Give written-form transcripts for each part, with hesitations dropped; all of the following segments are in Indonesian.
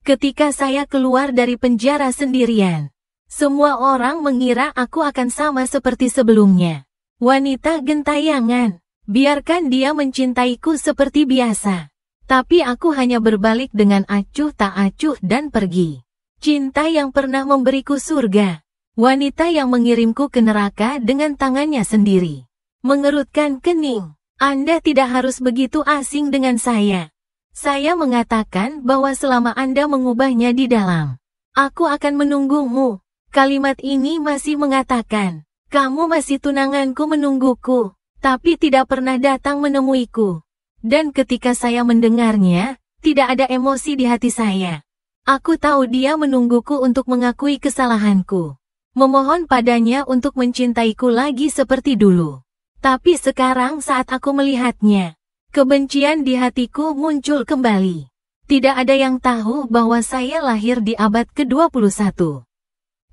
Ketika saya keluar dari penjara sendirian, semua orang mengira aku akan sama seperti sebelumnya. Wanita gentayangan, biarkan dia mencintaiku seperti biasa. Tapi aku hanya berbalik dengan acuh tak acuh dan pergi. Cinta yang pernah memberiku surga. Wanita yang mengirimku ke neraka dengan tangannya sendiri. Mengerutkan kening. Anda tidak harus begitu asing dengan saya. Saya mengatakan bahwa selama Anda mengubahnya di dalam, aku akan menunggumu. Kalimat ini masih mengatakan, kamu masih tunanganku menungguku, tapi tidak pernah datang menemuiku. Dan ketika saya mendengarnya, tidak ada emosi di hati saya. Aku tahu dia menungguku untuk mengakui kesalahanku. Memohon padanya untuk mencintaiku lagi seperti dulu. Tapi sekarang saat aku melihatnya, kebencian di hatiku muncul kembali. Tidak ada yang tahu bahwa saya lahir di abad ke-21.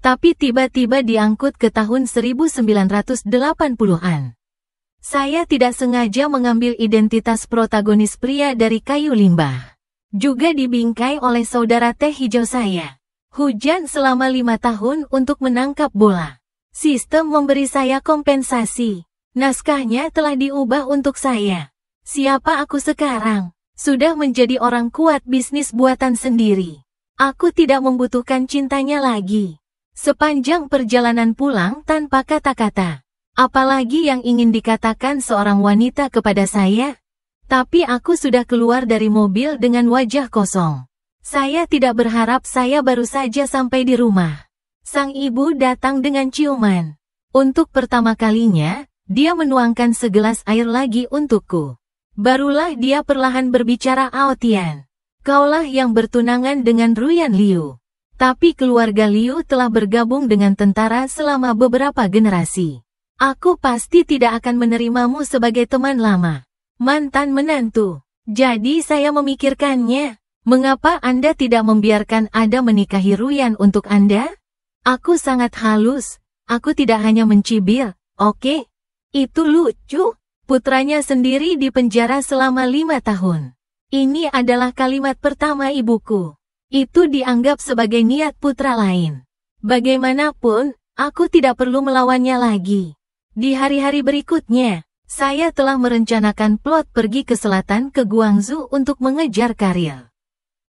Tapi tiba-tiba diangkut ke tahun 1980-an. Saya tidak sengaja mengambil identitas protagonis pria dari kayu limbah. Juga dibingkai oleh saudara teh hijau saya. Hujan selama 5 tahun untuk menangkap bola. Sistem memberi saya kompensasi. Naskahnya telah diubah untuk saya. Siapa aku sekarang? Sudah menjadi orang kuat bisnis buatan sendiri. Aku tidak membutuhkan cintanya lagi. Sepanjang perjalanan pulang tanpa kata-kata. Apalagi yang ingin dikatakan seorang wanita kepada saya? Tapi aku sudah keluar dari mobil dengan wajah kosong. Saya tidak berharap saya baru saja sampai di rumah. Sang ibu datang dengan ciuman. Untuk pertama kalinya, dia menuangkan segelas air lagi untukku. Barulah dia perlahan berbicara, Aotian. Kaulah yang bertunangan dengan Ruyan Liu. Tapi keluarga Liu telah bergabung dengan tentara selama beberapa generasi. Aku pasti tidak akan menerimamu sebagai teman lama. Mantan menantu. Jadi saya memikirkannya. Mengapa Anda tidak membiarkan Ada menikahi Ruyan untuk Anda? Aku sangat halus. Aku tidak hanya mencibir, oke? Itu lucu. Putranya sendiri dipenjara selama 5 tahun. Ini adalah kalimat pertama ibuku. Itu dianggap sebagai niat putra lain. Bagaimanapun, aku tidak perlu melawannya lagi. Di hari-hari berikutnya, saya telah merencanakan plot pergi ke selatan ke Guangzhou untuk mengejar karir.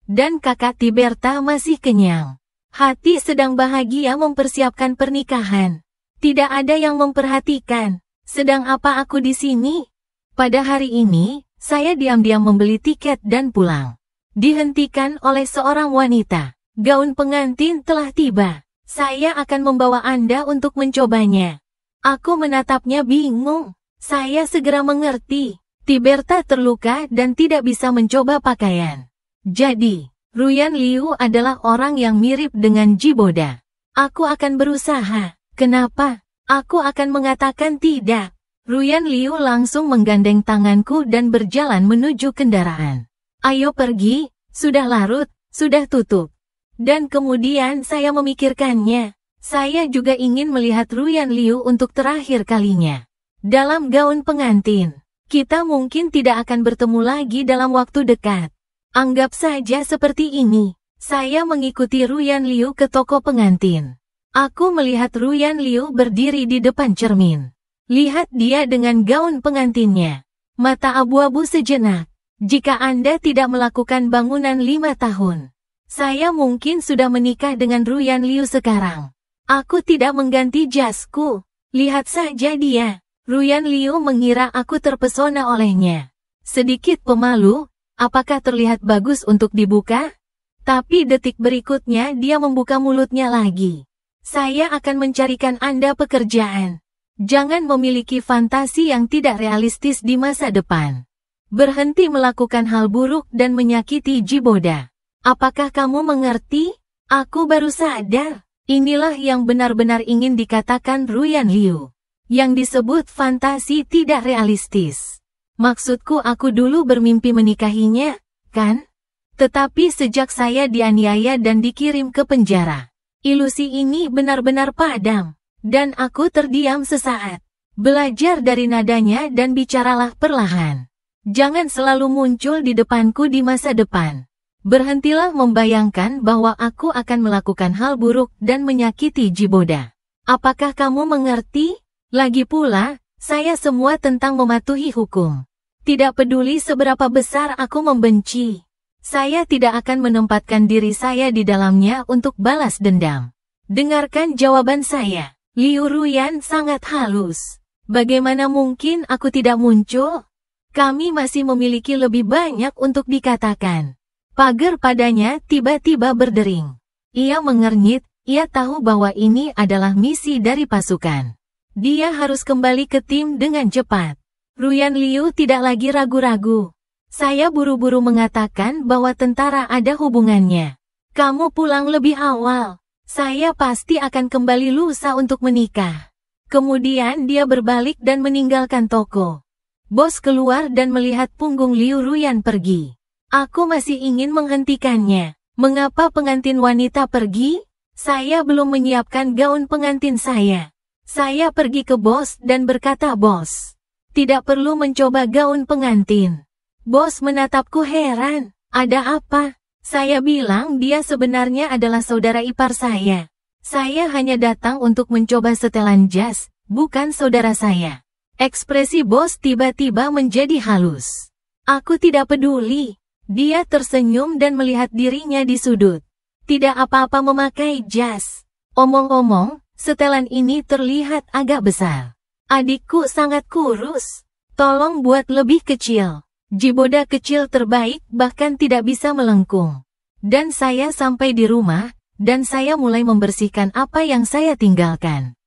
Dan kakak Tiberta masih kenyang. Hati sedang bahagia mempersiapkan pernikahan. Tidak ada yang memperhatikan. Sedang apa aku di sini? Pada hari ini, saya diam-diam membeli tiket dan pulang. Dihentikan oleh seorang wanita. Gaun pengantin telah tiba. Saya akan membawa Anda untuk mencobanya. Aku menatapnya bingung. Saya segera mengerti. Tiberta terluka dan tidak bisa mencoba pakaian. Jadi, Ruyan Liu adalah orang yang mirip dengan Jiboda. Aku akan berusaha. Kenapa? Aku akan mengatakan tidak. Ruyan Liu langsung menggandeng tanganku dan berjalan menuju kendaraan. Ayo pergi, sudah larut, sudah tutup. Dan kemudian saya memikirkannya. Saya juga ingin melihat Ruyan Liu untuk terakhir kalinya. Dalam gaun pengantin. Kita mungkin tidak akan bertemu lagi dalam waktu dekat. Anggap saja seperti ini. Saya mengikuti Ruyan Liu ke toko pengantin. Aku melihat Ruyan Liu berdiri di depan cermin. Lihat dia dengan gaun pengantinnya. Mata abu-abu sejenak. Jika Anda tidak melakukan bangunan 5 tahun, saya mungkin sudah menikah dengan Ruyan Liu sekarang. Aku tidak mengganti jasku. Lihat saja dia. Ruyan Liu mengira aku terpesona olehnya. Sedikit pemalu, apakah terlihat bagus untuk dibuka? Tapi detik berikutnya dia membuka mulutnya lagi. Saya akan mencarikan Anda pekerjaan. Jangan memiliki fantasi yang tidak realistis di masa depan. Berhenti melakukan hal buruk dan menyakiti Jiboda. Apakah kamu mengerti? Aku baru sadar. Inilah yang benar-benar ingin dikatakan Ruyan Liu. Yang disebut fantasi tidak realistis. Maksudku aku dulu bermimpi menikahinya, kan? Tetapi sejak saya dianiaya dan dikirim ke penjara, ilusi ini benar-benar padam. Dan aku terdiam sesaat. Belajar dari nadanya dan bicaralah perlahan. Jangan selalu muncul di depanku di masa depan. Berhentilah membayangkan bahwa aku akan melakukan hal buruk dan menyakiti Jiboda. Apakah kamu mengerti? Lagi pula, saya semua tentang mematuhi hukum. Tidak peduli seberapa besar aku membenci. Saya tidak akan menempatkan diri saya di dalamnya untuk balas dendam. Dengarkan jawaban saya. Liu Ruyan sangat halus. Bagaimana mungkin aku tidak muncul? Kami masih memiliki lebih banyak untuk dikatakan. Pagar padanya tiba-tiba berdering. Ia mengernyit, ia tahu bahwa ini adalah misi dari pasukan. Dia harus kembali ke tim dengan cepat. Ruyan Liu tidak lagi ragu-ragu. Saya buru-buru mengatakan bahwa tentara ada hubungannya. Kamu pulang lebih awal. Saya pasti akan kembali lusa untuk menikah. Kemudian dia berbalik dan meninggalkan toko. Bos keluar dan melihat punggung Liu Ruyan pergi. Aku masih ingin menghentikannya. Mengapa pengantin wanita pergi? Saya belum menyiapkan gaun pengantin saya. Saya pergi ke bos dan berkata, "Bos, tidak perlu mencoba gaun pengantin." Bos menatapku heran. Ada apa? Saya bilang dia sebenarnya adalah saudara ipar saya. Saya hanya datang untuk mencoba setelan jas, bukan saudara saya. Ekspresi bos tiba-tiba menjadi halus. Aku tidak peduli. Dia tersenyum dan melihat dirinya di sudut. Tidak apa-apa memakai jas. Omong-omong, setelan ini terlihat agak besar. Adikku sangat kurus. Tolong buat lebih kecil. Jiboda kecil terbaik bahkan tidak bisa melengkung. Dan saya sampai di rumah, dan saya mulai membersihkan apa yang saya tinggalkan.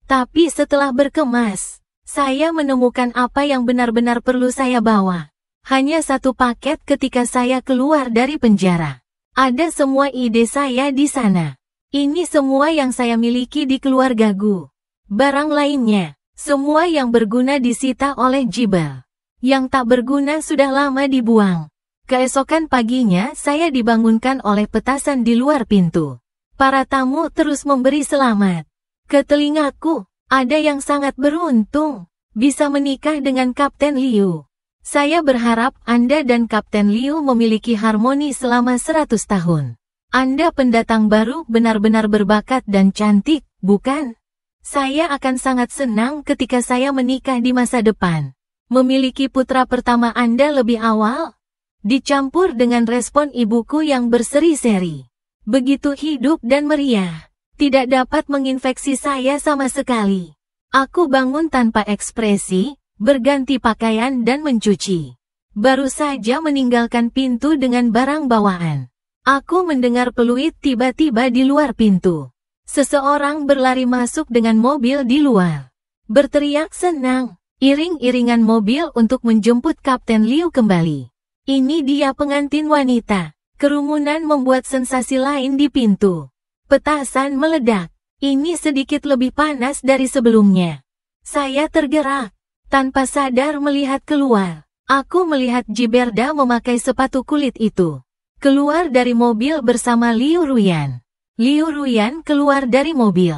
Tapi setelah berkemas, saya menemukan apa yang benar-benar perlu saya bawa. Hanya satu paket ketika saya keluar dari penjara. Ada semua ide saya di sana. Ini semua yang saya miliki di keluargaku. Barang lainnya, semua yang berguna disita oleh Jibal. Yang tak berguna sudah lama dibuang. Keesokan paginya saya dibangunkan oleh petasan di luar pintu. Para tamu terus memberi selamat. Ke telingaku, ada yang sangat beruntung, bisa menikah dengan Kapten Liu. Saya berharap Anda dan Kapten Liu memiliki harmoni selama 100 tahun. Anda pendatang baru benar-benar berbakat dan cantik, bukan? Saya akan sangat senang ketika saya menikah di masa depan. Memiliki putra pertama Anda lebih awal? Dicampur dengan respon ibuku yang berseri-seri. Begitu hidup dan meriah. Tidak dapat menginfeksi saya sama sekali. Aku bangun tanpa ekspresi, berganti pakaian dan mencuci. Baru saja meninggalkan pintu dengan barang bawaan. Aku mendengar peluit tiba-tiba di luar pintu. Seseorang berlari masuk dengan mobil di luar. Berteriak senang, iring-iringan mobil untuk menjemput Kapten Liu kembali. Ini dia pengantin wanita. Kerumunan membuat sensasi lain di pintu. Petasan meledak. Ini sedikit lebih panas dari sebelumnya. Saya tergerak. Tanpa sadar melihat keluar. Aku melihat Jiberda memakai sepatu kulit itu. Keluar dari mobil bersama Liu Ruyan. Liu Ruyan keluar dari mobil.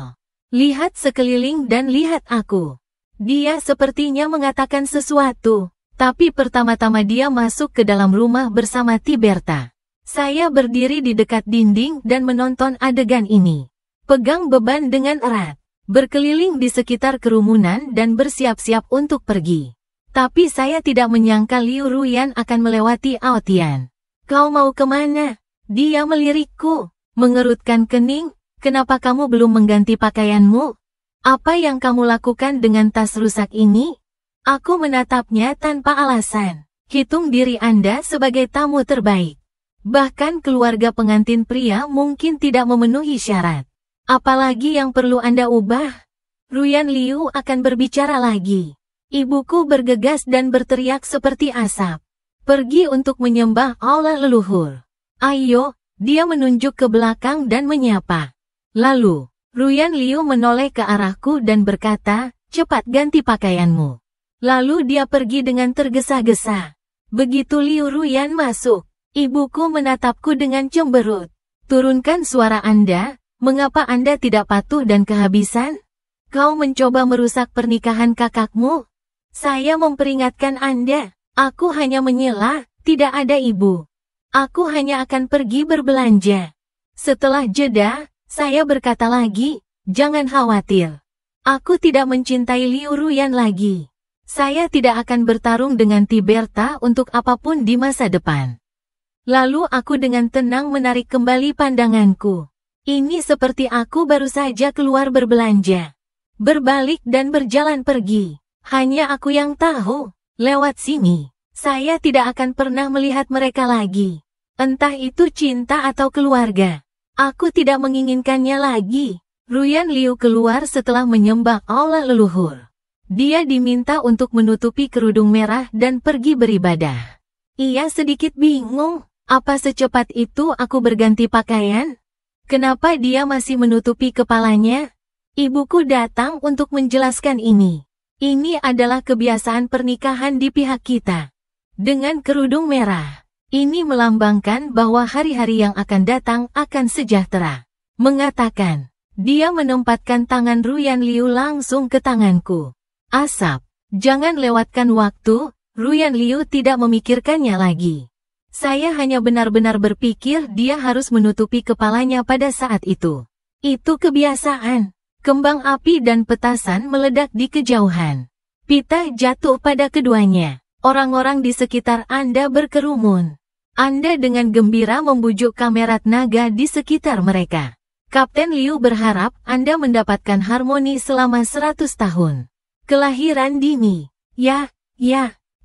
Lihat sekeliling dan lihat aku. Dia sepertinya mengatakan sesuatu. Tapi pertama-tama dia masuk ke dalam rumah bersama Tiberta. Saya berdiri di dekat dinding dan menonton adegan ini. Pegang beban dengan erat. Berkeliling di sekitar kerumunan dan bersiap-siap untuk pergi. Tapi saya tidak menyangka Liu Ruyan akan melewati Aotian. Kau mau kemana? Dia melirikku. Mengerutkan kening, kenapa kamu belum mengganti pakaianmu? Apa yang kamu lakukan dengan tas rusak ini? Aku menatapnya tanpa alasan. Hitung diri Anda sebagai tamu terbaik. Bahkan keluarga pengantin pria mungkin tidak memenuhi syarat. Apalagi yang perlu Anda ubah? Ruyan Liu akan berbicara lagi. Ibuku bergegas dan berteriak seperti asap. Pergi untuk menyembah Allah leluhur. Ayo, dia menunjuk ke belakang dan menyapa. Lalu, Ruyan Liu menoleh ke arahku dan berkata, cepat ganti pakaianmu. Lalu dia pergi dengan tergesa-gesa. Begitu Liu Ruyan masuk, ibuku menatapku dengan cemberut. Turunkan suara Anda, mengapa Anda tidak patuh dan kehabisan? Kau mencoba merusak pernikahan kakakmu? Saya memperingatkan Anda, aku hanya menyela, tidak ada ibu. Aku hanya akan pergi berbelanja. Setelah jeda, saya berkata lagi, jangan khawatir. Aku tidak mencintai Liu Ruyan lagi. Saya tidak akan bertarung dengan Tiberta untuk apapun di masa depan. Lalu aku dengan tenang menarik kembali pandanganku. Ini seperti aku baru saja keluar berbelanja. Berbalik dan berjalan pergi. Hanya aku yang tahu, lewat sini, saya tidak akan pernah melihat mereka lagi. Entah itu cinta atau keluarga. Aku tidak menginginkannya lagi. Ruyan Liu keluar setelah menyembah Allah leluhur. Dia diminta untuk menutupi kerudung merah dan pergi beribadah. Ia sedikit bingung, apa secepat itu aku berganti pakaian? Kenapa dia masih menutupi kepalanya? Ibuku datang untuk menjelaskan ini. Ini adalah kebiasaan pernikahan di pihak kita. Dengan kerudung merah. Ini melambangkan bahwa hari-hari yang akan datang akan sejahtera. Mengatakan, dia menempatkan tangan Ruyan Liu langsung ke tanganku. Asap, jangan lewatkan waktu, Ruyan Liu tidak memikirkannya lagi. Saya hanya benar-benar berpikir dia harus menutupi kepalanya pada saat itu. Itu kebiasaan. Kembang api dan petasan meledak di kejauhan. Pita jatuh pada keduanya. Orang-orang di sekitar Anda berkerumun. Anda dengan gembira membujuk kamerat naga di sekitar mereka. Kapten Liu berharap Anda mendapatkan harmoni selama 100 tahun. Kelahiran dini. Ya,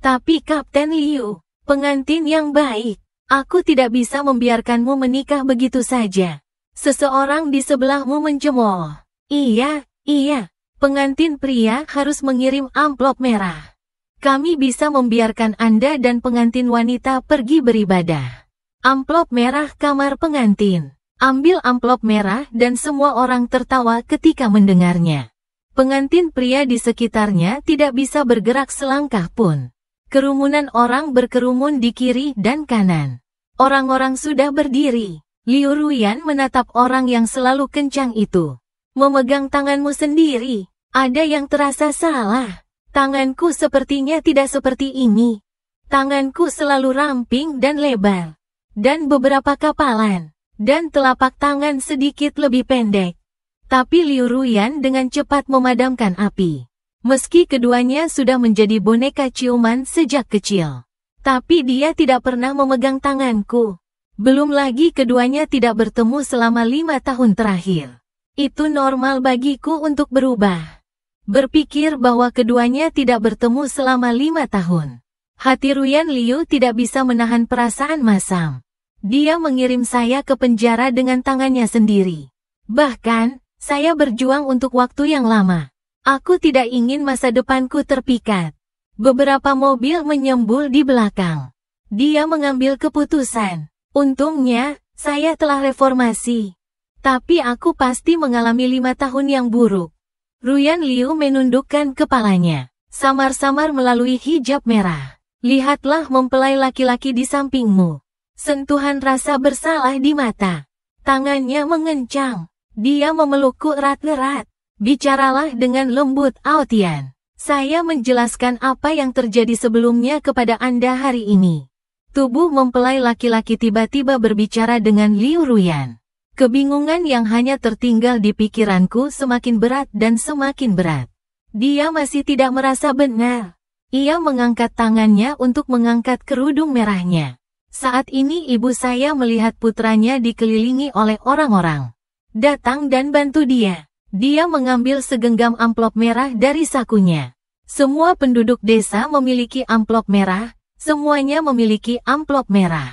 tapi Kapten Liu, pengantin yang baik. Aku tidak bisa membiarkanmu menikah begitu saja. Seseorang di sebelahmu mencemooh. Iya, pengantin pria harus mengirim amplop merah. Kami bisa membiarkan Anda dan pengantin wanita pergi beribadah. Amplop merah kamar pengantin. Ambil amplop merah dan semua orang tertawa ketika mendengarnya. Pengantin pria di sekitarnya tidak bisa bergerak selangkah pun. Kerumunan orang berkerumun di kiri dan kanan. Orang-orang sudah berdiri. Liu Ruyan menatap orang yang selalu kencang itu. Memegang tanganmu sendiri, ada yang terasa salah. Tanganku sepertinya tidak seperti ini. Tanganku selalu ramping dan lebar. Dan beberapa kapalan. Dan telapak tangan sedikit lebih pendek. Tapi Liu Ruyan dengan cepat memadamkan api. Meski keduanya sudah menjadi boneka ciuman sejak kecil. Tapi dia tidak pernah memegang tanganku. Belum lagi keduanya tidak bertemu selama 5 tahun terakhir. Itu normal bagiku untuk berubah. Berpikir bahwa keduanya tidak bertemu selama 5 tahun. Hati Ruyan Liu tidak bisa menahan perasaan masam. Dia mengirim saya ke penjara dengan tangannya sendiri. Bahkan, saya berjuang untuk waktu yang lama. Aku tidak ingin masa depanku terpikat. Beberapa mobil menyembul di belakang. Dia mengambil keputusan. Untungnya, saya telah reformasi. Tapi aku pasti mengalami 5 tahun yang buruk. Ruyan Liu menundukkan kepalanya. Samar-samar melalui hijab merah. Lihatlah mempelai laki-laki di sampingmu. Sentuhan rasa bersalah di mata. Tangannya mengencang. Dia memelukku erat-erat. Bicaralah dengan lembut, Aotian. Saya menjelaskan apa yang terjadi sebelumnya kepada Anda hari ini. Tubuh mempelai laki-laki tiba-tiba berbicara dengan Liu Ruyan. Kebingungan yang hanya tertinggal di pikiranku semakin berat dan semakin berat. Dia masih tidak merasa benar. Ia mengangkat tangannya untuk mengangkat kerudung merahnya. Saat ini ibu saya melihat putranya dikelilingi oleh orang-orang. Datang dan bantu dia. Dia mengambil segenggam amplop merah dari sakunya. Semua penduduk desa memiliki amplop merah. Semuanya memiliki amplop merah.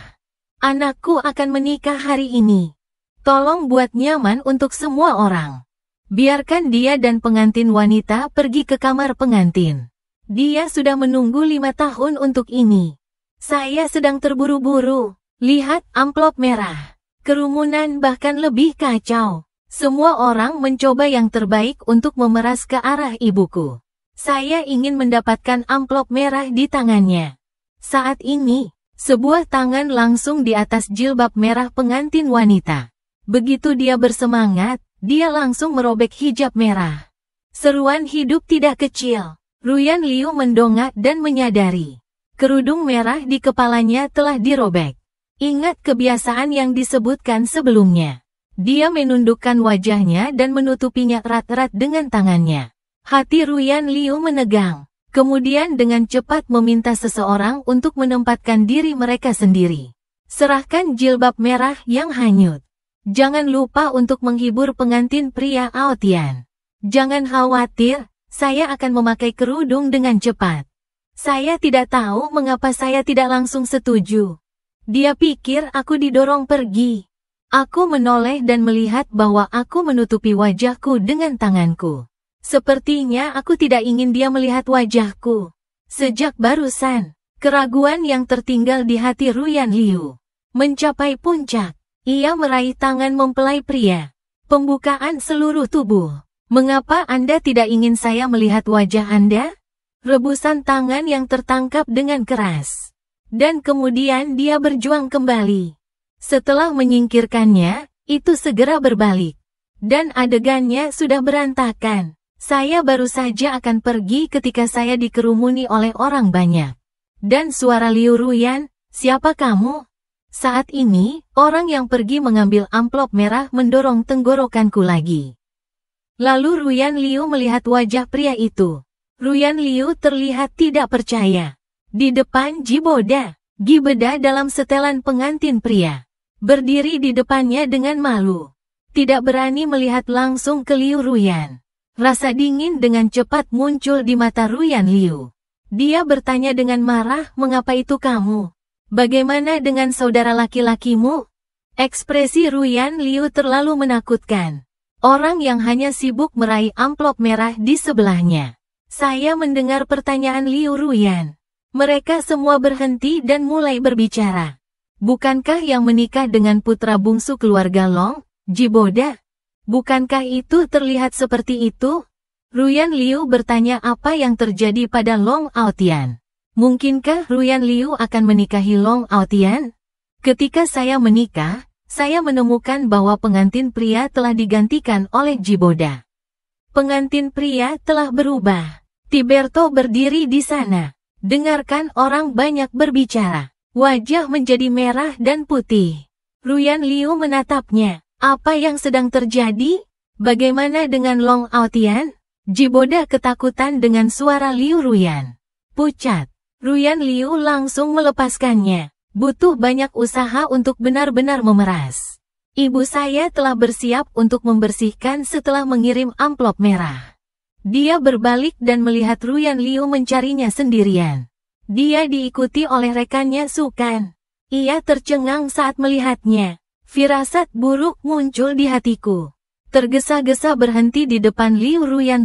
Anakku akan menikah hari ini. Tolong buat nyaman untuk semua orang. Biarkan dia dan pengantin wanita pergi ke kamar pengantin. Dia sudah menunggu 5 tahun untuk ini. Saya sedang terburu-buru. Lihat amplop merah. Kerumunan bahkan lebih kacau. Semua orang mencoba yang terbaik untuk memeras ke arah ibuku. Saya ingin mendapatkan amplop merah di tangannya. Saat ini, sebuah tangan langsung di atas jilbab merah pengantin wanita. Begitu dia bersemangat, dia langsung merobek hijab merah. Seruan hidup tidak kecil. Ruyan Liu mendongak dan menyadari. Kerudung merah di kepalanya telah dirobek. Ingat kebiasaan yang disebutkan sebelumnya. Dia menundukkan wajahnya dan menutupinya erat-erat dengan tangannya. Hati Ruyan Liu menegang. Kemudian dengan cepat meminta seseorang untuk menempatkan diri mereka sendiri. Serahkan jilbab merah yang hanyut. Jangan lupa untuk menghibur pengantin pria Aotian. Jangan khawatir, saya akan memakai kerudung dengan cepat. Saya tidak tahu mengapa saya tidak langsung setuju. Dia pikir aku didorong pergi. Aku menoleh dan melihat bahwa aku menutupi wajahku dengan tanganku. Sepertinya aku tidak ingin dia melihat wajahku. Sejak barusan, keraguan yang tertinggal di hati Ruyan Liu mencapai puncak. Ia meraih tangan mempelai pria. Pembukaan seluruh tubuh. Mengapa Anda tidak ingin saya melihat wajah Anda? Rebusan tangan yang tertangkap dengan keras. Dan kemudian dia berjuang kembali. Setelah menyingkirkannya, itu segera berbalik. Dan adegannya sudah berantakan. Saya baru saja akan pergi ketika saya dikerumuni oleh orang banyak. Dan suara Liu Ruyan, siapa kamu? Saat ini, orang yang pergi mengambil amplop merah mendorong tenggorokanku lagi. Lalu Ruyan Liu melihat wajah pria itu. Ruyan Liu terlihat tidak percaya. Di depan Jiboda, Gibeda dalam setelan pengantin pria. Berdiri di depannya dengan malu. Tidak berani melihat langsung ke Liu Ruyan. Rasa dingin dengan cepat muncul di mata Ruyan Liu. Dia bertanya dengan marah, mengapa itu kamu? Bagaimana dengan saudara laki-lakimu? Ekspresi Ruyan Liu terlalu menakutkan. Orang yang hanya sibuk meraih amplop merah di sebelahnya. Saya mendengar pertanyaan Liu Ruyan. Mereka semua berhenti dan mulai berbicara. Bukankah yang menikah dengan putra bungsu keluarga Long, Jiboda? Bukankah itu terlihat seperti itu? Ruyan Liu bertanya apa yang terjadi pada Long Aotian. Mungkinkah Ruyan Liu akan menikahi Long Aotian? Ketika saya menikah, saya menemukan bahwa pengantin pria telah digantikan oleh Jiboda. Pengantin pria telah berubah. Tiberto berdiri di sana. Dengarkan orang banyak berbicara. Wajah menjadi merah dan putih. Ruyan Liu menatapnya. Apa yang sedang terjadi? Bagaimana dengan Long Aotian? Jiboda ketakutan dengan suara Liu Ruyan. Pucat. Ruyan Liu langsung melepaskannya. Butuh banyak usaha untuk benar-benar memeras. Ibu saya telah bersiap untuk membersihkan setelah mengirim amplop merah. Dia berbalik dan melihat Ruyan Liu mencarinya sendirian. Dia diikuti oleh rekannya Sukan. Ia tercengang saat melihatnya. Firasat buruk muncul di hatiku. Tergesa-gesa berhenti di depan Liu Ruyan.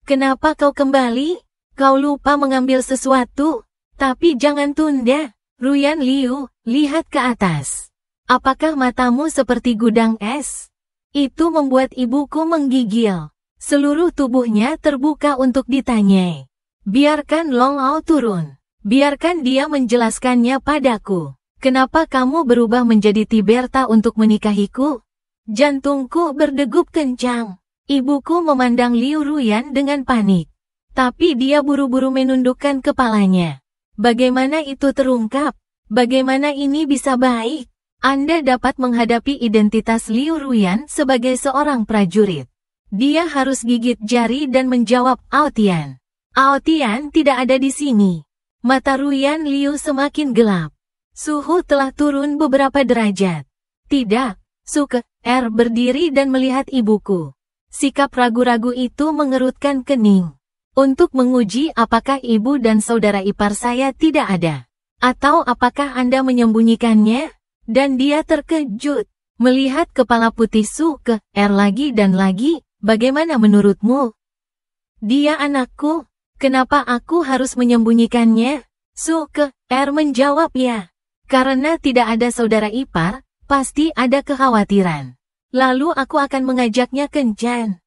Kenapa kau kembali? Kau lupa mengambil sesuatu? Tapi jangan tunda. Ruyan Liu, lihat ke atas. Apakah matamu seperti gudang es? Itu membuat ibuku menggigil. Seluruh tubuhnya terbuka untuk ditanyai. Biarkan Long Ao turun. Biarkan dia menjelaskannya padaku. Kenapa kamu berubah menjadi Tiberta untuk menikahiku? Jantungku berdegup kencang. Ibuku memandang Liu Ruyan dengan panik. Tapi dia buru-buru menundukkan kepalanya. Bagaimana itu terungkap? Bagaimana ini bisa baik? Anda dapat menghadapi identitas Liu Ruyan sebagai seorang prajurit. Dia harus gigit jari dan menjawab Aotian. Aotian tidak ada di sini. Mata Ruyan Liu semakin gelap. Suhu telah turun beberapa derajat. Tidak, Suke, berdiri dan melihat ibuku. Sikap ragu-ragu itu mengerutkan kening. Untuk menguji apakah ibu dan saudara ipar saya tidak ada. Atau apakah Anda menyembunyikannya? Dan dia terkejut. Melihat kepala putih Suke, lagi dan lagi, bagaimana menurutmu? Dia anakku. Kenapa aku harus menyembunyikannya? Suke, menjawab ya. Karena tidak ada saudara ipar, pasti ada kekhawatiran. Lalu aku akan mengajaknya kencan.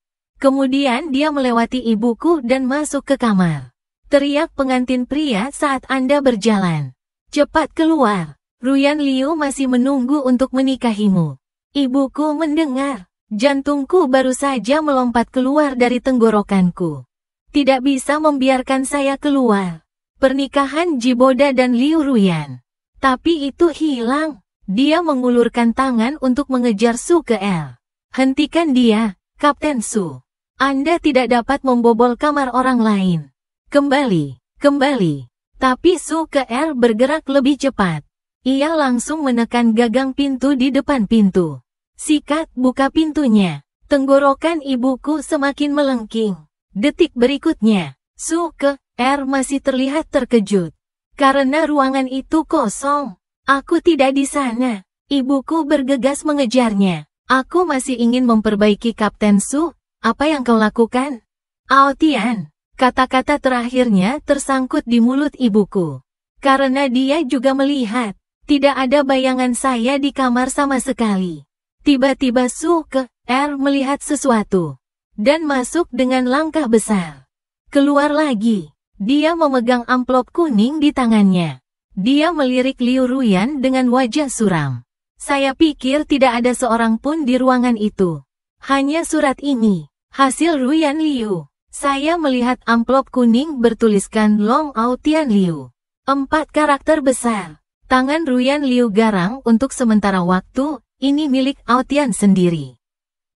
Kemudian dia melewati ibuku dan masuk ke kamar. Teriak pengantin pria saat Anda berjalan. Cepat keluar. Ruyan Liu masih menunggu untuk menikahimu. Ibuku mendengar. Jantungku baru saja melompat keluar dari tenggorokanku. Tidak bisa membiarkan saya keluar. Pernikahan Jiboda dan Liu Ruyan. Tapi itu hilang. Dia mengulurkan tangan untuk mengejar Su Ke-er. Hentikan dia, Kapten Su. Anda tidak dapat membobol kamar orang lain. Kembali, kembali. Tapi Su Ke-er bergerak lebih cepat. Ia langsung menekan gagang pintu di depan pintu. Sikat, buka pintunya. Tenggorokan ibuku semakin melengking. Detik berikutnya, Su Ke-er masih terlihat terkejut. Karena ruangan itu kosong. Aku tidak di sana. Ibuku bergegas mengejarnya. Aku masih ingin memperbaiki Kapten Su. Apa yang kau lakukan? Aotian. Kata-kata terakhirnya tersangkut di mulut ibuku. Karena dia juga melihat. Tidak ada bayangan saya di kamar sama sekali. Tiba-tiba Su Ke-er melihat sesuatu. Dan masuk dengan langkah besar. Keluar lagi. Dia memegang amplop kuning di tangannya. Dia melirik Liu Ruyan dengan wajah suram. Saya pikir tidak ada seorang pun di ruangan itu. Hanya surat ini, hasil Ruyan Liu. Saya melihat amplop kuning bertuliskan Long Aotian Liu. 4 karakter besar. Tangan Ruyan Liu garang untuk sementara waktu, ini milik Aotian sendiri.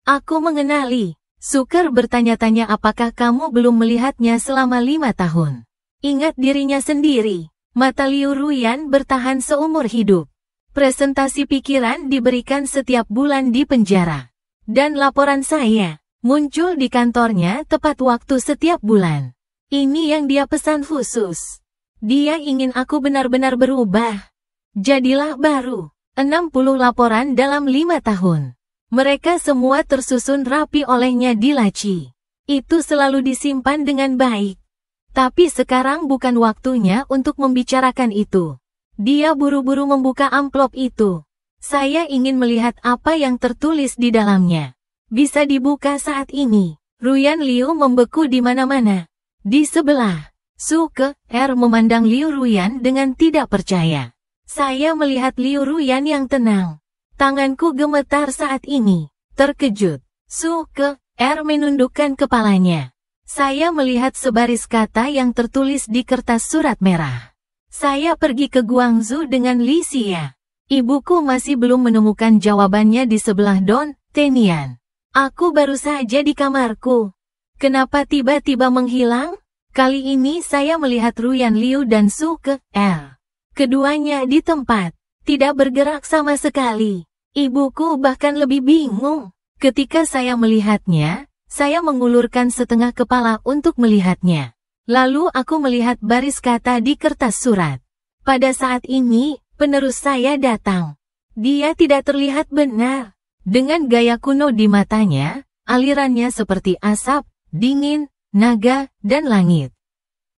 Aku mengenali. Suker bertanya-tanya apakah kamu belum melihatnya selama 5 tahun. Ingat dirinya sendiri. Mata Liu Ruyan bertahan seumur hidup. Presentasi pikiran diberikan setiap bulan di penjara. Dan laporan saya muncul di kantornya tepat waktu setiap bulan. Ini yang dia pesan khusus. Dia ingin aku benar-benar berubah. Jadilah baru. 60 laporan dalam 5 tahun. Mereka semua tersusun rapi olehnya di laci. Itu selalu disimpan dengan baik. Tapi sekarang bukan waktunya untuk membicarakan itu. Dia buru-buru membuka amplop itu. Saya ingin melihat apa yang tertulis di dalamnya. Bisa dibuka saat ini. Ruyan Liu membeku di mana-mana. Di sebelah, Su Ke-er memandang Liu Ruyan dengan tidak percaya. Saya melihat Liu Ruyan yang tenang. Tanganku gemetar saat ini. Terkejut, Su Ke-er menundukkan kepalanya. Saya melihat sebaris kata yang tertulis di kertas surat merah. Saya pergi ke Guangzhou dengan Li Xia. Ibuku masih belum menemukan jawabannya di sebelah Don Tenian. Aku baru saja di kamarku. Kenapa tiba-tiba menghilang? Kali ini saya melihat Ruyan Liu dan Su Ke-er. Keduanya di tempat, tidak bergerak sama sekali. Ibuku bahkan lebih bingung. Ketika saya melihatnya, saya mengulurkan setengah kepala untuk melihatnya. Lalu aku melihat baris kata di kertas surat. Pada saat ini, penerus saya datang. Dia tidak terlihat benar. Dengan gaya kuno di matanya, alirannya seperti asap, dingin, naga, dan langit.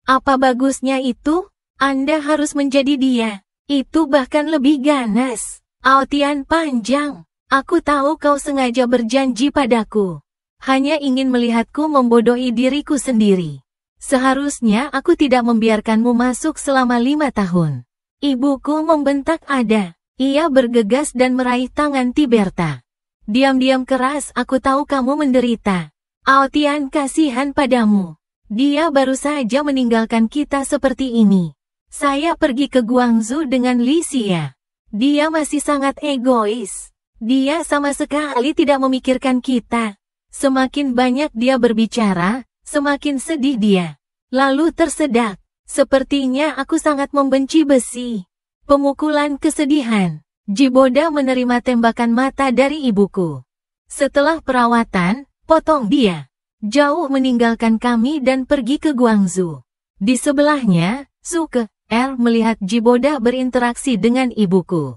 Apa bagusnya itu? Anda harus menjadi dia. Itu bahkan lebih ganas. Aotian panjang. Aku tahu kau sengaja berjanji padaku. Hanya ingin melihatku membodohi diriku sendiri. Seharusnya aku tidak membiarkanmu masuk selama 5 tahun. Ibuku membentak Ada. Ia bergegas dan meraih tangan Tiberta. Diam-diam keras, aku tahu kamu menderita. Aotian kasihan padamu. Dia baru saja meninggalkan kita seperti ini. Saya pergi ke Guangzhou dengan Li Xia. Dia masih sangat egois. Dia sama sekali tidak memikirkan kita. Semakin banyak dia berbicara, semakin sedih dia. Lalu tersedak. Sepertinya aku sangat membenci besi. Pemukulan kesedihan. Jiboda menerima tembakan mata dari ibuku. Setelah perawatan, potong dia. Jauh meninggalkan kami dan pergi ke Guangzhou. Di sebelahnya, Su Ke-er melihat Jiboda berinteraksi dengan ibuku.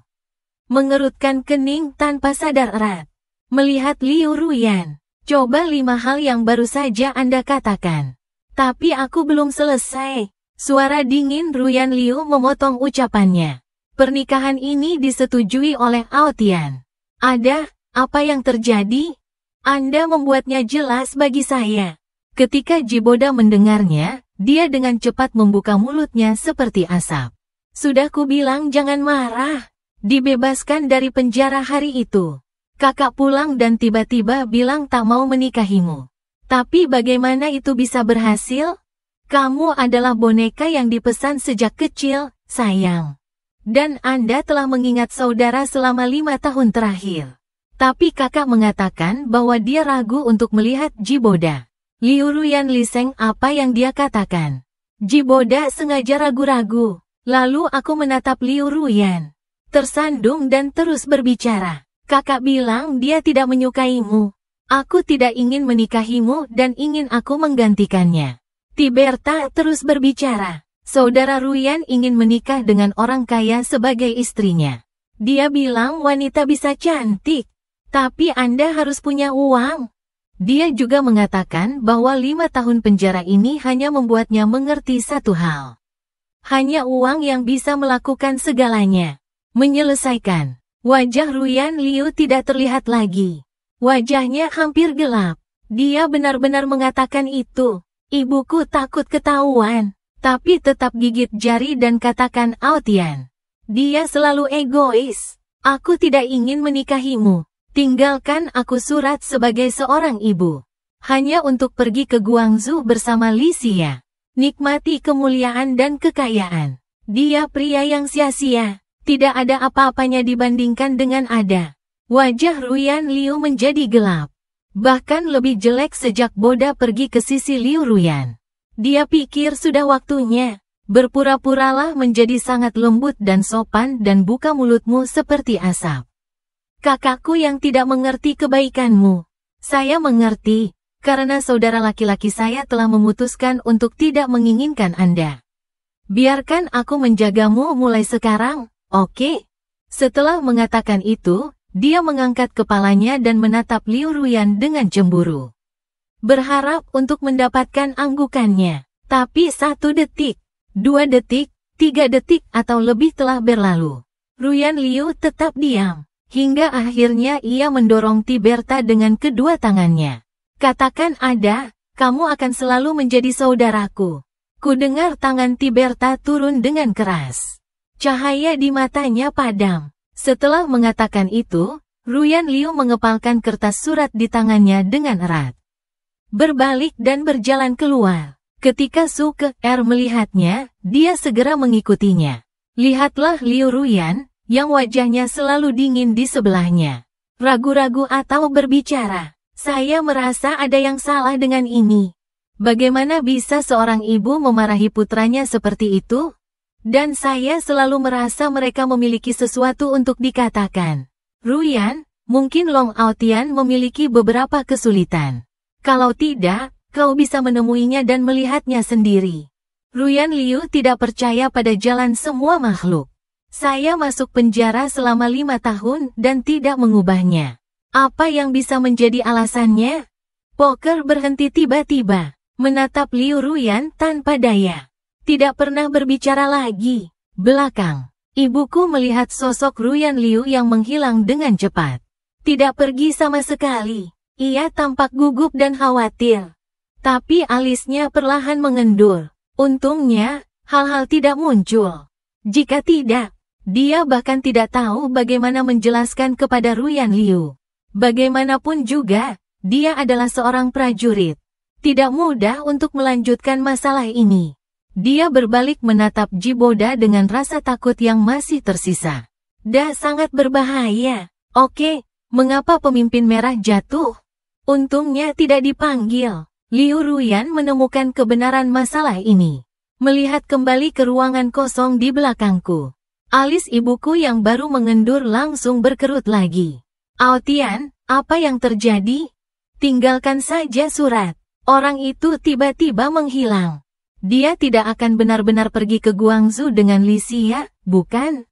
Mengerutkan kening tanpa sadar erat. Melihat Liu Ruyan. Coba 5 hal yang baru saja Anda katakan. Tapi aku belum selesai. Suara dingin Ruyan Liu memotong ucapannya. Pernikahan ini disetujui oleh Aotian. Ada, apa yang terjadi? Anda membuatnya jelas bagi saya. Ketika Jiboda mendengarnya, dia dengan cepat membuka mulutnya seperti asap. Sudah kubilang jangan marah. Dibebaskan dari penjara hari itu. Kakak pulang dan tiba-tiba bilang tak mau menikahimu. Tapi bagaimana itu bisa berhasil? Kamu adalah boneka yang dipesan sejak kecil, sayang. Dan Anda telah mengingat saudara selama 5 tahun terakhir. Tapi kakak mengatakan bahwa dia ragu untuk melihat Jiboda. Liu Ruyan liseng apa yang dia katakan. Jiboda sengaja ragu-ragu. Lalu aku menatap Liu Ruyan. Tersandung dan terus berbicara. Kakak bilang dia tidak menyukaimu. Aku tidak ingin menikahimu dan ingin aku menggantikannya. Tiberta terus berbicara. Saudara Ruyan ingin menikah dengan orang kaya sebagai istrinya. Dia bilang wanita bisa cantik. Tapi Anda harus punya uang. Dia juga mengatakan bahwa 5 tahun penjara ini hanya membuatnya mengerti satu hal. Hanya uang yang bisa melakukan segalanya. Menyelesaikan. Wajah Ruyan Liu tidak terlihat lagi. Wajahnya hampir gelap. Dia benar-benar mengatakan itu. Ibuku takut ketahuan. Tapi tetap gigit jari dan katakan Aotian. Dia selalu egois. Aku tidak ingin menikahimu. Tinggalkan aku surat sebagai seorang ibu. Hanya untuk pergi ke Guangzhou bersama Li Xia. Nikmati kemuliaan dan kekayaan. Dia pria yang sia-sia. Tidak ada apa-apanya dibandingkan dengan Ada. Wajah Ruyan Liu menjadi gelap. Bahkan lebih jelek sejak Boda pergi ke sisi Liu Ruyan. Dia pikir sudah waktunya. Berpura-puralah menjadi sangat lembut dan sopan dan buka mulutmu seperti asap. Kakakku yang tidak mengerti kebaikanmu. Saya mengerti, karena saudara laki-laki saya telah memutuskan untuk tidak menginginkan Anda. Biarkan aku menjagamu mulai sekarang, oke? Setelah mengatakan itu, dia mengangkat kepalanya dan menatap Liu Ruyan dengan cemburu. Berharap untuk mendapatkan anggukannya. Tapi 1 detik, 2 detik, 3 detik atau lebih telah berlalu. Ruyan Liu tetap diam. Hingga akhirnya ia mendorong Tiberta dengan kedua tangannya. Katakan Ada, kamu akan selalu menjadi saudaraku. Ku dengar tangan Tiberta turun dengan keras. Cahaya di matanya padam. Setelah mengatakan itu, Ruyan Liu mengepalkan kertas surat di tangannya dengan erat. Berbalik dan berjalan keluar. Ketika Su Ke-er melihatnya, dia segera mengikutinya. Lihatlah Liu Ruyan, yang wajahnya selalu dingin di sebelahnya. Ragu-ragu atau berbicara. Saya merasa ada yang salah dengan ini. Bagaimana bisa seorang ibu memarahi putranya seperti itu? Dan saya selalu merasa mereka memiliki sesuatu untuk dikatakan. Ruyan, mungkin Long Aotian memiliki beberapa kesulitan. Kalau tidak, kau bisa menemuinya dan melihatnya sendiri. Ruyan Liu tidak percaya pada jalan semua makhluk. Saya masuk penjara selama 5 tahun dan tidak mengubahnya. Apa yang bisa menjadi alasannya? Poker berhenti tiba-tiba, menatap Liu Ruyan tanpa daya. Tidak pernah berbicara lagi. Belakang, ibuku melihat sosok Ruyan Liu yang menghilang dengan cepat. Tidak pergi sama sekali. Ia tampak gugup dan khawatir. Tapi alisnya perlahan mengendur. Untungnya, hal-hal tidak muncul. Jika tidak, dia bahkan tidak tahu bagaimana menjelaskan kepada Ruyan Liu. Bagaimanapun juga, dia adalah seorang prajurit. Tidak mudah untuk melanjutkan masalah ini. Dia berbalik menatap Jiboda dengan rasa takut yang masih tersisa. Dah sangat berbahaya. Oke, mengapa pemimpin merah jatuh? Untungnya tidak dipanggil. Liu Ruyan menemukan kebenaran masalah ini. Melihat kembali ke ruangan kosong di belakangku. Alis ibuku yang baru mengendur langsung berkerut lagi. Aotian, apa yang terjadi? Tinggalkan saja surat. Orang itu tiba-tiba menghilang. Dia tidak akan benar-benar pergi ke Guangzhou dengan Li Xia, bukan?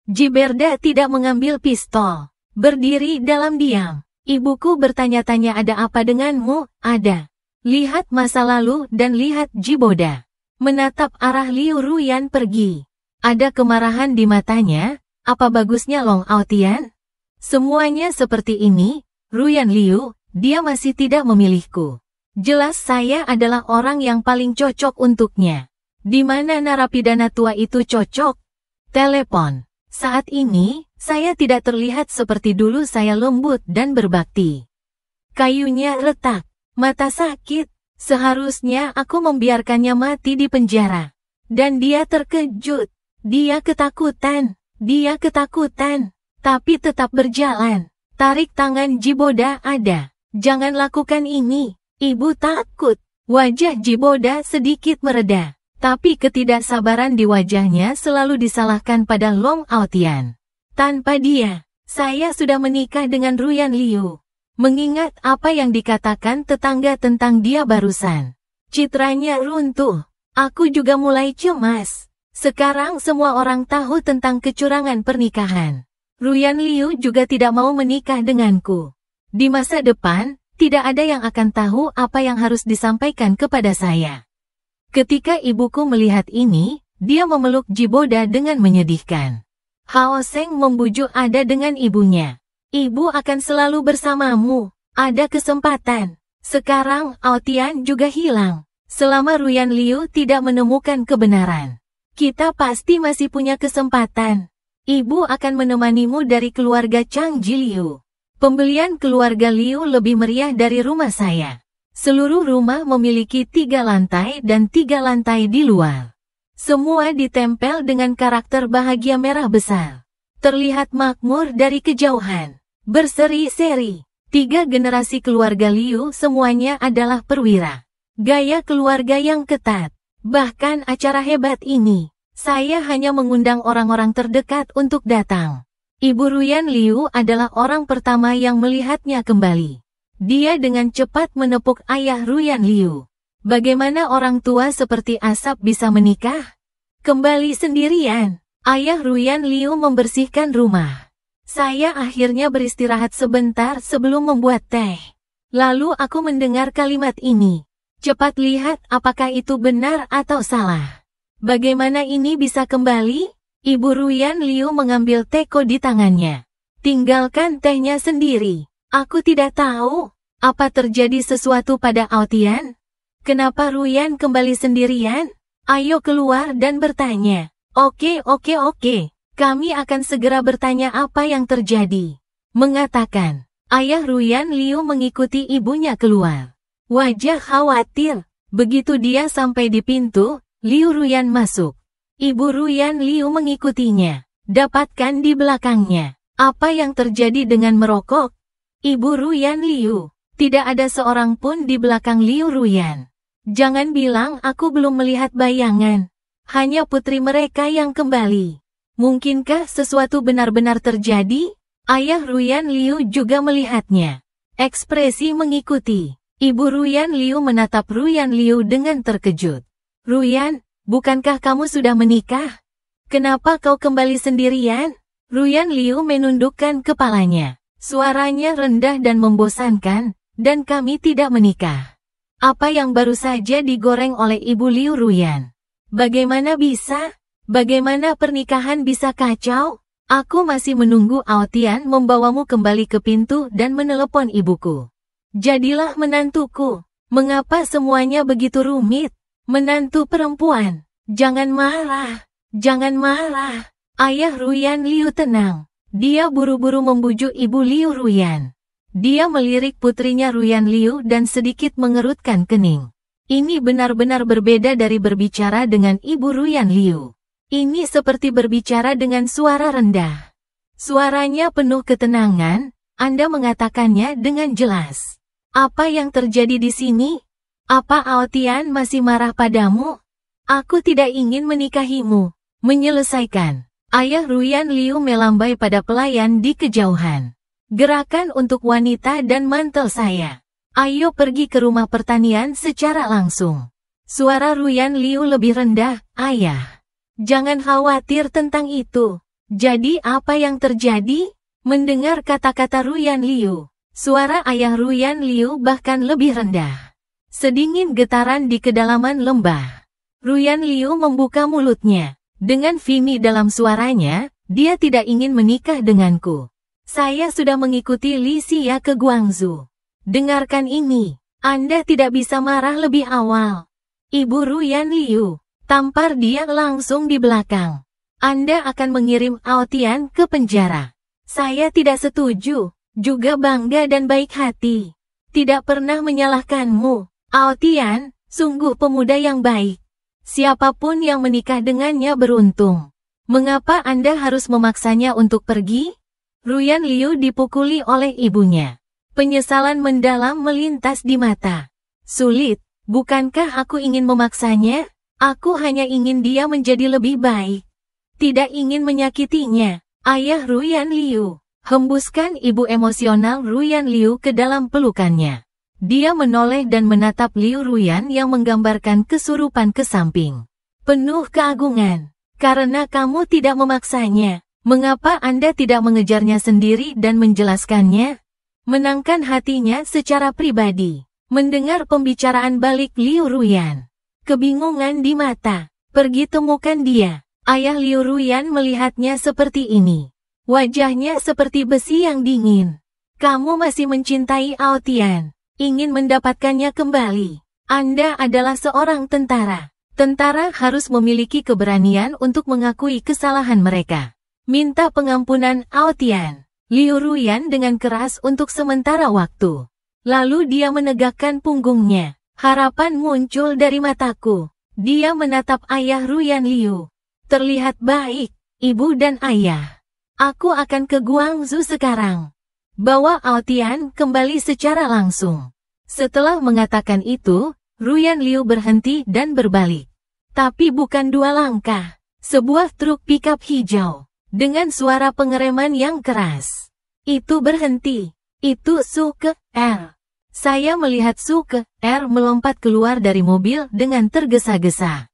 Jiberda tidak mengambil pistol. Berdiri dalam diam. Ibuku bertanya-tanya ada apa denganmu, Ada. Lihat masa lalu dan lihat Jiboda. Menatap arah Liu Ruyan pergi. Ada kemarahan di matanya, apa bagusnya Long Aotian? Semuanya seperti ini, Ruyan Liu, dia masih tidak memilihku. Jelas saya adalah orang yang paling cocok untuknya. Di mana narapidana tua itu cocok? Telepon. Saat ini, saya tidak terlihat seperti dulu saya lembut dan berbakti. Kayunya retak, mata sakit, seharusnya aku membiarkannya mati di penjara. Dan dia terkejut. Dia ketakutan. Dia ketakutan. Tapi tetap berjalan. Tarik tangan Jiboda ada. Jangan lakukan ini. Ibu takut. Wajah Jiboda sedikit mereda. Tapi ketidaksabaran di wajahnya selalu disalahkan pada Long Aotian. Tanpa dia, saya sudah menikah dengan Ruyan Liu. Mengingat apa yang dikatakan tetangga tentang dia barusan. Citranya runtuh. Aku juga mulai cemas. Sekarang semua orang tahu tentang kecurangan pernikahan. Ruyan Liu juga tidak mau menikah denganku. Di masa depan, tidak ada yang akan tahu apa yang harus disampaikan kepada saya. Ketika ibuku melihat ini, dia memeluk Jiboda dengan menyedihkan. Hao Seng membujuk Ada dengan ibunya. Ibu akan selalu bersamamu. Ada kesempatan. Sekarang Aotian juga hilang. Selama Ruyan Liu tidak menemukan kebenaran, kita pasti masih punya kesempatan. Ibu akan menemanimu dari keluarga Chang Ji Liu. Pembelian keluarga Liu lebih meriah dari rumah saya. Seluruh rumah memiliki 3 lantai dan 3 lantai di luar. Semua ditempel dengan karakter bahagia merah besar. Terlihat makmur dari kejauhan. Berseri-seri. 3 generasi keluarga Liu semuanya adalah perwira. Gaya keluarga yang ketat. Bahkan acara hebat ini, saya hanya mengundang orang-orang terdekat untuk datang. Ibu Ruyan Liu adalah orang pertama yang melihatnya kembali. Dia dengan cepat menepuk ayah Ruyan Liu. Bagaimana orang tua seperti asap bisa menikah? Kembali sendirian. Ayah Ruyan Liu membersihkan rumah. Saya akhirnya beristirahat sebentar sebelum membuat teh. Lalu aku mendengar kalimat ini. Cepat lihat apakah itu benar atau salah. Bagaimana ini bisa kembali? Ibu Ruyan Liu mengambil teko di tangannya. Tinggalkan tehnya sendiri. Aku tidak tahu. Apa terjadi sesuatu pada Aotian? Kenapa Ruyan kembali sendirian? Ayo keluar dan bertanya. Oke. Kami akan segera bertanya apa yang terjadi. Mengatakan. Ayah Ruyan Liu mengikuti ibunya keluar. Wajah khawatir. Begitu dia sampai di pintu, Liu Ruyan masuk. Ibu Ruyan Liu mengikutinya. Dapatkan di belakangnya. Apa yang terjadi dengan merokok? Ibu Ruyan Liu. Tidak ada seorang pun di belakang Liu Ruyan. Jangan bilang aku belum melihat bayangan. Hanya putri mereka yang kembali. Mungkinkah sesuatu benar-benar terjadi? Ayah Ruyan Liu juga melihatnya. Ekspresi mengikuti. Ibu Ruyan Liu menatap Ruyan Liu dengan terkejut. Ruyan, bukankah kamu sudah menikah? Kenapa kau kembali sendirian? Ruyan Liu menundukkan kepalanya. Suaranya rendah dan membosankan, dan kami tidak menikah. Apa yang baru saja digoreng oleh Ibu Liu Ruyan? Bagaimana bisa? Bagaimana pernikahan bisa kacau? Aku masih menunggu Aotian membawamu kembali ke pintu dan menelepon ibuku. Jadilah menantuku. Mengapa semuanya begitu rumit? Menantu perempuan. Jangan marah. Jangan marah. Ayah Ruyan Liu tenang. Dia buru-buru membujuk Ibu Liu Ruyan. Dia melirik putrinya Ruyan Liu dan sedikit mengerutkan kening. Ini benar-benar berbeda dari berbicara dengan Ibu Ruyan Liu. Ini seperti berbicara dengan suara rendah. Suaranya penuh ketenangan. Anda mengatakannya dengan jelas. Apa yang terjadi di sini? Apa Aotian masih marah padamu? Aku tidak ingin menikahimu. Menyelesaikan. Ayah Ruyan Liu melambai pada pelayan di kejauhan. Gerakan untuk wanita dan mantel saya. Ayo pergi ke rumah pertanian secara langsung. Suara Ruyan Liu lebih rendah, ayah. Jangan khawatir tentang itu. Jadi apa yang terjadi? Mendengar kata-kata Ruyan Liu. Suara ayah Ruyan Liu bahkan lebih rendah. Sedingin getaran di kedalaman lembah. Ruyan Liu membuka mulutnya. Dengan vimi dalam suaranya, dia tidak ingin menikah denganku. Saya sudah mengikuti Li Xia ke Guangzhou. Dengarkan ini. Anda tidak bisa marah lebih awal. Ibu Ruyan Liu. Tampar dia langsung di belakang. Anda akan mengirim Aotian ke penjara. Saya tidak setuju. Juga bangga dan baik hati. Tidak pernah menyalahkanmu. Aotian, sungguh pemuda yang baik. Siapapun yang menikah dengannya beruntung. Mengapa Anda harus memaksanya untuk pergi? Ruyan Liu dipukuli oleh ibunya. Penyesalan mendalam melintas di mata. Sulit, bukankah aku ingin memaksanya? Aku hanya ingin dia menjadi lebih baik. Tidak ingin menyakitinya. Ayah Ruyan Liu. Hembuskan ibu emosional Ruyan Liu ke dalam pelukannya. Dia menoleh dan menatap Liu Ruyan yang menggambarkan kesurupan ke samping. Penuh keagungan. Karena kamu tidak memaksanya, mengapa Anda tidak mengejarnya sendiri dan menjelaskannya? Menangkan hatinya secara pribadi. Mendengar pembicaraan balik Liu Ruyan. Kebingungan di mata. Pergi temukan dia. Ayah Liu Ruyan melihatnya seperti ini. Wajahnya seperti besi yang dingin. Kamu masih mencintai Aotian. Ingin mendapatkannya kembali. Anda adalah seorang tentara. Tentara harus memiliki keberanian untuk mengakui kesalahan mereka. Minta pengampunan Aotian. Liu Ruyan dengan keras untuk sementara waktu. Lalu dia menegakkan punggungnya. Harapan muncul dari mataku. Dia menatap ayah Ruyan Liu. Terlihat baik, ibu dan ayah. Aku akan ke Guangzhou sekarang. Bawa Aotian kembali secara langsung. Setelah mengatakan itu, Ruyan Liu berhenti dan berbalik. Tapi bukan 2 langkah. Sebuah truk pickup hijau. Dengan suara pengereman yang keras. Itu berhenti. Itu Suke R. Saya melihat Suke R melompat keluar dari mobil dengan tergesa-gesa.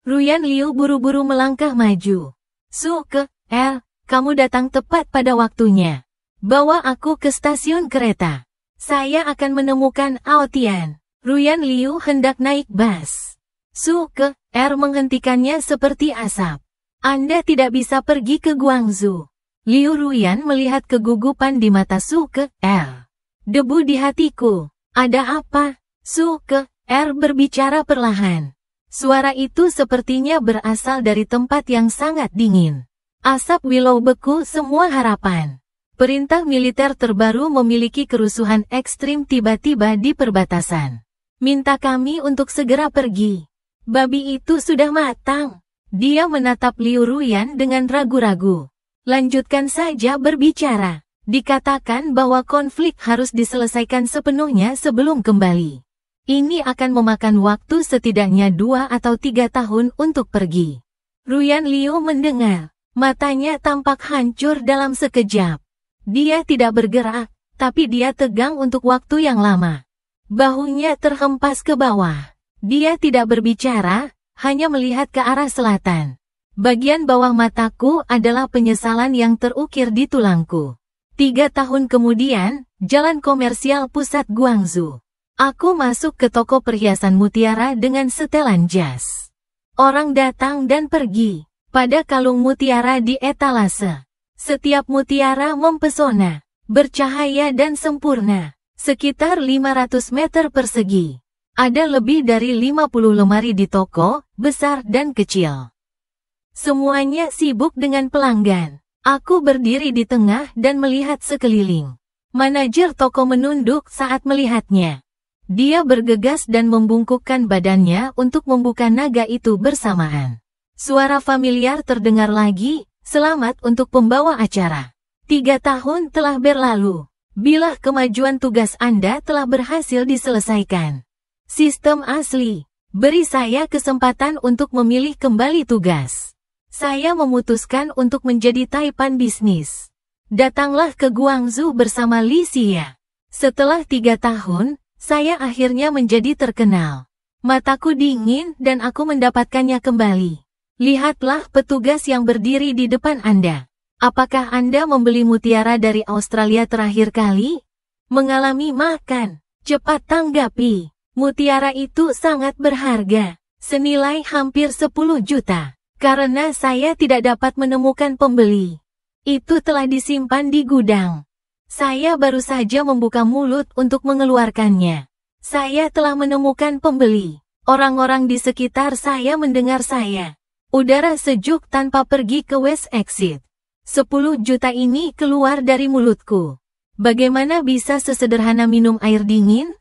Ruyan Liu buru-buru melangkah maju. Suke R, kamu datang tepat pada waktunya. Bawa aku ke stasiun kereta. Saya akan menemukan Aotian. Ruyan Liu hendak naik bus. Suke R menghentikannya seperti asap. Anda tidak bisa pergi ke Guangzhou. Liu Ruyan melihat kegugupan di mata Suke R. Debu di hatiku. Ada apa? Suke R berbicara perlahan. Suara itu sepertinya berasal dari tempat yang sangat dingin. Asap Willow beku semua harapan. Perintah militer terbaru memiliki kerusuhan ekstrim tiba-tiba di perbatasan. Minta kami untuk segera pergi. Babi itu sudah matang. Dia menatap Liu Ruyan dengan ragu-ragu. Lanjutkan saja berbicara. Dikatakan bahwa konflik harus diselesaikan sepenuhnya sebelum kembali. Ini akan memakan waktu setidaknya 2 atau 3 tahun untuk pergi. Ruyan Liu mendengar. Matanya tampak hancur dalam sekejap. Dia tidak bergerak, tapi dia tegang untuk waktu yang lama. Bahunya terhempas ke bawah. Dia tidak berbicara, hanya melihat ke arah selatan. Bagian bawah mataku adalah penyesalan yang terukir di tulangku. 3 tahun kemudian, jalan komersial pusat Guangzhou. Aku masuk ke toko perhiasan mutiara dengan setelan jas. Orang datang dan pergi. Pada kalung mutiara di etalase. Setiap mutiara mempesona, bercahaya dan sempurna. Sekitar 500 meter persegi. Ada lebih dari 50 lemari di toko, besar dan kecil. Semuanya sibuk dengan pelanggan. Aku berdiri di tengah dan melihat sekeliling. Manajer toko menunduk saat melihatnya. Dia bergegas dan membungkukkan badannya untuk membuka naga itu bersamaan. Suara familiar terdengar lagi, selamat untuk pembawa acara. 3 tahun telah berlalu. Bila kemajuan tugas Anda telah berhasil diselesaikan. Sistem asli. Beri saya kesempatan untuk memilih kembali tugas. Saya memutuskan untuk menjadi taipan bisnis. Datanglah ke Guangzhou bersama Li Xia. Setelah 3 tahun, saya akhirnya menjadi terkenal. Mataku dingin dan aku mendapatkannya kembali. Lihatlah petugas yang berdiri di depan Anda. Apakah Anda membeli mutiara dari Australia terakhir kali? Mengalami makan. Cepat tanggapi. Mutiara itu sangat berharga. Senilai hampir 10 juta. Karena saya tidak dapat menemukan pembeli. Itu telah disimpan di gudang. Saya baru saja membuka mulut untuk mengeluarkannya. Saya telah menemukan pembeli. Orang-orang di sekitar saya mendengar saya. Udara sejuk tanpa pergi ke West Exit. 10 juta ini keluar dari mulutku. Bagaimana bisa sesederhana minum air dingin?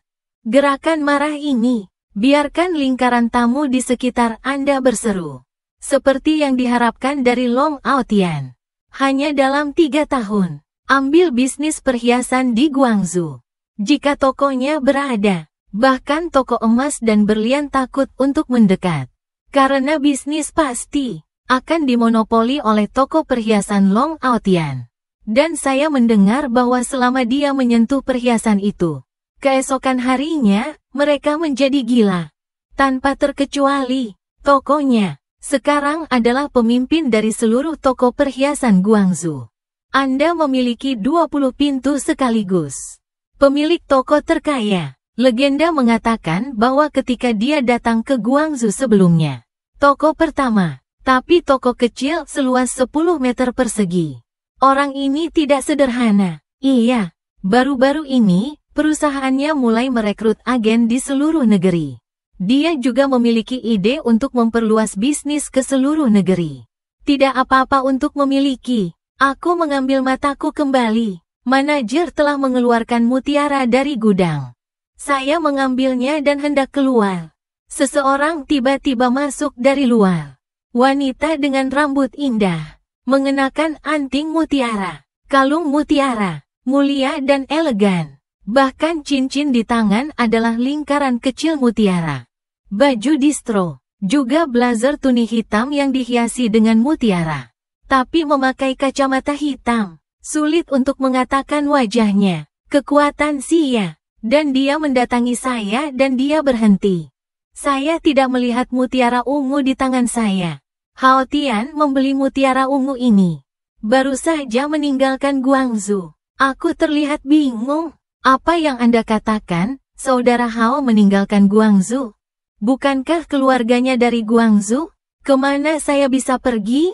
Gerakan marah ini. Biarkan lingkaran tamu di sekitar Anda berseru. Seperti yang diharapkan dari Long Aotian. Hanya dalam 3 tahun, ambil bisnis perhiasan di Guangzhou. Jika tokonya berada, bahkan toko emas dan berlian takut untuk mendekat. Karena bisnis pasti akan dimonopoli oleh toko perhiasan Long Aotian. Dan saya mendengar bahwa selama dia menyentuh perhiasan itu, keesokan harinya, mereka menjadi gila. Tanpa terkecuali, tokonya sekarang adalah pemimpin dari seluruh toko perhiasan Guangzhou. Anda memiliki 20 pintu sekaligus. Pemilik toko terkaya. Legenda mengatakan bahwa ketika dia datang ke Guangzhou sebelumnya, toko pertama, tapi toko kecil seluas 10 meter persegi. Orang ini tidak sederhana. Iya, baru-baru ini, perusahaannya mulai merekrut agen di seluruh negeri. Dia juga memiliki ide untuk memperluas bisnis ke seluruh negeri. Tidak apa-apa untuk memiliki. Aku mengambil mataku kembali. Manajer telah mengeluarkan mutiara dari gudang. Saya mengambilnya dan hendak keluar. Seseorang tiba-tiba masuk dari luar. Wanita dengan rambut indah, mengenakan anting mutiara, kalung mutiara, mulia dan elegan. Bahkan cincin di tangan adalah lingkaran kecil mutiara. Baju distro, juga blazer tuni hitam yang dihiasi dengan mutiara. Tapi memakai kacamata hitam, sulit untuk mengatakan wajahnya. Kekuatan Xia, dan dia mendatangi saya dan dia berhenti. Saya tidak melihat mutiara ungu di tangan saya. Hao Tian membeli mutiara ungu ini. Baru saja meninggalkan Guangzhou. Aku terlihat bingung. Apa yang Anda katakan, saudara Hao meninggalkan Guangzhou? Bukankah keluarganya dari Guangzhou? Kemana saya bisa pergi?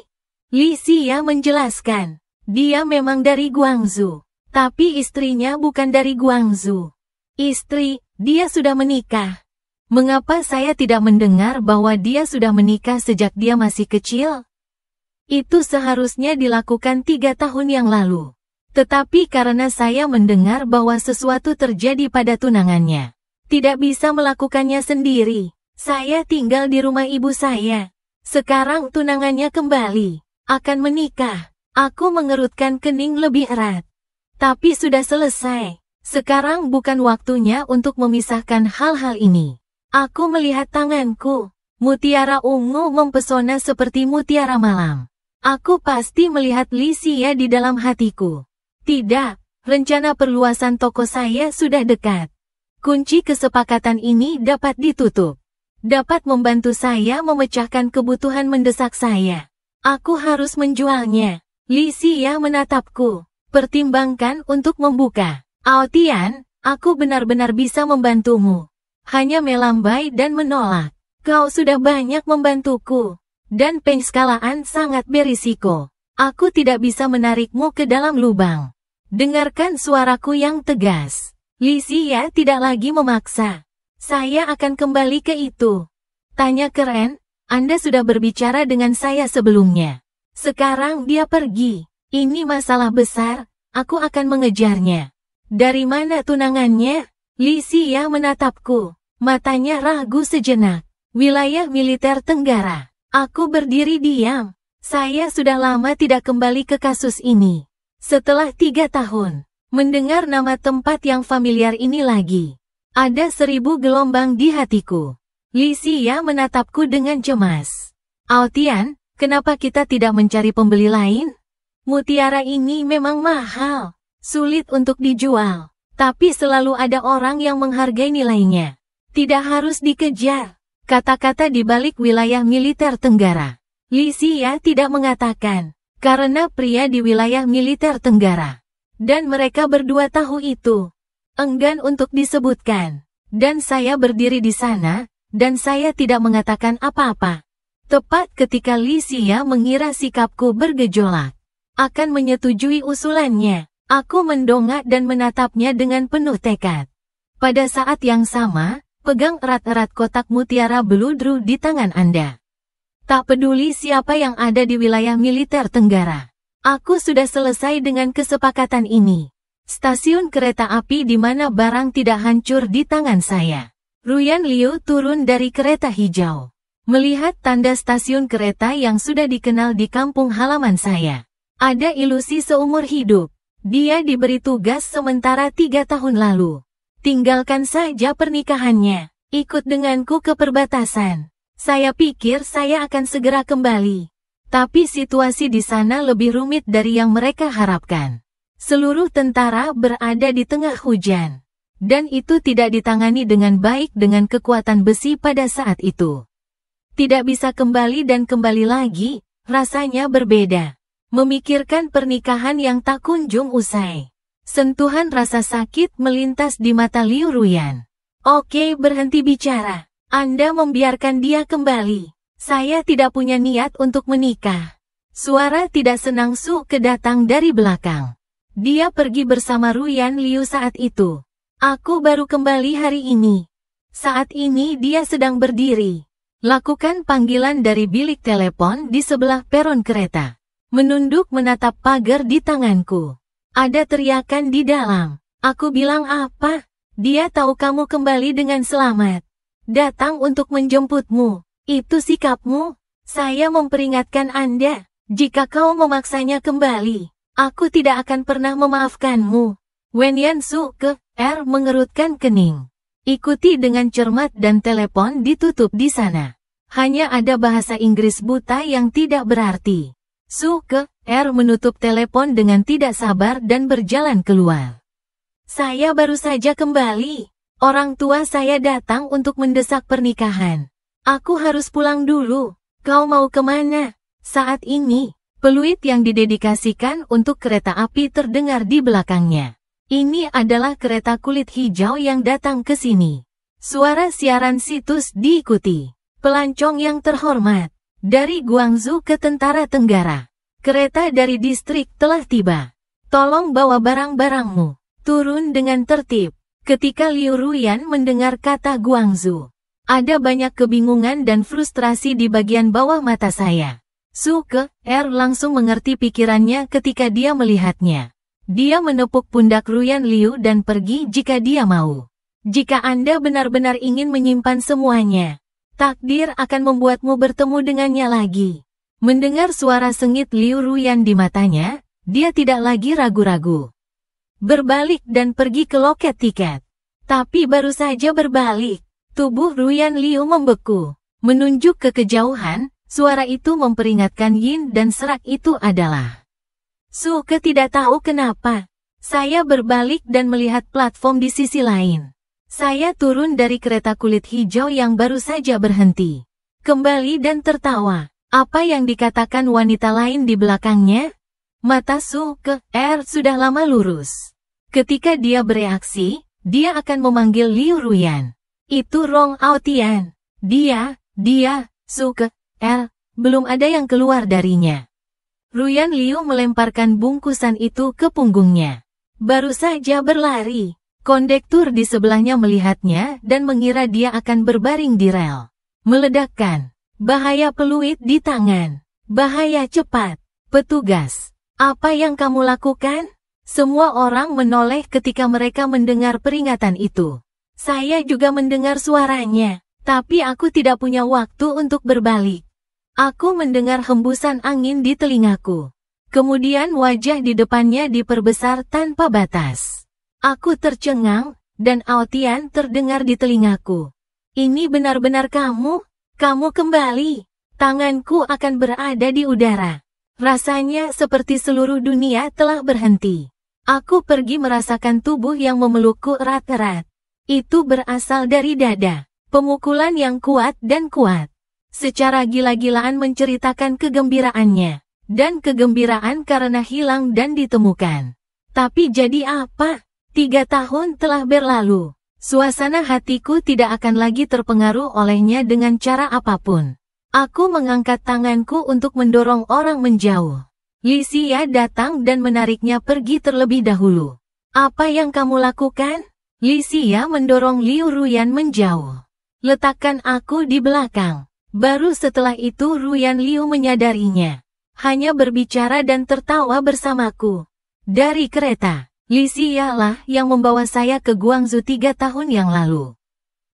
Li Xia menjelaskan. Dia memang dari Guangzhou, tapi istrinya bukan dari Guangzhou. Istri, dia sudah menikah. Mengapa saya tidak mendengar bahwa dia sudah menikah sejak dia masih kecil? Itu seharusnya dilakukan 3 tahun yang lalu. Tetapi karena saya mendengar bahwa sesuatu terjadi pada tunangannya, tidak bisa melakukannya sendiri. Saya tinggal di rumah ibu saya. Sekarang tunangannya kembali, akan menikah. Aku mengerutkan kening lebih erat. Tapi sudah selesai. Sekarang bukan waktunya untuk memisahkan hal-hal ini. Aku melihat tanganku. Mutiara ungu mempesona seperti mutiara malam. Aku pasti melihat Li Xia di dalam hatiku. Tidak, rencana perluasan toko saya sudah dekat. Kunci kesepakatan ini dapat ditutup. Dapat membantu saya memecahkan kebutuhan mendesak saya. Aku harus menjualnya. Li Xia menatapku. Pertimbangkan untuk membuka. Aotian, aku benar-benar bisa membantumu. Hanya melambai dan menolak. Kau sudah banyak membantuku. Dan pengskalaan sangat berisiko. Aku tidak bisa menarikmu ke dalam lubang. Dengarkan suaraku yang tegas. Li Xia tidak lagi memaksa. Saya akan kembali ke itu. Tanya keren, Anda sudah berbicara dengan saya sebelumnya. Sekarang dia pergi. Ini masalah besar, aku akan mengejarnya. Dari mana tunangannya? Li Xia menatapku. Matanya ragu sejenak. Wilayah militer Tenggara. Aku berdiri diam. Saya sudah lama tidak kembali ke kasus ini. Setelah 3 tahun, mendengar nama tempat yang familiar ini lagi. Ada 1000 gelombang di hatiku. Li Xia menatapku dengan cemas. Aotian, kenapa kita tidak mencari pembeli lain? Mutiara ini memang mahal, sulit untuk dijual. Tapi selalu ada orang yang menghargai nilainya. Tidak harus dikejar. Kata-kata di balik wilayah militer Tenggara. Li Xia tidak mengatakan, karena pria di wilayah militer Tenggara. Dan mereka berdua tahu itu. Enggan untuk disebutkan. Dan saya berdiri di sana, dan saya tidak mengatakan apa-apa. Tepat ketika Li Xia mengira sikapku bergejolak. Akan menyetujui usulannya. Aku mendongak dan menatapnya dengan penuh tekad. Pada saat yang sama, pegang erat-erat kotak mutiara beludru di tangan Anda. Tak peduli siapa yang ada di wilayah militer Tenggara. Aku sudah selesai dengan kesepakatan ini. Stasiun kereta api di mana barang tidak hancur di tangan saya. Ruyan Liu turun dari kereta hijau. Melihat tanda stasiun kereta yang sudah dikenal di kampung halaman saya. Ada ilusi seumur hidup. Dia diberi tugas sementara 3 tahun lalu. Tinggalkan saja pernikahannya. Ikut denganku ke perbatasan. Saya pikir saya akan segera kembali. Tapi situasi di sana lebih rumit dari yang mereka harapkan. Seluruh tentara berada di tengah hujan. Dan itu tidak ditangani dengan baik dengan kekuatan besi pada saat itu. Tidak bisa kembali dan kembali lagi, rasanya berbeda. Memikirkan pernikahan yang tak kunjung usai. Sentuhan rasa sakit melintas di mata Liu Ruyan. Oke, berhenti bicara. Anda membiarkan dia kembali. Saya tidak punya niat untuk menikah. Suara tidak senang Su kedatang dari belakang. Dia pergi bersama Ruyan Liu saat itu. Aku baru kembali hari ini. Saat ini dia sedang berdiri. Lakukan panggilan dari bilik telepon di sebelah peron kereta. Menunduk menatap pagar di tanganku. Ada teriakan di dalam. Aku bilang apa? Dia tahu kamu kembali dengan selamat. Datang untuk menjemputmu. Itu sikapmu? Saya memperingatkan Anda. Jika kau memaksanya kembali, aku tidak akan pernah memaafkanmu. Wen Yansu mengerutkan kening. Ikuti dengan cermat dan telepon ditutup di sana. Hanya ada bahasa Inggris buta yang tidak berarti. Menutup telepon dengan tidak sabar dan berjalan keluar. Saya baru saja kembali. Orang tua saya datang untuk mendesak pernikahan. Aku harus pulang dulu. Kau mau kemana? Saat ini, peluit yang didedikasikan untuk kereta api terdengar di belakangnya. Ini adalah kereta kulit hijau yang datang ke sini. Suara siaran situs diikuti. Pelancong yang terhormat. Dari Guangzhou ke Tentara Tenggara. Kereta dari distrik telah tiba. Tolong bawa barang-barangmu. Turun dengan tertib. Ketika Liu Ruyan mendengar kata Guangzhou, ada banyak kebingungan dan frustrasi di bagian bawah mata saya. Langsung mengerti pikirannya ketika dia melihatnya. Dia menepuk pundak Ruyan Liu dan pergi jika dia mau. Jika Anda benar-benar ingin menyimpan semuanya, takdir akan membuatmu bertemu dengannya lagi. Mendengar suara sengit Liu Ruyan di matanya, dia tidak lagi ragu-ragu. Berbalik dan pergi ke loket tiket. Tapi baru saja berbalik, tubuh Ruyan Liu membeku. Menunjuk ke kejauhan, suara itu memperingatkan Yin dan serak itu adalah tidak tahu kenapa. Saya berbalik dan melihat platform di sisi lain. Saya turun dari kereta kulit hijau yang baru saja berhenti. Kembali dan tertawa. Apa yang dikatakan wanita lain di belakangnya? Mata sudah lama lurus. Ketika dia bereaksi, dia akan memanggil Liu Ruyan. Itu Rong Aotian. Dia, belum ada yang keluar darinya. Ruyan Liu melemparkan bungkusan itu ke punggungnya. Baru saja berlari. Kondektur di sebelahnya melihatnya dan mengira dia akan berbaring di rel. Meledakkan. Bahaya peluit di tangan. Bahaya cepat. Petugas. Apa yang kamu lakukan? Semua orang menoleh ketika mereka mendengar peringatan itu. Saya juga mendengar suaranya. Tapi aku tidak punya waktu untuk berbalik. Aku mendengar hembusan angin di telingaku. Kemudian wajah di depannya diperbesar tanpa batas. Aku tercengang, dan Aotian terdengar di telingaku. Ini benar-benar kamu? Kamu kembali. Tanganku akan berada di udara. Rasanya seperti seluruh dunia telah berhenti. Aku pergi merasakan tubuh yang memelukku erat-erat. Itu berasal dari dada. Pemukulan yang kuat dan kuat. Secara gila-gilaan menceritakan kegembiraannya. Dan kegembiraan karena hilang dan ditemukan. Tapi jadi apa? 3 tahun telah berlalu. Suasana hatiku tidak akan lagi terpengaruh olehnya dengan cara apapun. Aku mengangkat tanganku untuk mendorong orang menjauh. Li Xia datang dan menariknya pergi terlebih dahulu. Apa yang kamu lakukan? Li Xia mendorong Liu Ruyan menjauh. Letakkan aku di belakang. Baru setelah itu Ruyan Liu menyadarinya. Hanya berbicara dan tertawa bersamaku. Dari kereta, Li Xia lah yang membawa saya ke Guangzhou 3 tahun yang lalu.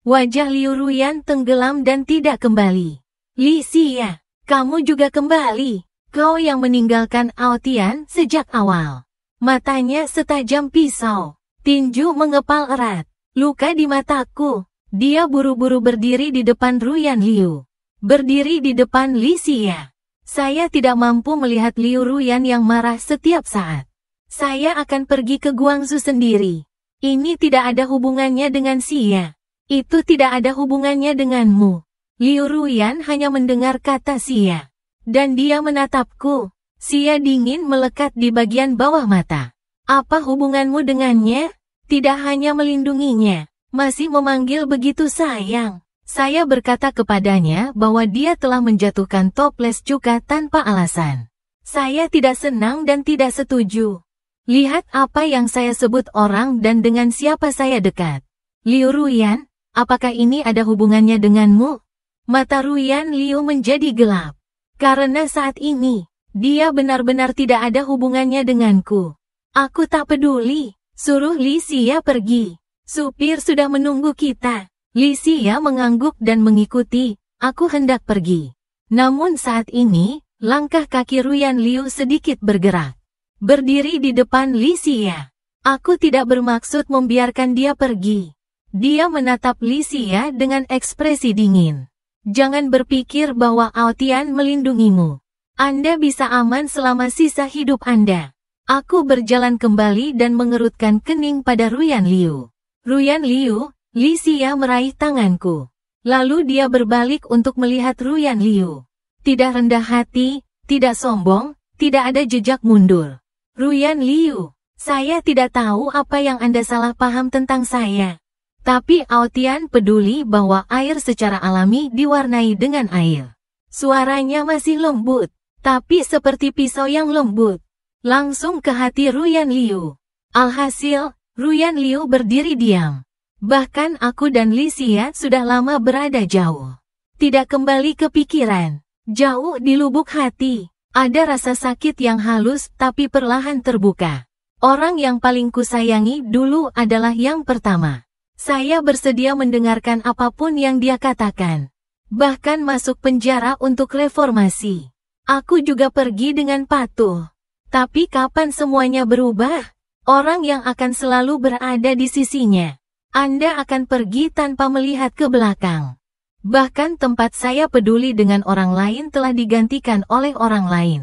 Wajah Liu Ruyan tenggelam dan tidak kembali. Li Xia, kamu juga kembali. Kau yang meninggalkan Aotian sejak awal. Matanya setajam pisau. Tinju mengepal erat. Luka di mataku. Dia buru-buru berdiri di depan Ruyan Liu. Berdiri di depan Li Xia. Saya tidak mampu melihat Liu Ruyan yang marah setiap saat. Saya akan pergi ke Guangzhou sendiri. Ini tidak ada hubungannya dengan Xia. Itu tidak ada hubungannya denganmu. Liu Ruyan hanya mendengar kata Xia. Dan dia menatapku. Xia dingin melekat di bagian bawah mata. Apa hubunganmu dengannya? Tidak hanya melindunginya. Masih memanggil begitu sayang. Saya berkata kepadanya bahwa dia telah menjatuhkan toples Cuka tanpa alasan. Saya tidak senang dan tidak setuju. Lihat apa yang saya sebut orang dan dengan siapa saya dekat. Liu Ruyan, apakah ini ada hubungannya denganmu? Mata Ruyan Liu menjadi gelap. Karena saat ini, dia benar-benar tidak ada hubungannya denganku. Aku tak peduli. Suruh Li Xia pergi. Supir sudah menunggu kita. Li Xia mengangguk dan mengikuti. Aku hendak pergi. Namun saat ini, langkah kaki Ruyan Liu sedikit bergerak. Berdiri di depan Li Xia. Aku tidak bermaksud membiarkan dia pergi. Dia menatap Li Xia dengan ekspresi dingin. Jangan berpikir bahwa Aotian melindungimu. Anda bisa aman selama sisa hidup Anda. Aku berjalan kembali dan mengerutkan kening pada Ruyan Liu. Ruyan Liu, Li Xia meraih tanganku. Lalu dia berbalik untuk melihat Ruyan Liu. Tidak rendah hati, tidak sombong, tidak ada jejak mundur. Ruyan Liu, saya tidak tahu apa yang Anda salah paham tentang saya. Tapi Aotian peduli bahwa air secara alami diwarnai dengan air. Suaranya masih lembut, tapi seperti pisau yang lembut. Langsung ke hati Ruyan Liu. Alhasil, Ruyan Liu berdiri diam. Bahkan aku dan Li Xia sudah lama berada jauh. Tidak kembali ke pikiran. Jauh di lubuk hati. Ada rasa sakit yang halus tapi perlahan terbuka. Orang yang paling kusayangi dulu adalah yang pertama. Saya bersedia mendengarkan apapun yang dia katakan. Bahkan masuk penjara untuk reformasi. Aku juga pergi dengan patuh. Tapi kapan semuanya berubah? Orang yang akan selalu berada di sisinya. Anda akan pergi tanpa melihat ke belakang. Bahkan tempat saya peduli dengan orang lain telah digantikan oleh orang lain.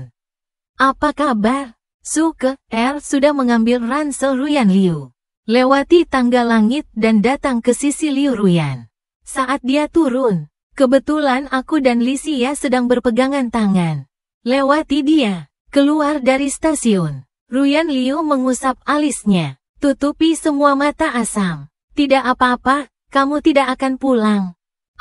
Apa kabar? Suke sudah mengambil ransel Ruyan Liu. Lewati tangga langit dan datang ke sisi Liu Ruyan. Saat dia turun, kebetulan aku dan Li Xia sedang berpegangan tangan. Lewati dia, keluar dari stasiun. Ruyan Liu mengusap alisnya. Tutupi semua mata asam. Tidak apa-apa, kamu tidak akan pulang.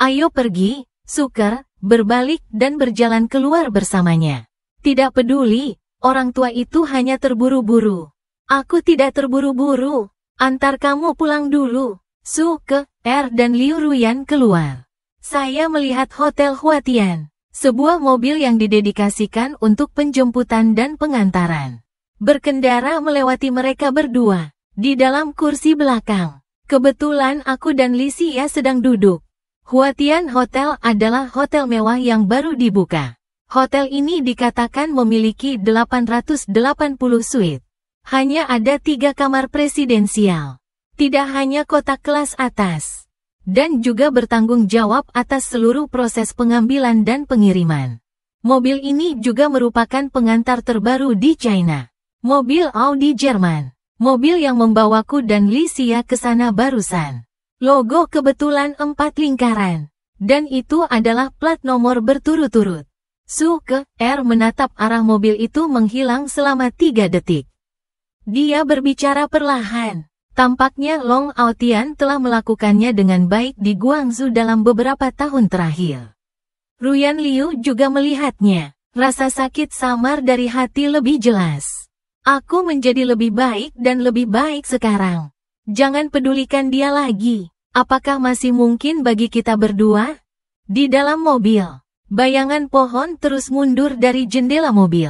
Ayo pergi, Suker, berbalik dan berjalan keluar bersamanya. Tidak peduli, orang tua itu hanya terburu-buru. Aku tidak terburu-buru. Antar kamu pulang dulu. Suke dan Liu Ruyan keluar. Saya melihat Hotel Huatian. Sebuah mobil yang didedikasikan untuk penjemputan dan pengantaran. Berkendara melewati mereka berdua, di dalam kursi belakang. Kebetulan aku dan Li Xia sedang duduk. Huatian Hotel adalah hotel mewah yang baru dibuka. Hotel ini dikatakan memiliki 880 suite. Hanya ada 3 kamar presidensial. Tidak hanya kotak kelas atas. Dan juga bertanggung jawab atas seluruh proses pengambilan dan pengiriman. Mobil ini juga merupakan pengantar terbaru di China. Mobil Audi Jerman. Mobil yang membawaku dan Li Xia ke sana barusan. Logo kebetulan 4 lingkaran. Dan itu adalah plat nomor berturut-turut. Suke menatap arah mobil itu menghilang selama 3 detik. Dia berbicara perlahan. Tampaknya Long Aotian telah melakukannya dengan baik di Guangzhou dalam beberapa tahun terakhir. Ruyan Liu juga melihatnya. Rasa sakit samar dari hati lebih jelas. Aku menjadi lebih baik dan lebih baik sekarang. Jangan pedulikan dia lagi. Apakah masih mungkin bagi kita berdua? Di dalam mobil, bayangan pohon terus mundur dari jendela mobil.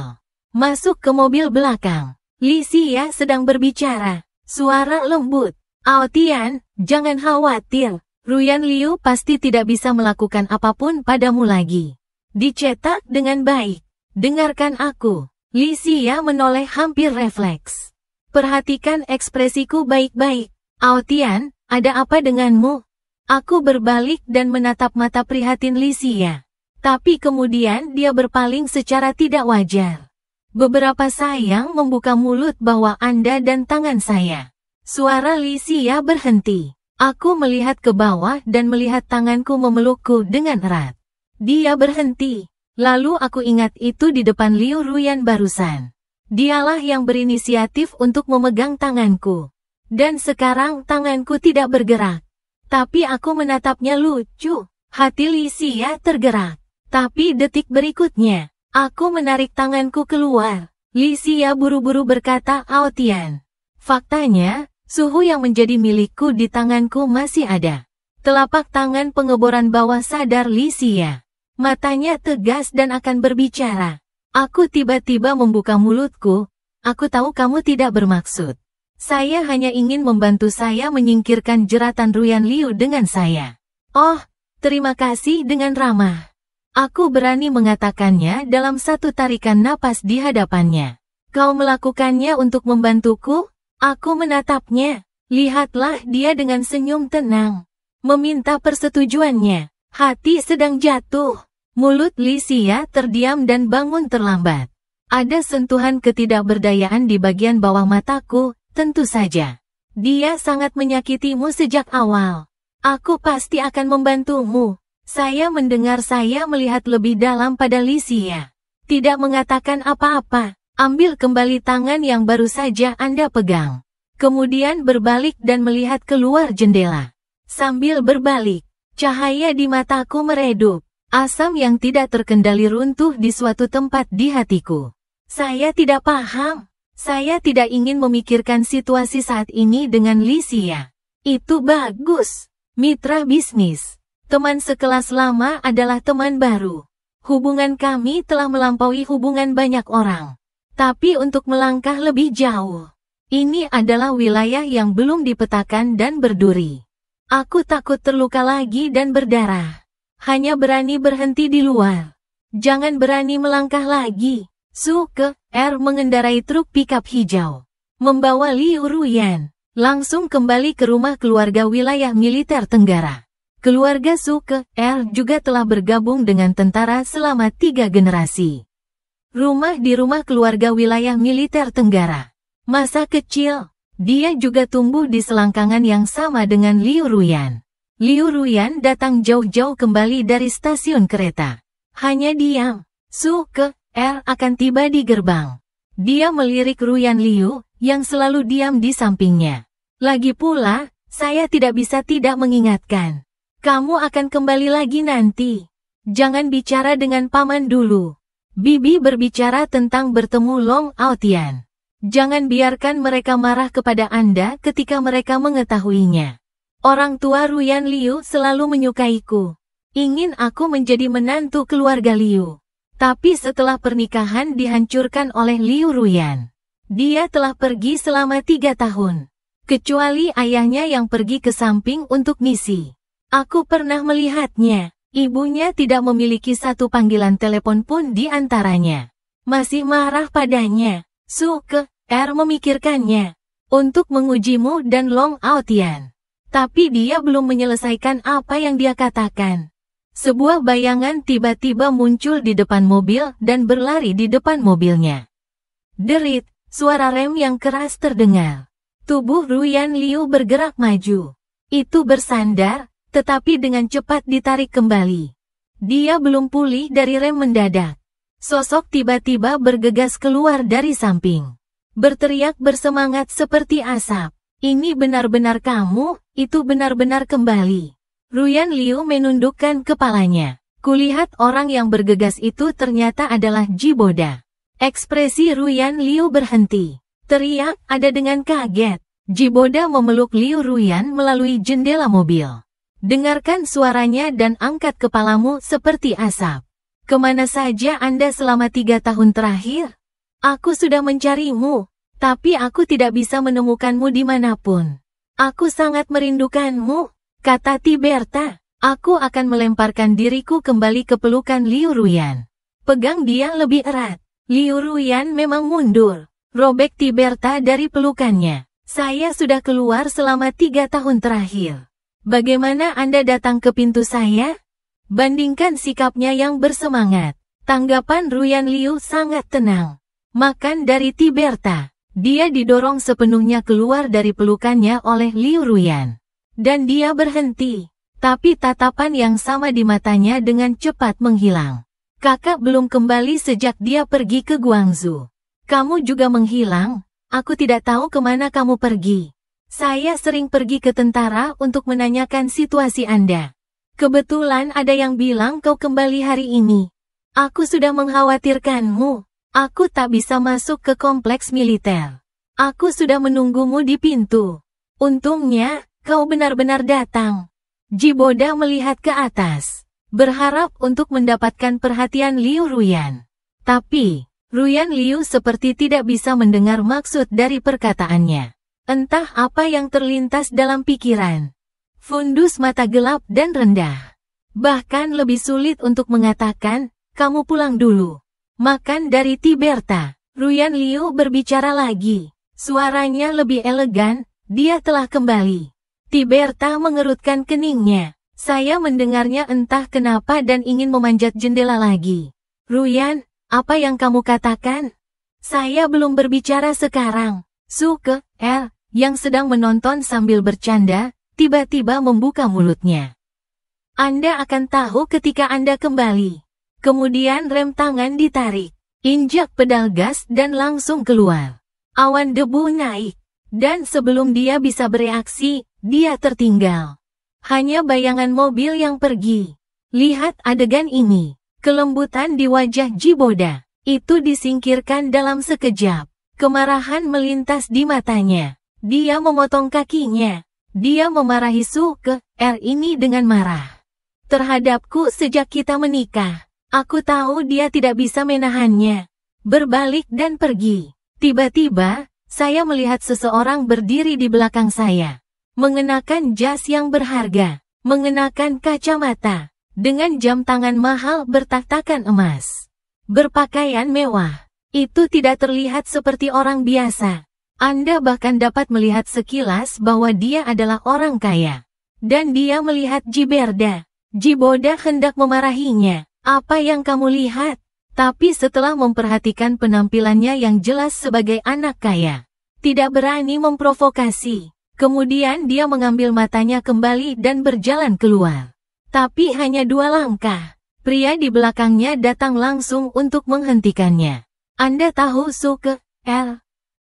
Masuk ke mobil belakang. Li Xia sedang berbicara. Suara lembut. Aotian, jangan khawatir. Ruyan Liu pasti tidak bisa melakukan apapun padamu lagi. Dicetak dengan baik. Dengarkan aku. Li Xia menoleh hampir refleks. Perhatikan ekspresiku baik-baik. Aotian, ada apa denganmu? Aku berbalik dan menatap mata prihatin Li Xia. Tapi kemudian dia berpaling secara tidak wajar. Beberapa sayang membuka mulut bahwa Anda dan tangan saya. Suara Li Xia berhenti. Aku melihat ke bawah dan melihat tanganku memelukku dengan erat. Dia berhenti. Lalu aku ingat itu di depan Liu Ruyan barusan. Dialah yang berinisiatif untuk memegang tanganku. Dan sekarang tanganku tidak bergerak. Tapi aku menatapnya lucu. Hati Li Xia tergerak. Tapi detik berikutnya, aku menarik tanganku keluar. Li Xia buru-buru berkata, Aotian. Faktanya, suhu yang menjadi milikku di tanganku masih ada. Telapak tangan pengeboran bawah sadar Li Xia. Matanya tegas dan akan berbicara. Aku tiba-tiba membuka mulutku. Aku tahu kamu tidak bermaksud. Saya hanya ingin membantu saya menyingkirkan jeratan Ruyan Liu dengan saya. Oh, terima kasih dengan ramah. Aku berani mengatakannya dalam satu tarikan napas di hadapannya. Kau melakukannya untuk membantuku? Aku menatapnya. Lihatlah dia dengan senyum tenang. Meminta persetujuannya. Hati sedang jatuh. Mulut Li Xia terdiam dan bangun terlambat. Ada sentuhan ketidakberdayaan di bagian bawah mataku, tentu saja. Dia sangat menyakitimu sejak awal. Aku pasti akan membantumu. Saya melihat lebih dalam pada Li Xia. Tidak mengatakan apa-apa. Ambil kembali tangan yang baru saja Anda pegang. Kemudian berbalik dan melihat keluar jendela. Sambil berbalik, cahaya di mataku meredup. Asam yang tidak terkendali runtuh di suatu tempat di hatiku. Saya tidak paham. Saya tidak ingin memikirkan situasi saat ini dengan Li Xia. Itu bagus. Mitra bisnis. Teman sekelas lama adalah teman baru. Hubungan kami telah melampaui hubungan banyak orang. Tapi untuk melangkah lebih jauh, ini adalah wilayah yang belum dipetakan dan berduri. Aku takut terluka lagi dan berdarah. Hanya berani berhenti di luar. Jangan berani melangkah lagi. Suke mengendarai truk pikap hijau. Membawa Liu Ruyan. Langsung kembali ke rumah keluarga wilayah militer Tenggara. Keluarga Suke juga telah bergabung dengan tentara selama 3 generasi. Rumah di rumah keluarga wilayah militer Tenggara. Masa kecil, dia juga tumbuh di selangkangan yang sama dengan Liu Ruyan. Liu Ruyan datang jauh-jauh kembali dari stasiun kereta. Hanya diam. Suke akan tiba di gerbang. Dia melirik Ruyan Liu, yang selalu diam di sampingnya. Lagi pula, saya tidak bisa tidak mengingatkan. Kamu akan kembali lagi nanti. Jangan bicara dengan paman dulu. Bibi berbicara tentang bertemu Long Aotian. Jangan biarkan mereka marah kepada Anda ketika mereka mengetahuinya. Orang tua Ruyan Liu selalu menyukaiku. Ingin aku menjadi menantu keluarga Liu. Tapi setelah pernikahan dihancurkan oleh Liu Ruyan. Dia telah pergi selama 3 tahun. Kecuali ayahnya yang pergi ke samping untuk misi. Aku pernah melihatnya. Ibunya tidak memiliki satu panggilan telepon pun di antaranya. Masih marah padanya. Suke memikirkannya. Untuk mengujimu dan Long Aotian. Tapi dia belum menyelesaikan apa yang dia katakan. Sebuah bayangan tiba-tiba muncul di depan mobil dan berlari di depan mobilnya. Derit, suara rem yang keras terdengar. Tubuh Ruyan Liu bergerak maju. Itu bersandar, tetapi dengan cepat ditarik kembali. Dia belum pulih dari rem mendadak. Sosok tiba-tiba bergegas keluar dari samping. Berteriak bersemangat seperti asap. Ini benar-benar kamu, itu benar-benar kembali. Ruyan Liu menundukkan kepalanya. Kulihat orang yang bergegas itu ternyata adalah Jiboda. Ekspresi Ruyan Liu berhenti. Teriak ada dengan kaget. Jiboda memeluk Liu Ruyan melalui jendela mobil. Dengarkan suaranya dan angkat kepalamu seperti asap. Kemana saja Anda selama 3 tahun terakhir? Aku sudah mencarimu. Tapi aku tidak bisa menemukanmu dimanapun. Aku sangat merindukanmu, kata Tiberta. Aku akan melemparkan diriku kembali ke pelukan Liu Ruyan. Pegang dia lebih erat. Liu Ruyan memang mundur. Robek Tiberta dari pelukannya. Saya sudah keluar selama 3 tahun terakhir. Bagaimana Anda datang ke pintu saya? Bandingkan sikapnya yang bersemangat. Tanggapan Ruyan Liu sangat tenang. Makan dari Tiberta. Dia didorong sepenuhnya keluar dari pelukannya oleh Liu Ruyan. Dan dia berhenti. Tapi tatapan yang sama di matanya dengan cepat menghilang. Kakak belum kembali sejak dia pergi ke Guangzhou. Kamu juga menghilang? Aku tidak tahu kemana kamu pergi. Saya sering pergi ke tentara untuk menanyakan situasi Anda. Kebetulan ada yang bilang kau kembali hari ini. Aku sudah mengkhawatirkanmu. Aku tak bisa masuk ke kompleks militer. Aku sudah menunggumu di pintu. Untungnya, kau benar-benar datang. Jiboda melihat ke atas, berharap untuk mendapatkan perhatian Liu Ruyan. Tapi, Ruyan Liu seperti tidak bisa mendengar maksud dari perkataannya. Entah apa yang terlintas dalam pikiran. Fundus mata gelap dan rendah. Bahkan lebih sulit untuk mengatakan, kamu pulang dulu. Makan dari Tiberta. Ruyan Liu berbicara lagi. Suaranya lebih elegan, dia telah kembali. Tiberta mengerutkan keningnya. Saya mendengarnya entah kenapa dan ingin memanjat jendela lagi. Ruyan, apa yang kamu katakan? Saya belum berbicara sekarang. Suke, yang sedang menonton sambil bercanda, tiba-tiba membuka mulutnya. Anda akan tahu ketika Anda kembali. Kemudian rem tangan ditarik. Injak pedal gas dan langsung keluar. Awan debu naik. Dan sebelum dia bisa bereaksi, dia tertinggal. Hanya bayangan mobil yang pergi. Lihat adegan ini. Kelembutan di wajah Jiboda. Itu disingkirkan dalam sekejap. Kemarahan melintas di matanya. Dia memotong kakinya. Dia memarahi Suke, ini dengan marah. Terhadapku sejak kita menikah. Aku tahu dia tidak bisa menahannya. Berbalik dan pergi. Tiba-tiba, saya melihat seseorang berdiri di belakang saya. Mengenakan jas yang berharga. Mengenakan kacamata. Dengan jam tangan mahal bertatakan emas. Berpakaian mewah. Itu tidak terlihat seperti orang biasa. Anda bahkan dapat melihat sekilas bahwa dia adalah orang kaya. Dan dia melihat Jiboda hendak memarahinya. Apa yang kamu lihat? Tapi setelah memperhatikan penampilannya yang jelas sebagai anak kaya. Tidak berani memprovokasi. Kemudian dia mengambil matanya kembali dan berjalan keluar. Tapi hanya 2 langkah. Pria di belakangnya datang langsung untuk menghentikannya. Anda tahu Suke,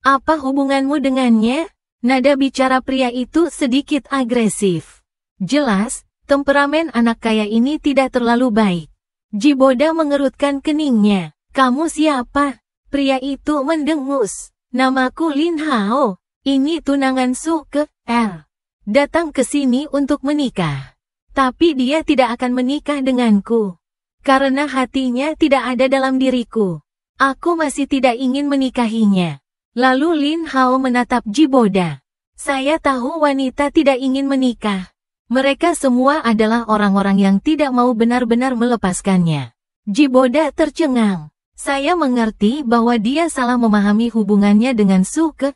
apa hubunganmu dengannya? Nada bicara pria itu sedikit agresif. Jelas, temperamen anak kaya ini tidak terlalu baik. Jiboda mengerutkan keningnya. Kamu siapa? Pria itu mendengus. Namaku Lin Hao. Ini tunangan Suke, datang ke sini untuk menikah. Tapi dia tidak akan menikah denganku. Karena hatinya tidak ada dalam diriku. Aku masih tidak ingin menikahinya. Lalu Lin Hao menatap Jiboda. Saya tahu wanita tidak ingin menikah. Mereka semua adalah orang-orang yang tidak mau benar-benar melepaskannya. Jiboda tercengang. Saya mengerti bahwa dia salah memahami hubungannya dengan Suke,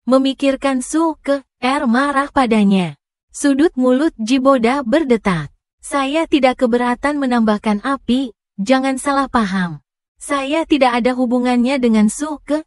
Memikirkan Suke, marah padanya. Sudut mulut Jiboda berdetak. Saya tidak keberatan menambahkan api, jangan salah paham. Saya tidak ada hubungannya dengan Suke,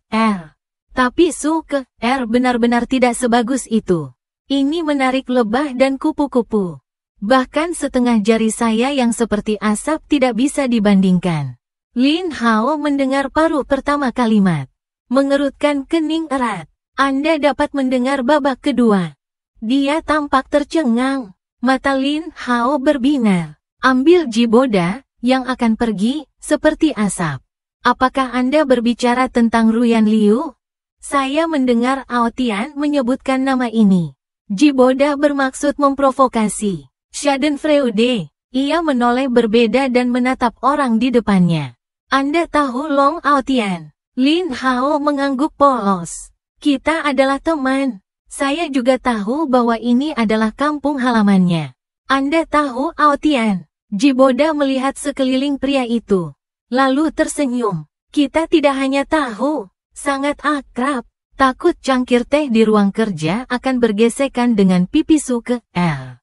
Tapi Suke, benar-benar tidak sebagus itu. Ini menarik lebah dan kupu-kupu. Bahkan setengah jari saya yang seperti asap tidak bisa dibandingkan. Lin Hao mendengar paruh pertama kalimat. Mengerutkan kening erat. Anda dapat mendengar babak kedua. Dia tampak tercengang. Mata Lin Hao berbinar. Ambil Jiboda, yang akan pergi, seperti asap. Apakah Anda berbicara tentang Ruyan Liu? Saya mendengar Aotian menyebutkan nama ini. Jiboda bermaksud memprovokasi. Schadenfreude. Ia menoleh berbeda dan menatap orang di depannya. Anda tahu Long Aotian? Lin Hao mengangguk polos. Kita adalah teman. Saya juga tahu bahwa ini adalah kampung halamannya. Anda tahu Aotian? Jiboda melihat sekeliling pria itu. Lalu tersenyum. Kita tidak hanya tahu, sangat akrab. Takut cangkir teh di ruang kerja akan bergesekan dengan pipi Suke L.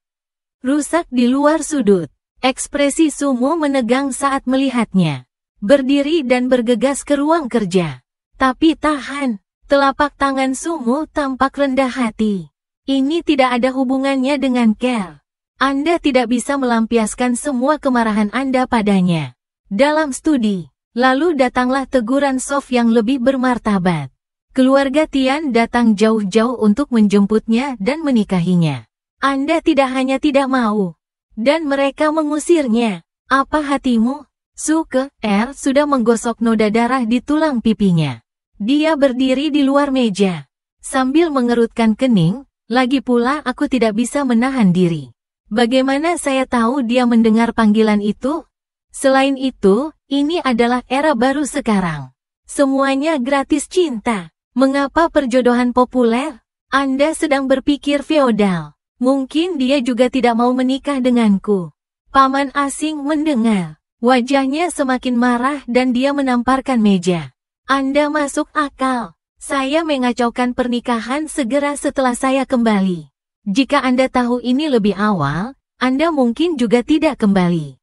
Rusak di luar sudut. Ekspresi Sumo menegang saat melihatnya. Berdiri dan bergegas ke ruang kerja. Tapi tahan, telapak tangan Sumo tampak rendah hati. Ini tidak ada hubungannya dengan Kel. Anda tidak bisa melampiaskan semua kemarahan Anda padanya. Dalam studi, lalu datanglah teguran Sof yang lebih bermartabat. Keluarga Tian datang jauh-jauh untuk menjemputnya dan menikahinya. Anda tidak hanya tidak mau, dan mereka mengusirnya. Apa hatimu? Suke R sudah menggosok noda darah di tulang pipinya. Dia berdiri di luar meja, sambil mengerutkan kening, lagi pula aku tidak bisa menahan diri. Bagaimana saya tahu dia mendengar panggilan itu? Selain itu, ini adalah era baru sekarang. Semuanya gratis cinta. Mengapa perjodohan populer? Anda sedang berpikir feodal. Mungkin dia juga tidak mau menikah denganku. Paman asing mendengar. Wajahnya semakin marah dan dia menamparkan meja. Anda masuk akal. Saya mengacaukan pernikahan segera setelah saya kembali. Jika Anda tahu ini lebih awal, Anda mungkin juga tidak kembali.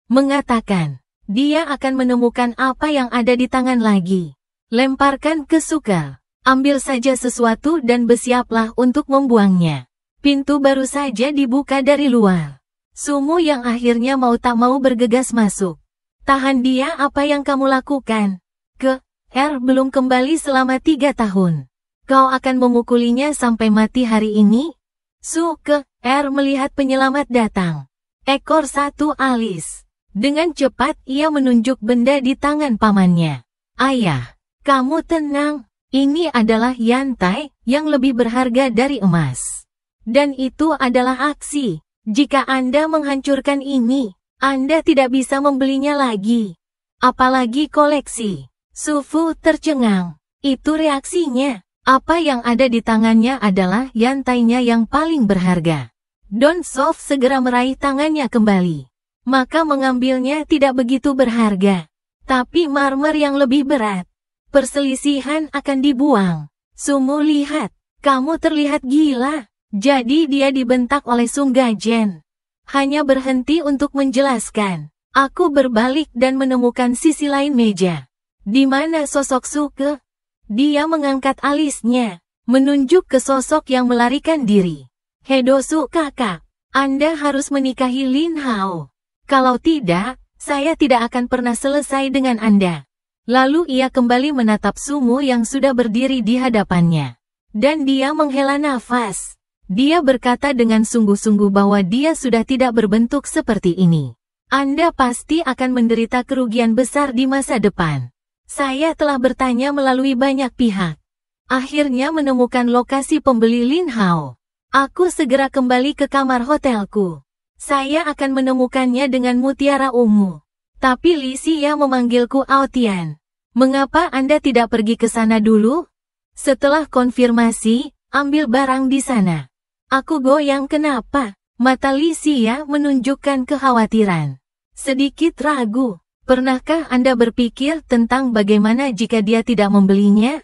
Mengatakan, dia akan menemukan apa yang ada di tangan lagi. Lemparkan ke Suke. Ambil saja sesuatu dan bersiaplah untuk membuangnya. Pintu baru saja dibuka dari luar. Sumo yang akhirnya mau tak mau bergegas masuk. Tahan dia, apa yang kamu lakukan? Ke R belum kembali selama 3 tahun. Kau akan memukulinya sampai mati hari ini? Suke R melihat penyelamat datang. Ekor satu alis. Dengan cepat ia menunjuk benda di tangan pamannya. Ayah, kamu tenang. Ini adalah yantai yang lebih berharga dari emas. Dan itu adalah aksi. Jika Anda menghancurkan ini, Anda tidak bisa membelinya lagi. Apalagi koleksi. Sufu tercengang. Itu reaksinya. Apa yang ada di tangannya adalah yantainya yang paling berharga. Don Sof segera meraih tangannya kembali. Maka mengambilnya tidak begitu berharga. Tapi marmer yang lebih berat. Perselisihan akan dibuang. Sumo lihat, kamu terlihat gila. Jadi dia dibentak oleh Sung Gajen. Hanya berhenti untuk menjelaskan. Aku berbalik dan menemukan sisi lain meja. Di mana sosok Suke? Dia mengangkat alisnya, menunjuk ke sosok yang melarikan diri. Hedosu kakak, Anda harus menikahi Lin Hao. Kalau tidak, saya tidak akan pernah selesai dengan Anda. Lalu ia kembali menatap Sumo yang sudah berdiri di hadapannya. Dan dia menghela nafas. Dia berkata dengan sungguh-sungguh bahwa dia sudah tidak berbentuk seperti ini. Anda pasti akan menderita kerugian besar di masa depan. Saya telah bertanya melalui banyak pihak. Akhirnya menemukan lokasi pembeli Lin Hao. Aku segera kembali ke kamar hotelku. Saya akan menemukannya dengan mutiara ungu. Tapi Li Xia memanggilku Aotian. Mengapa Anda tidak pergi ke sana dulu? Setelah konfirmasi, ambil barang di sana. Aku goyang kenapa? Mata Li Xia menunjukkan kekhawatiran. Sedikit ragu. Pernahkah Anda berpikir tentang bagaimana jika dia tidak membelinya?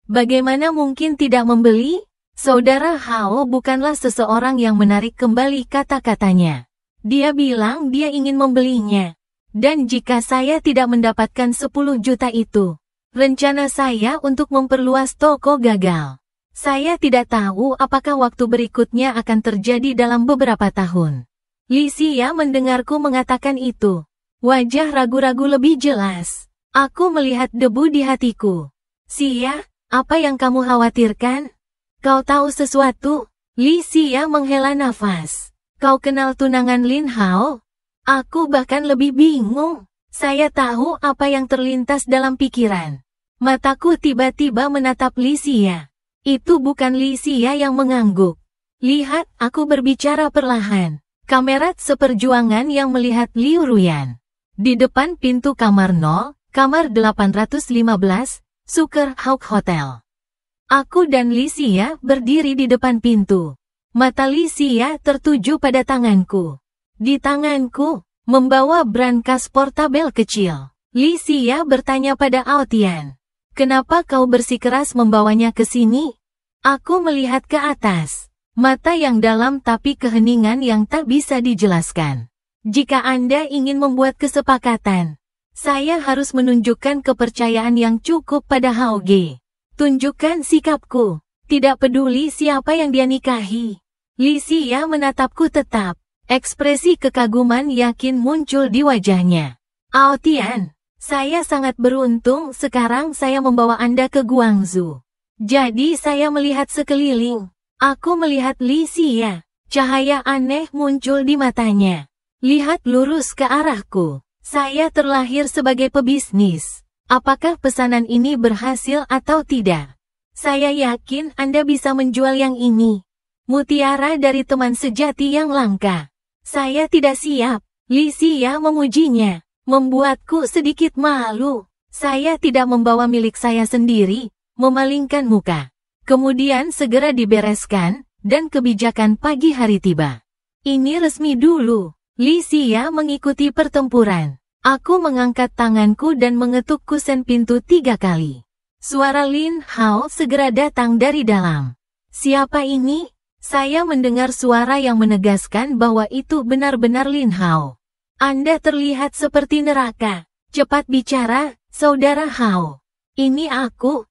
Bagaimana mungkin tidak membeli? Saudara Hao bukanlah seseorang yang menarik kembali kata-katanya. Dia bilang dia ingin membelinya. Dan jika saya tidak mendapatkan 10 juta itu, rencana saya untuk memperluas toko gagal. Saya tidak tahu apakah waktu berikutnya akan terjadi dalam beberapa tahun. Li Xia mendengarku mengatakan itu. Wajah ragu-ragu lebih jelas. Aku melihat debu di hatiku. Xia, apa yang kamu khawatirkan? Kau tahu sesuatu? Li Xia menghela nafas. Kau kenal tunangan Lin Hao? Aku bahkan lebih bingung. Saya tahu apa yang terlintas dalam pikiran. Mataku tiba-tiba menatap Li Xia. Itu bukan Li Xia yang mengangguk. Lihat, aku berbicara perlahan. Kamerat seperjuangan yang melihat Liu Ruyan. Di depan pintu kamar 0, kamar 815, Suker Hawk Hotel. Aku dan Li Xia berdiri di depan pintu. Mata Li Xia tertuju pada tanganku. Di tanganku, membawa brankas portabel kecil. Li Xia bertanya pada Aotian. Kenapa kau bersikeras membawanya ke sini? Aku melihat ke atas. Mata yang dalam tapi keheningan yang tak bisa dijelaskan. Jika Anda ingin membuat kesepakatan, saya harus menunjukkan kepercayaan yang cukup pada Haoge. Tunjukkan sikapku. Tidak peduli siapa yang dia nikahi. Li Xia menatapku tetap. Ekspresi kekaguman yakin muncul di wajahnya. Aotian, saya sangat beruntung sekarang saya membawa Anda ke Guangzhou. Jadi saya melihat sekeliling. Aku melihat Li Xia. Cahaya aneh muncul di matanya. Lihat lurus ke arahku. Saya terlahir sebagai pebisnis. Apakah pesanan ini berhasil atau tidak? Saya yakin Anda bisa menjual yang ini. Mutiara dari teman sejati yang langka. Saya tidak siap. Li Xia memujinya. Membuatku sedikit malu. Saya tidak membawa milik saya sendiri. Memalingkan muka. Kemudian segera dibereskan, dan kebijakan pagi hari tiba. Ini resmi dulu. Li Xia mengikuti pertempuran. Aku mengangkat tanganku dan mengetuk kusen pintu 3 kali. Suara Lin Hao segera datang dari dalam. Siapa ini? Saya mendengar suara yang menegaskan bahwa itu benar-benar Lin Hao. Anda terlihat seperti neraka. Cepat bicara, Saudara Hao. Ini aku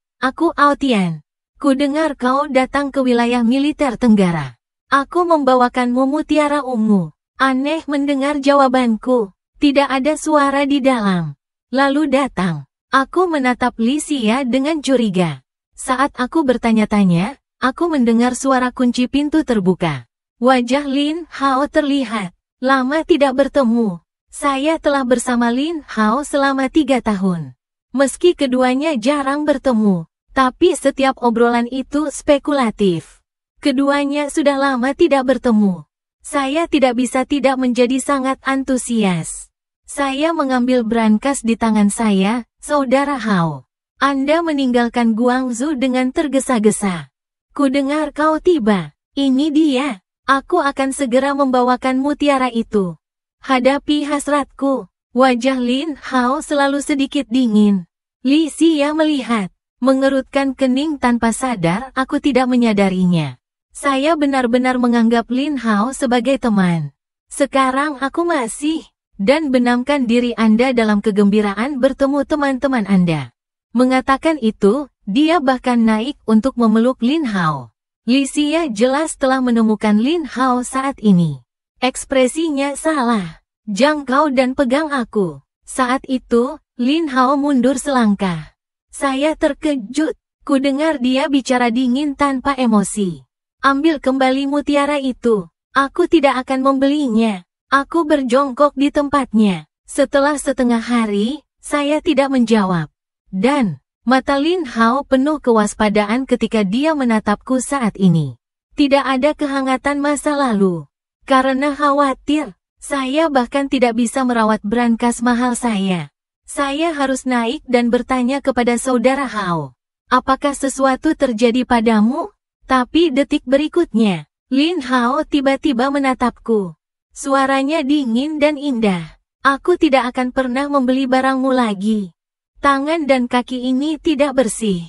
Aotian. Kudengar kau datang ke wilayah militer Tenggara. Aku membawakanmu mutiara ungu. Aneh mendengar jawabanku. Tidak ada suara di dalam. Lalu datang. Aku menatap Li Xia dengan curiga. Saat aku bertanya-tanya, aku mendengar suara kunci pintu terbuka. Wajah Lin Hao terlihat. Lama tidak bertemu. Saya telah bersama Lin Hao selama 3 tahun. Meski keduanya jarang bertemu, tapi setiap obrolan itu spekulatif. Keduanya sudah lama tidak bertemu. Saya tidak bisa tidak menjadi sangat antusias. Saya mengambil brankas di tangan saya, Saudara Hao. Anda meninggalkan Guangzhou dengan tergesa-gesa. Kudengar kau tiba. Ini dia. Aku akan segera membawakan mutiara itu. Hadapi hasratku. Wajah Lin Hao selalu sedikit dingin. Li Xia melihat. Mengerutkan kening tanpa sadar aku tidak menyadarinya. Saya benar-benar menganggap Lin Hao sebagai teman. Sekarang aku masih. Dan benamkan diri Anda dalam kegembiraan bertemu teman-teman Anda. Mengatakan itu, dia bahkan naik untuk memeluk Lin Hao. Li Xia jelas telah menemukan Lin Hao saat ini. Ekspresinya salah. Jangkau dan pegang aku. Saat itu, Lin Hao mundur selangkah. Saya terkejut. Kudengar dia bicara dingin tanpa emosi. Ambil kembali mutiara itu. Aku tidak akan membelinya. Aku berjongkok di tempatnya. Setelah setengah hari, saya tidak menjawab. Dan, mata Lin Hao penuh kewaspadaan ketika dia menatapku saat ini. Tidak ada kehangatan masa lalu. Karena khawatir, saya bahkan tidak bisa merawat brankas mahal saya. Saya harus naik dan bertanya kepada Saudara Hao. Apakah sesuatu terjadi padamu? Tapi detik berikutnya, Lin Hao tiba-tiba menatapku. Suaranya dingin dan indah. Aku tidak akan pernah membeli barangmu lagi. Tangan dan kaki ini tidak bersih.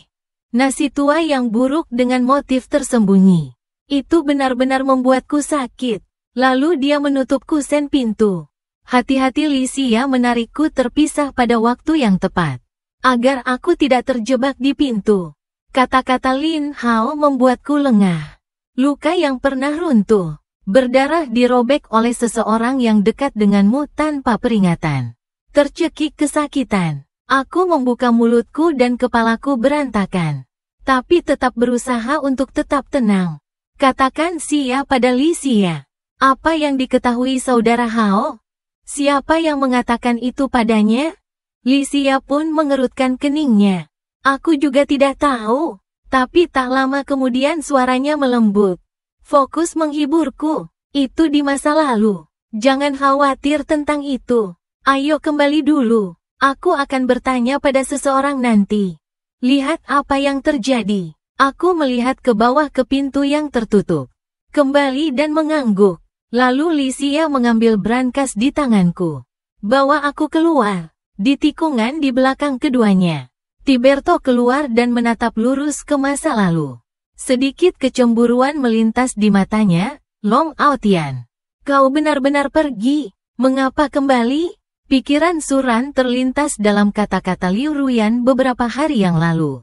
Nasi tua yang buruk dengan motif tersembunyi. Itu benar-benar membuatku sakit. Lalu dia menutup kusen pintu. Hati-hati Li Xia menarikku terpisah pada waktu yang tepat. Agar aku tidak terjebak di pintu. Kata-kata Lin Hao membuatku lengah. Luka yang pernah runtuh. Berdarah dirobek oleh seseorang yang dekat denganmu tanpa peringatan. Tercekik kesakitan. Aku membuka mulutku dan kepalaku berantakan. Tapi tetap berusaha untuk tetap tenang. Katakan Xia pada Li Xia. Apa yang diketahui Saudara Hao? Siapa yang mengatakan itu padanya? Li Xia pun mengerutkan keningnya. Aku juga tidak tahu. Tapi tak lama kemudian suaranya melembut. Fokus menghiburku. Itu di masa lalu. Jangan khawatir tentang itu. Ayo kembali dulu. Aku akan bertanya pada seseorang nanti. Lihat apa yang terjadi. Aku melihat ke bawah ke pintu yang tertutup. kembali dan mengangguk. Lalu Lisia mengambil brankas di tanganku. Bawa aku keluar. Di tikungan di belakang keduanya, Tiberto keluar dan menatap lurus ke masa lalu. Sedikit kecemburuan melintas di matanya. Long Aotian, kau benar-benar pergi. Mengapa kembali? Pikiran Suran terlintas dalam kata-kata Liu Ruyan beberapa hari yang lalu.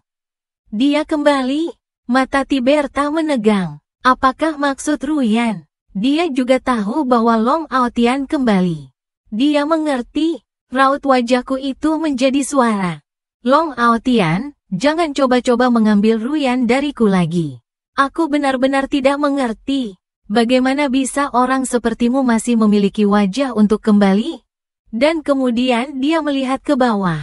Dia kembali. Mata Tiberta menegang. Apakah maksud Ruyan? Dia juga tahu bahwa Long Aotian kembali. Dia mengerti. Raut wajahku itu menjadi suara. Long Aotian, jangan coba-coba mengambil Ruyan dariku lagi. Aku benar-benar tidak mengerti. Bagaimana bisa orang sepertimu masih memiliki wajah untuk kembali? Dan kemudian dia melihat ke bawah.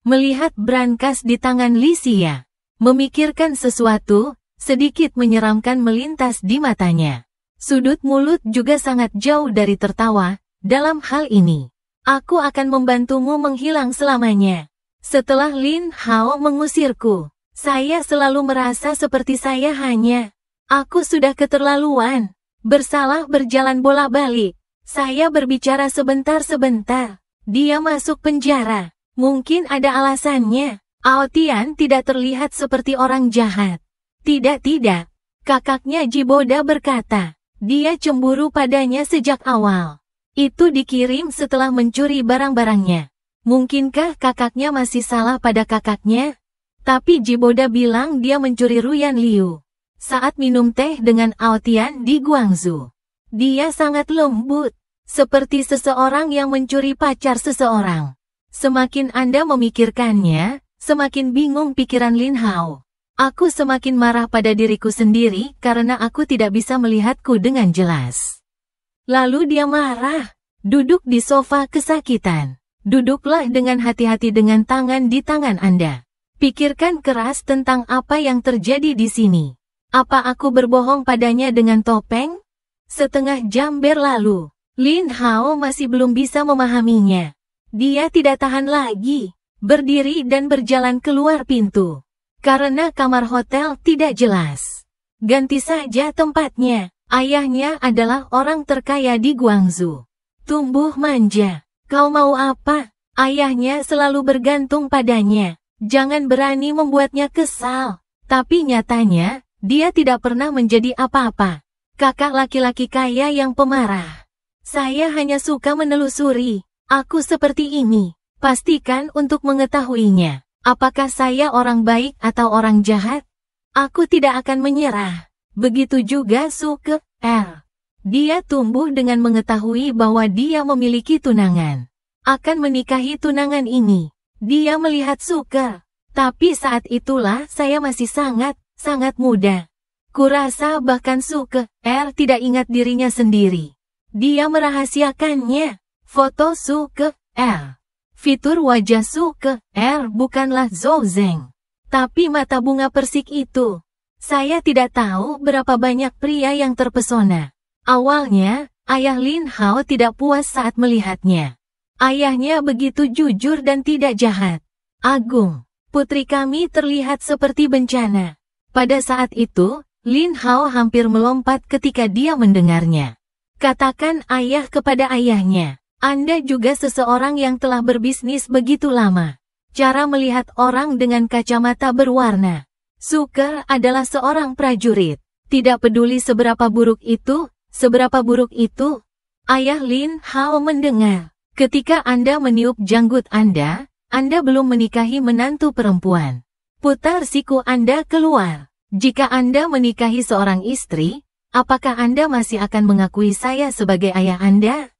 Melihat brankas di tangan Lisia. Memikirkan sesuatu, sedikit menyeramkan melintas di matanya. Sudut mulut juga sangat jauh dari tertawa. Dalam hal ini, aku akan membantumu menghilang selamanya. Setelah Lin Hao mengusirku, saya selalu merasa seperti saya hanya. Aku sudah keterlaluan. Bersalah berjalan bolak-balik. Saya berbicara sebentar-sebentar. Dia masuk penjara. Mungkin ada alasannya. Aotian tidak terlihat seperti orang jahat. Tidak. Kakaknya Jiboda berkata, dia cemburu padanya sejak awal. Itu dikirim setelah mencuri barang-barangnya. Mungkinkah kakaknya masih salah pada kakaknya? Tapi Jiboda bilang dia mencuri Ruyan Liu saat minum teh dengan Aotian di Guangzhou. Dia sangat lembut, seperti seseorang yang mencuri pacar seseorang. Semakin Anda memikirkannya, semakin bingung pikiran Lin Hao. Aku semakin marah pada diriku sendiri karena aku tidak bisa melihatku dengan jelas. Lalu dia marah, duduk di sofa kesakitan. Duduklah dengan hati-hati dengan tangan di tangan Anda. Pikirkan keras tentang apa yang terjadi di sini. Apa aku berbohong padanya dengan topeng? Setengah jam berlalu, Lin Hao masih belum bisa memahaminya. Dia tidak tahan lagi, berdiri dan berjalan keluar pintu. Karena kamar hotel tidak jelas. Ganti saja tempatnya. Ayahnya adalah orang terkaya di Guangzhou. Tumbuh manja. Kau mau apa? Ayahnya selalu bergantung padanya. Jangan berani membuatnya kesal. Tapi nyatanya, dia tidak pernah menjadi apa-apa. Kakak laki-laki kaya yang pemarah. Saya hanya suka menelusuri. Aku seperti ini. Pastikan untuk mengetahuinya. Apakah saya orang baik atau orang jahat? Aku tidak akan menyerah. Begitu juga Suke R. Dia tumbuh dengan mengetahui bahwa dia memiliki tunangan. Akan menikahi tunangan ini. Dia melihat Suke. Tapi saat itulah saya masih sangat muda. Kurasa bahkan Suke R tidak ingat dirinya sendiri. Dia merahasiakannya. Foto Suke R. Fitur wajah Suke R bukanlah Zhou Zeng. Tapi mata bunga persik itu. Saya tidak tahu berapa banyak pria yang terpesona. Awalnya, ayah Lin Hao tidak puas saat melihatnya. Ayahnya begitu jujur dan tidak jahat. Agung, putri kami terlihat seperti bencana. Pada saat itu, Lin Hao hampir melompat ketika dia mendengarnya. Katakan ayah kepada ayahnya. Anda juga seseorang yang telah berbisnis begitu lama. Cara melihat orang dengan kacamata berwarna. Suke adalah seorang prajurit. Tidak peduli seberapa buruk itu. Ayah Lin Hao mendengar. Ketika Anda meniup janggut Anda belum menikahi menantu perempuan. Putar siku Anda keluar. Jika Anda menikahi seorang istri, apakah Anda masih akan mengakui saya sebagai ayah Anda?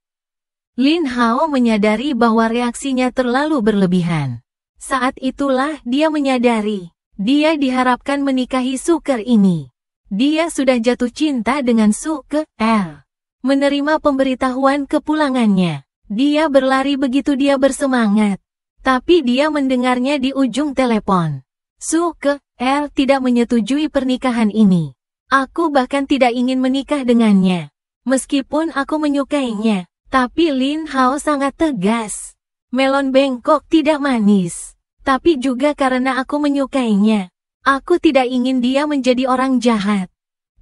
Lin Hao menyadari bahwa reaksinya terlalu berlebihan. Saat itulah dia menyadari. Dia diharapkan menikahi Suke ini. Dia sudah jatuh cinta dengan Suke R. Menerima pemberitahuan kepulangannya. Dia berlari begitu dia bersemangat. Tapi dia mendengarnya di ujung telepon. Suke R tidak menyetujui pernikahan ini. Aku bahkan tidak ingin menikah dengannya. Meskipun aku menyukainya. Tapi Lin Hao sangat tegas. Melon bengkok tidak manis. Tapi juga karena aku menyukainya. Aku tidak ingin dia menjadi orang jahat.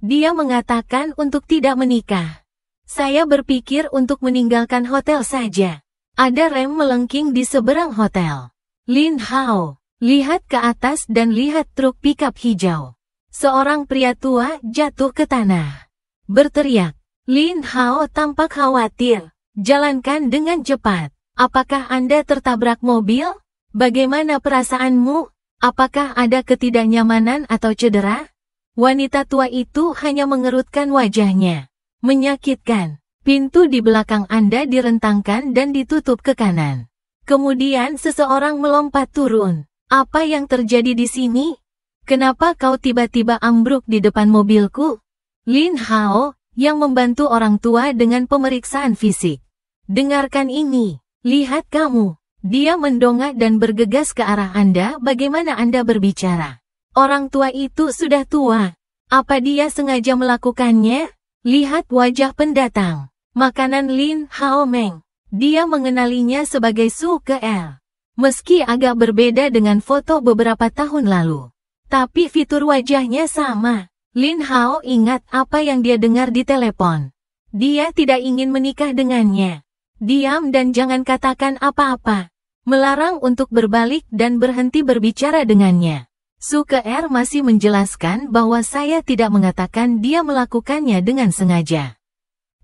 Dia mengatakan untuk tidak menikah. Saya berpikir untuk meninggalkan hotel saja. Ada rem melengking di seberang hotel. Lin Hao, lihat ke atas dan lihat truk pikap hijau. Seorang pria tua jatuh ke tanah. Berteriak. Lin Hao tampak khawatir. Jalankan dengan cepat. Apakah Anda tertabrak mobil? Bagaimana perasaanmu? Apakah ada ketidaknyamanan atau cedera? Wanita tua itu hanya mengerutkan wajahnya. Menyakitkan. Pintu di belakang Anda direntangkan dan ditutup ke kanan. Kemudian seseorang melompat turun. Apa yang terjadi di sini? Kenapa kau tiba-tiba ambruk di depan mobilku? Lin Hao, yang membantu orang tua dengan pemeriksaan fisik. Dengarkan ini. Lihat kamu. Dia mendongak dan bergegas ke arah Anda. Bagaimana Anda berbicara? Orang tua itu sudah tua. Apa dia sengaja melakukannya? Lihat wajah pendatang. Makanan Lin Hao Meng. Dia mengenalinya sebagai Su Ke-er. Meski agak berbeda dengan foto beberapa tahun lalu. Tapi fitur wajahnya sama. Lin Hao ingat apa yang dia dengar di telepon. Dia tidak ingin menikah dengannya. Diam dan jangan katakan apa-apa. Melarang untuk berbalik dan berhenti berbicara dengannya. Su Ke-er masih menjelaskan bahwa saya tidak mengatakan dia melakukannya dengan sengaja.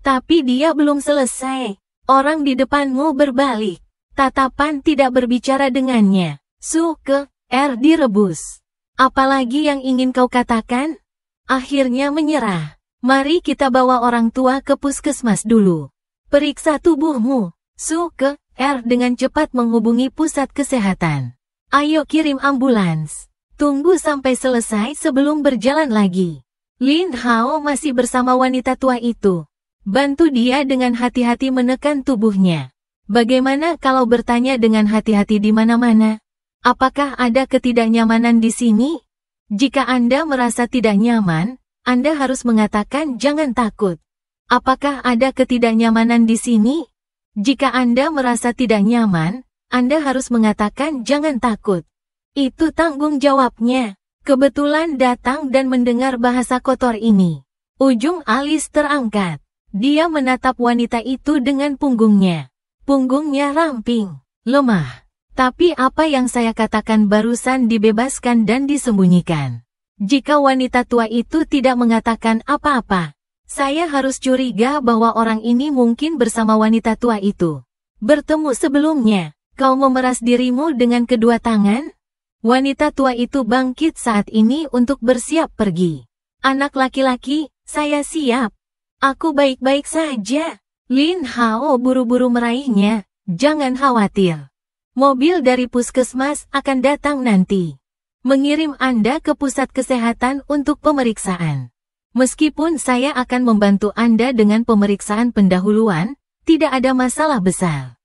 Tapi dia belum selesai. Orang di depanmu berbalik. Tatapan tidak berbicara dengannya. Su Ke-er direbus. Apalagi yang ingin kau katakan? Akhirnya menyerah. Mari kita bawa orang tua ke puskesmas dulu. Periksa tubuhmu. Su Ke-er dengan cepat menghubungi pusat kesehatan. Ayo kirim ambulans. Tunggu sampai selesai sebelum berjalan lagi. Lin Hao masih bersama wanita tua itu. Bantu dia dengan hati-hati menekan tubuhnya. Bagaimana kalau bertanya dengan hati-hati di mana-mana? Apakah ada ketidaknyamanan di sini? Jika Anda merasa tidak nyaman, Anda harus mengatakan jangan takut. Apakah ada ketidaknyamanan di sini? Jika Anda merasa tidak nyaman, Anda harus mengatakan jangan takut. Itu tanggung jawabnya. Kebetulan datang dan mendengar bahasa kotor ini. Ujung alis terangkat. Dia menatap wanita itu dengan punggungnya. Punggungnya ramping, lemah. Tapi apa yang saya katakan barusan dibebaskan dan disembunyikan. Jika wanita tua itu tidak mengatakan apa-apa, saya harus curiga bahwa orang ini mungkin bersama wanita tua itu. Bertemu sebelumnya, kau memeras dirimu dengan kedua tangan? Wanita tua itu bangkit saat ini untuk bersiap pergi. Anak laki-laki, saya siap. Aku baik-baik saja. Lin Hao buru-buru meraihnya. Jangan khawatir. Mobil dari puskesmas akan datang nanti. Mengirim Anda ke pusat kesehatan untuk pemeriksaan. Meskipun saya akan membantu Anda dengan pemeriksaan pendahuluan, tidak ada masalah besar.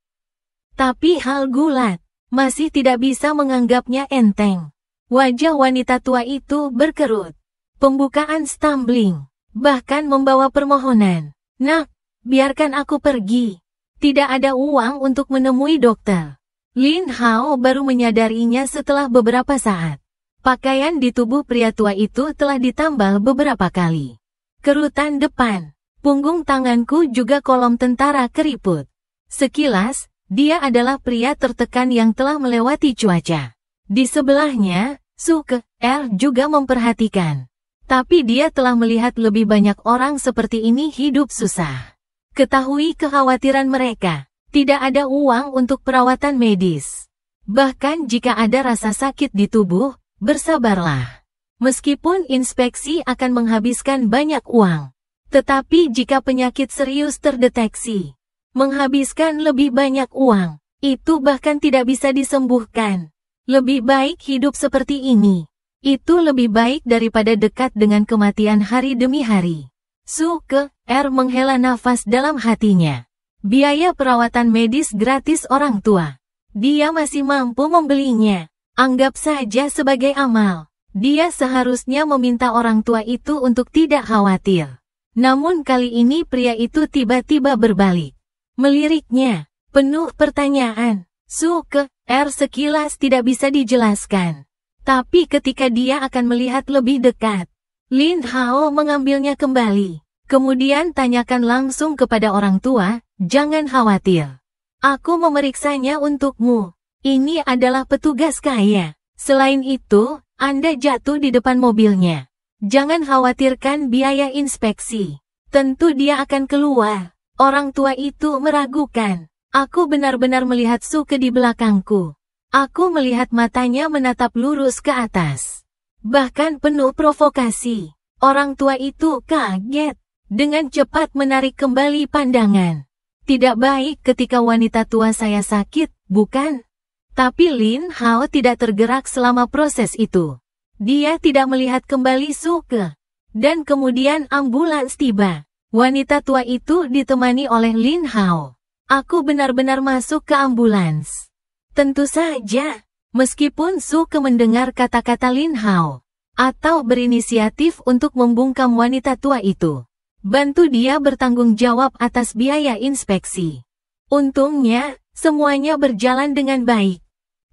Tapi hal gulat, masih tidak bisa menganggapnya enteng. Wajah wanita tua itu berkerut. Pembukaan stumbling, bahkan membawa permohonan. Nak, biarkan aku pergi. Tidak ada uang untuk menemui dokter. Lin Hao baru menyadarinya setelah beberapa saat. Pakaian di tubuh pria tua itu telah ditambal beberapa kali. Kerutan depan, punggung tanganku juga kolom tentara keriput. Sekilas, dia adalah pria tertekan yang telah melewati cuaca. Di sebelahnya, Su Ke-er juga memperhatikan. Tapi dia telah melihat lebih banyak orang seperti ini hidup susah. Ketahui kekhawatiran mereka, tidak ada uang untuk perawatan medis. Bahkan jika ada rasa sakit di tubuh, bersabarlah. Meskipun inspeksi akan menghabiskan banyak uang, tetapi jika penyakit serius terdeteksi, menghabiskan lebih banyak uang, itu bahkan tidak bisa disembuhkan. Lebih baik hidup seperti ini. Itu lebih baik daripada dekat dengan kematian hari demi hari. Su Ke-er menghela nafas dalam hatinya. Biaya perawatan medis gratis orang tua. Dia masih mampu membelinya. Anggap saja sebagai amal. Dia seharusnya meminta orang tua itu untuk tidak khawatir. Namun kali ini pria itu tiba-tiba berbalik. Meliriknya, penuh pertanyaan. Su Ke-er sekilas tidak bisa dijelaskan. Tapi ketika dia akan melihat lebih dekat, Lin Hao mengambilnya kembali. Kemudian tanyakan langsung kepada orang tua, jangan khawatir. Aku memeriksanya untukmu. Ini adalah petugas kaya. Selain itu, Anda jatuh di depan mobilnya. Jangan khawatirkan biaya inspeksi. Tentu dia akan keluar. Orang tua itu meragukan. Aku benar-benar melihat Suke di belakangku. Aku melihat matanya menatap lurus ke atas. Bahkan penuh provokasi. Orang tua itu kaget. Dengan cepat menarik kembali pandangan. Tidak baik ketika wanita tua saya sakit, bukan? Tapi Lin Hao tidak tergerak selama proses itu. Dia tidak melihat kembali Suke. Dan kemudian ambulans tiba. Wanita tua itu ditemani oleh Lin Hao. Aku benar-benar masuk ke ambulans. Tentu saja, meskipun Suke mendengar kata-kata Lin Hao, atau berinisiatif untuk membungkam wanita tua itu, bantu dia bertanggung jawab atas biaya inspeksi. Untungnya, semuanya berjalan dengan baik.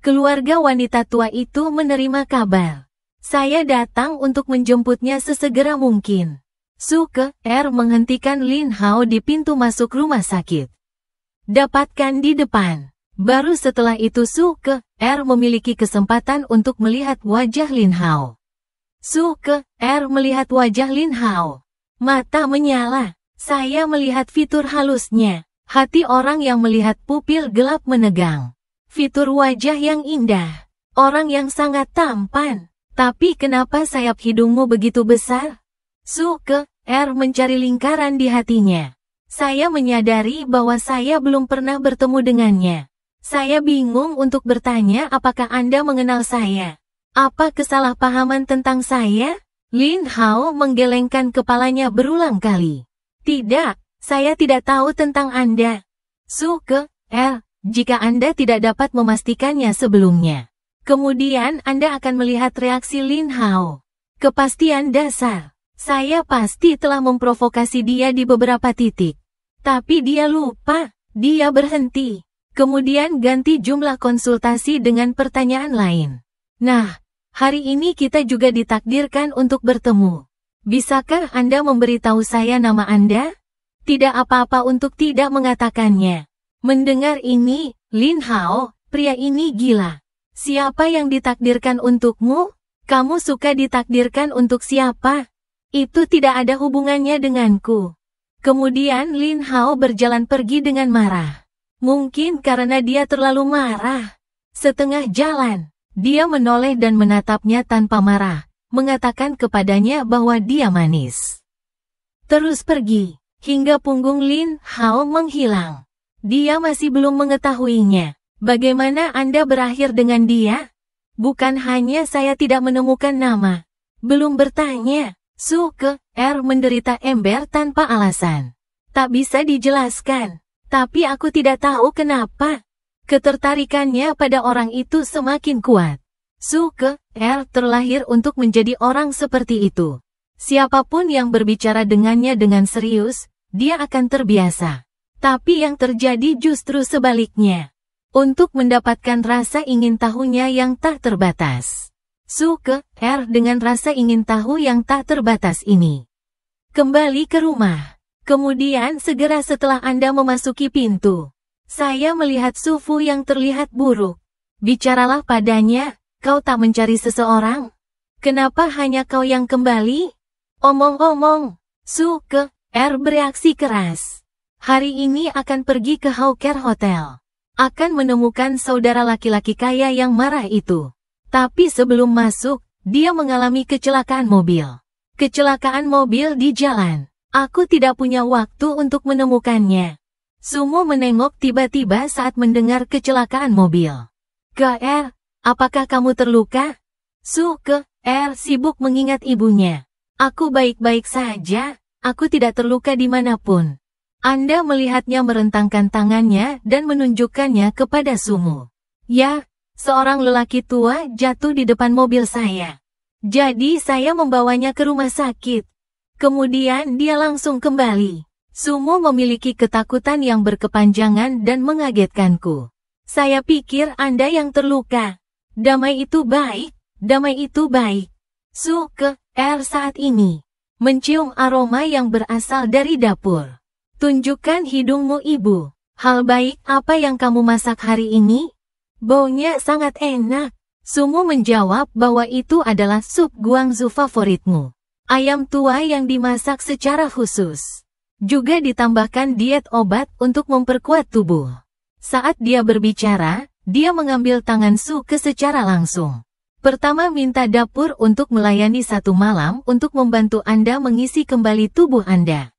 Keluarga wanita tua itu menerima kabar. Saya datang untuk menjemputnya sesegera mungkin. Suke menghentikan Lin Hao di pintu masuk rumah sakit. Dapatkan di depan. Baru setelah itu Suke memiliki kesempatan untuk melihat wajah Lin Hao. Suke melihat wajah Lin Hao. Mata menyala. Saya melihat fitur halusnya. Hati orang yang melihat pupil gelap menegang. Fitur wajah yang indah. Orang yang sangat tampan. Tapi kenapa sayap hidungmu begitu besar? Suke mencari lingkaran di hatinya. Saya menyadari bahwa saya belum pernah bertemu dengannya. Saya bingung untuk bertanya apakah Anda mengenal saya. Apa kesalahpahaman tentang saya? Lin Hao menggelengkan kepalanya berulang kali. Tidak, saya tidak tahu tentang Anda. Suke jika Anda tidak dapat memastikannya sebelumnya, kemudian Anda akan melihat reaksi Lin Hao. Kepastian dasar. Saya pasti telah memprovokasi dia di beberapa titik. Tapi dia lupa. Dia berhenti. Kemudian ganti jumlah konsultasi dengan pertanyaan lain. Nah, hari ini kita juga ditakdirkan untuk bertemu. Bisakah Anda memberitahu saya nama Anda? Tidak apa-apa untuk tidak mengatakannya. Mendengar ini, Lin Hao, pria ini gila. Siapa yang ditakdirkan untukmu? Kamu suka ditakdirkan untuk siapa? Itu tidak ada hubungannya denganku. Kemudian Lin Hao berjalan pergi dengan marah. Mungkin karena dia terlalu marah. Setengah jalan, dia menoleh dan menatapnya tanpa marah, mengatakan kepadanya bahwa dia manis. Terus pergi, hingga punggung Lin Hao menghilang. Dia masih belum mengetahuinya. Bagaimana Anda berakhir dengan dia? Bukan hanya saya tidak menemukan nama. Belum bertanya. Suke menderita ember tanpa alasan. Tak bisa dijelaskan. Tapi aku tidak tahu kenapa. Ketertarikannya pada orang itu semakin kuat. Suke terlahir untuk menjadi orang seperti itu. Siapapun yang berbicara dengannya dengan serius, dia akan terbiasa. Tapi yang terjadi justru sebaliknya. Untuk mendapatkan rasa ingin tahunya yang tak terbatas. Suke dengan rasa ingin tahu yang tak terbatas ini. Kembali ke rumah. Kemudian segera setelah Anda memasuki pintu, saya melihat Sufu yang terlihat buruk. Bicaralah padanya, kau tak mencari seseorang? Kenapa hanya kau yang kembali? Omong-omong, Suke bereaksi keras. Hari ini akan pergi ke Hawker Hotel. Akan menemukan saudara laki-laki kaya yang marah itu. Tapi sebelum masuk, dia mengalami kecelakaan mobil. Kecelakaan mobil di jalan. Aku tidak punya waktu untuk menemukannya. Sumo menengok tiba-tiba saat mendengar kecelakaan mobil. KR, apakah kamu terluka? Suke sibuk mengingat ibunya. Aku baik-baik saja, aku tidak terluka dimanapun. Anda melihatnya merentangkan tangannya dan menunjukkannya kepada Sumo. Ya, seorang lelaki tua jatuh di depan mobil saya. Jadi saya membawanya ke rumah sakit. Kemudian dia langsung kembali. Sumo memiliki ketakutan yang berkepanjangan dan mengagetkanku. Saya pikir Anda yang terluka. Damai itu baik, damai itu baik. Su-ke-er saat ini mencium aroma yang berasal dari dapur. Tunjukkan hidungmu, Ibu. Hal baik apa yang kamu masak hari ini? Baunya sangat enak. Sumu menjawab bahwa itu adalah sup guangzhou favoritmu. Ayam tua yang dimasak secara khusus. Juga ditambahkan diet obat untuk memperkuat tubuh. Saat dia berbicara, dia mengambil tangan Su-ke secara langsung. Pertama, minta dapur untuk melayani 1 malam untuk membantu Anda mengisi kembali tubuh Anda.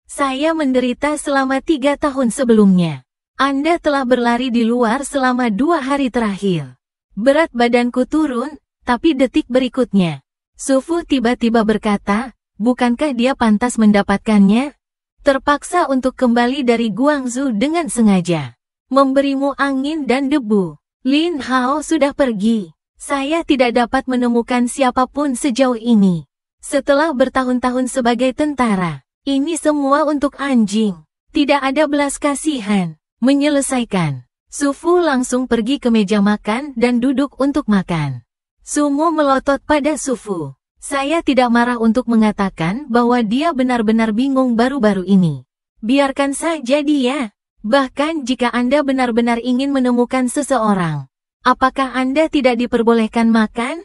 Saya menderita selama 3 tahun sebelumnya. Anda telah berlari di luar selama 2 hari terakhir. Berat badanku turun, tapi detik berikutnya. Su-fu tiba-tiba berkata, bukankah dia pantas mendapatkannya? Terpaksa untuk kembali dari Guangzhou dengan sengaja. Memberimu angin dan debu. Lin Hao sudah pergi. Saya tidak dapat menemukan siapapun sejauh ini. Setelah bertahun-tahun sebagai tentara, ini semua untuk anjing. Tidak ada belas kasihan. Menyelesaikan, Su-fu langsung pergi ke meja makan dan duduk untuk makan. Sumo melotot pada Su-fu. Saya tidak marah untuk mengatakan bahwa dia benar-benar bingung baru-baru ini. Biarkan saja dia. Bahkan jika Anda benar-benar ingin menemukan seseorang. Apakah Anda tidak diperbolehkan makan?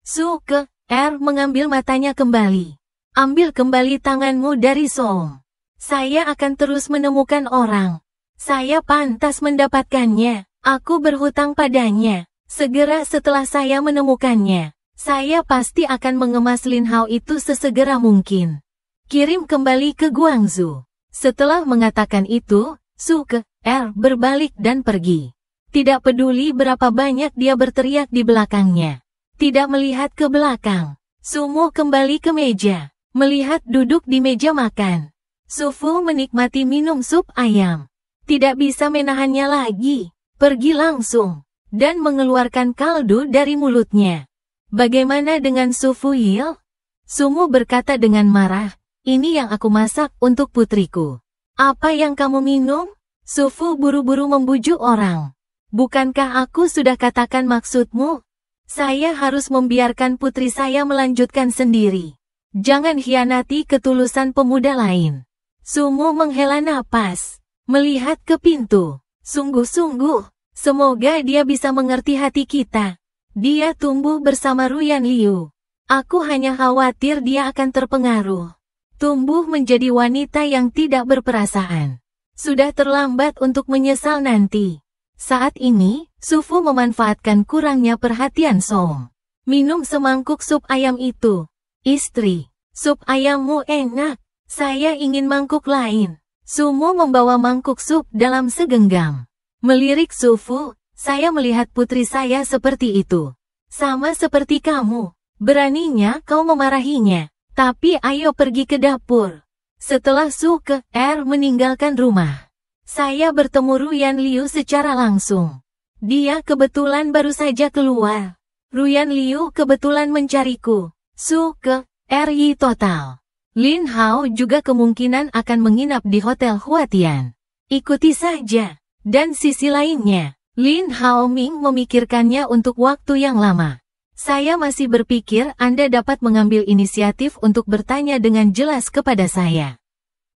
Su-ke-er mengambil matanya kembali. Ambil kembali tanganmu dari Song. Saya akan terus menemukan orang. Saya pantas mendapatkannya. Aku berhutang padanya. Segera setelah saya menemukannya, saya pasti akan mengemas Lin Hao itu sesegera mungkin. Kirim kembali ke Guangzhou. Setelah mengatakan itu, Su-ke-er berbalik dan pergi. Tidak peduli berapa banyak dia berteriak di belakangnya. Tidak melihat ke belakang. Sumo kembali ke meja. Melihat duduk di meja makan. Su-fu menikmati minum sup ayam. Tidak bisa menahannya lagi. Pergi langsung. Dan mengeluarkan kaldu dari mulutnya. Bagaimana dengan Su-fu Yil? Sumo berkata dengan marah. Ini yang aku masak untuk putriku. Apa yang kamu minum? Su-fu buru-buru membujuk orang. Bukankah aku sudah katakan maksudmu? Saya harus membiarkan putri saya melanjutkan sendiri. Jangan hianati ketulusan pemuda lain. Sumo menghela napas. Melihat ke pintu. Sungguh-sungguh. Semoga dia bisa mengerti hati kita. Dia tumbuh bersama Ruyan Liu. Aku hanya khawatir dia akan terpengaruh. Tumbuh menjadi wanita yang tidak berperasaan. Sudah terlambat untuk menyesal nanti. Saat ini, Su-fu memanfaatkan kurangnya perhatian Song. Minum semangkuk sup ayam itu. Istri, sup ayammu enak. Saya ingin mangkuk lain. Sumo membawa mangkuk sup dalam segenggam. Melirik Su-fu, saya melihat putri saya seperti itu. Sama seperti kamu. Beraninya kau memarahinya. Tapi ayo pergi ke dapur. Setelah Su-ke-er meninggalkan rumah. Saya bertemu Ruyan Liu secara langsung. Dia kebetulan baru saja keluar. Ruyan Liu kebetulan mencariku. Su-ke-er yi total. Lin Hao juga kemungkinan akan menginap di Hotel Huatian. Ikuti saja. Dan sisi lainnya, Lin Hao Ming memikirkannya untuk waktu yang lama. Saya masih berpikir Anda dapat mengambil inisiatif untuk bertanya dengan jelas kepada saya.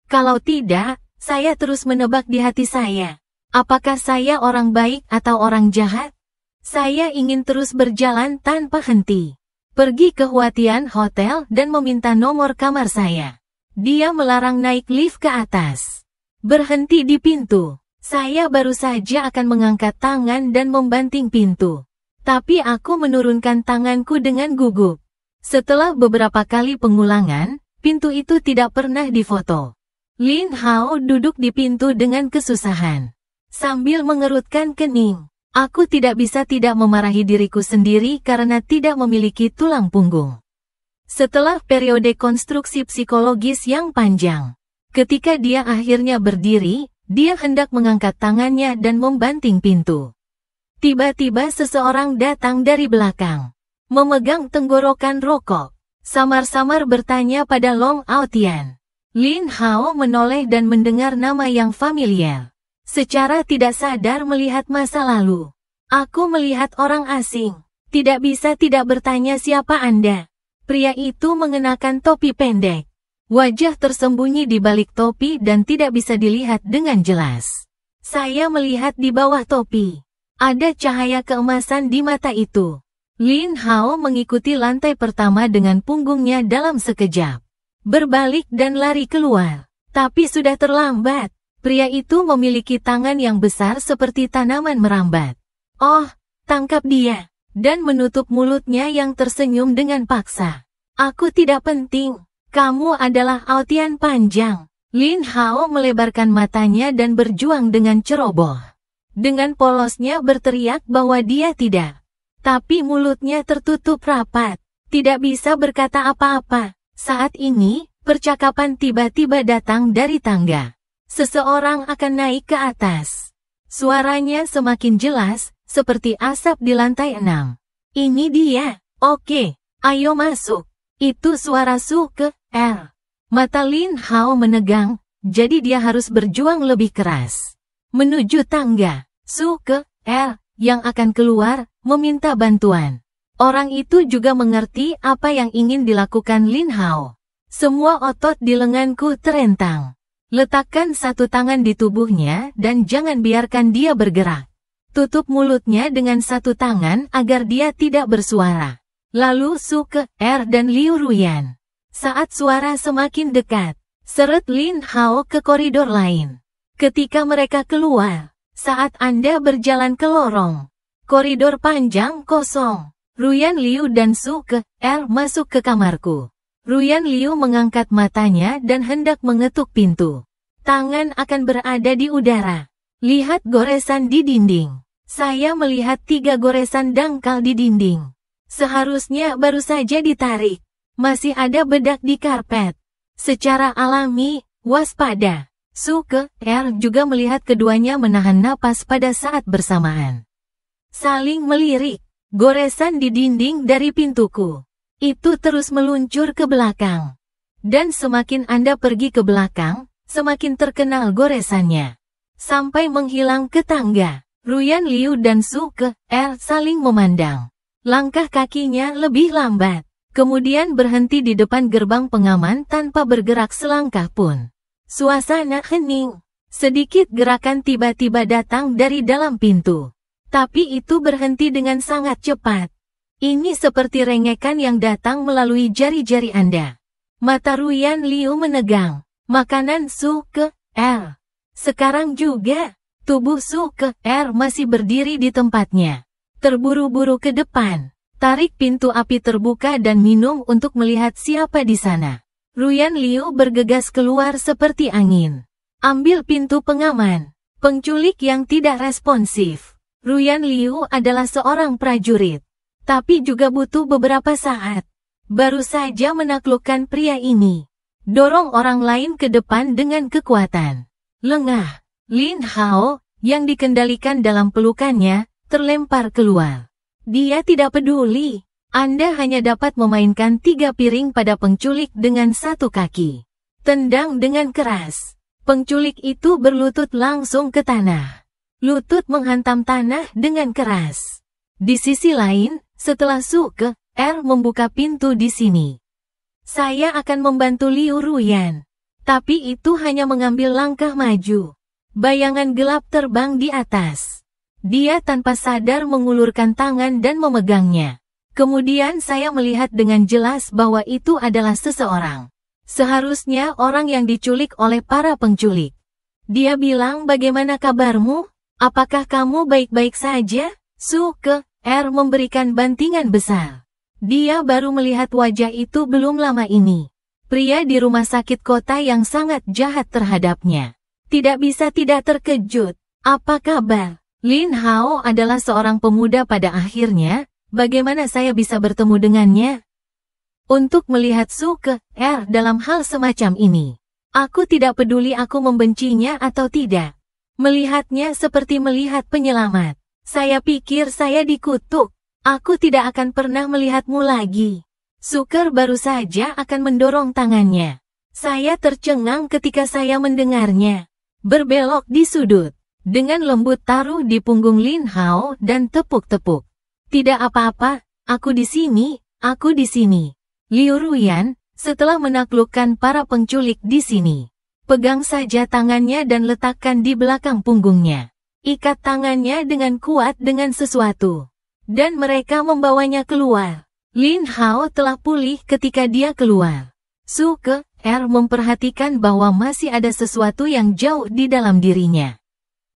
Kalau tidak, saya terus menebak di hati saya. Apakah saya orang baik atau orang jahat? Saya ingin terus berjalan tanpa henti. Pergi ke Huatian Hotel dan meminta nomor kamar saya. Dia melarang naik lift ke atas. Berhenti di pintu. Saya baru saja akan mengangkat tangan dan membanting pintu. Tapi aku menurunkan tanganku dengan gugup. Setelah beberapa kali pengulangan, pintu itu tidak pernah difoto. Lin Hao duduk di pintu dengan kesusahan. Sambil mengerutkan kening. Aku tidak bisa tidak memarahi diriku sendiri karena tidak memiliki tulang punggung. Setelah periode konstruksi psikologis yang panjang. Ketika dia akhirnya berdiri, dia hendak mengangkat tangannya dan membanting pintu. Tiba-tiba seseorang datang dari belakang. Memegang tenggorokan rokok. Samar-samar bertanya pada Long Aotian. Lin Hao menoleh dan mendengar nama yang familiar. Secara tidak sadar melihat masa lalu. Aku melihat orang asing. Tidak bisa tidak bertanya siapa Anda. Pria itu mengenakan topi pendek. Wajah tersembunyi di balik topi dan tidak bisa dilihat dengan jelas. Saya melihat di bawah topi. Ada cahaya keemasan di mata itu. Lin Hao mengikuti lantai pertama dengan punggungnya dalam sekejap. Berbalik dan lari keluar. Tapi sudah terlambat. Pria itu memiliki tangan yang besar seperti tanaman merambat. Oh, tangkap dia. Dan menutup mulutnya yang tersenyum dengan paksa. Aku tidak penting. Kamu adalah Aotian panjang. Lin Hao melebarkan matanya dan berjuang dengan ceroboh. Dengan polosnya berteriak bahwa dia tidak. Tapi mulutnya tertutup rapat. Tidak bisa berkata apa-apa. Saat ini, percakapan tiba-tiba datang dari tangga. Seseorang akan naik ke atas. Suaranya semakin jelas, seperti asap di lantai 6. Ini dia. Oke, ayo masuk. Itu suara Suke, R. Mata Lin Hao menegang, jadi dia harus berjuang lebih keras. Menuju tangga, Suke, R, yang akan keluar, meminta bantuan. Orang itu juga mengerti apa yang ingin dilakukan Lin Hao. Semua otot di lenganku terentang. Letakkan satu tangan di tubuhnya dan jangan biarkan dia bergerak. Tutup mulutnya dengan satu tangan agar dia tidak bersuara. Lalu Suke, R dan Liu Ruyan. Saat suara semakin dekat, seret Lin Hao ke koridor lain. Ketika mereka keluar, saat Anda berjalan ke lorong, koridor panjang kosong. Ruyan Liu dan Suke, R masuk ke kamarku. Ruyan Liu mengangkat matanya dan hendak mengetuk pintu. Tangan akan berada di udara. Lihat goresan di dinding. Saya melihat 3 goresan dangkal di dinding. Seharusnya baru saja ditarik. Masih ada bedak di karpet. Secara alami, waspada. Suke, R juga melihat keduanya menahan napas pada saat bersamaan. Saling melirik. Goresan di dinding dari pintuku. Itu terus meluncur ke belakang. Dan semakin Anda pergi ke belakang, semakin terkenal goresannya. Sampai menghilang ke tangga. Ruyan Liu dan Suke, R saling memandang. Langkah kakinya lebih lambat. Kemudian berhenti di depan gerbang pengaman tanpa bergerak selangkah pun. Suasana hening. Sedikit gerakan tiba-tiba datang dari dalam pintu. Tapi itu berhenti dengan sangat cepat. Ini seperti rengekan yang datang melalui jari-jari Anda. Mata Ruyan Liu menegang. Makanan Suke, R. Sekarang juga. Tubuh Suke, R masih berdiri di tempatnya. Terburu-buru ke depan. Tarik pintu api terbuka dan minum untuk melihat siapa di sana. Ruyan Liu bergegas keluar seperti angin. Ambil pintu pengaman. Penculik yang tidak responsif. Ruyan Liu adalah seorang prajurit. Tapi juga butuh beberapa saat. Baru saja menaklukkan pria ini. Dorong orang lain ke depan dengan kekuatan. Lengah. Lin Hao, yang dikendalikan dalam pelukannya, terlempar keluar. Dia tidak peduli. Anda hanya dapat memainkan 3 piring pada penculik dengan 1 kaki. Tendang dengan keras. Penculik itu berlutut langsung ke tanah. Lutut menghantam tanah dengan keras. Di sisi lain, setelah Suke, R membuka pintu di sini. Saya akan membantu Liu Ruyan. Tapi itu hanya mengambil langkah maju. Bayangan gelap terbang di atas. Dia tanpa sadar mengulurkan tangan dan memegangnya. Kemudian saya melihat dengan jelas bahwa itu adalah seseorang. Seharusnya orang yang diculik oleh para penculik. Dia bilang, "Bagaimana kabarmu? Apakah kamu baik-baik saja?" Suke, R memberikan bantingan besar. Dia baru melihat wajah itu belum lama ini. Pria di rumah sakit kota yang sangat jahat terhadapnya. Tidak bisa tidak terkejut. Apa kabar? Lin Hao adalah seorang pemuda pada akhirnya. Bagaimana saya bisa bertemu dengannya? Untuk melihat Suke, R dalam hal semacam ini. Aku tidak peduli aku membencinya atau tidak. Melihatnya seperti melihat penyelamat. Saya pikir saya dikutuk. Aku tidak akan pernah melihatmu lagi. Suke baru saja akan mendorong tangannya. Saya tercengang ketika saya mendengarnya. Berbelok di sudut. Dengan lembut taruh di punggung Lin Hao dan tepuk-tepuk. Tidak apa-apa, aku di sini, aku di sini. Liu Ruyan, setelah menaklukkan para penculik di sini, pegang saja tangannya dan letakkan di belakang punggungnya. Ikat tangannya dengan kuat dengan sesuatu. Dan mereka membawanya keluar. Lin Hao telah pulih ketika dia keluar. Su Ke-er memperhatikan bahwa masih ada sesuatu yang jauh di dalam dirinya.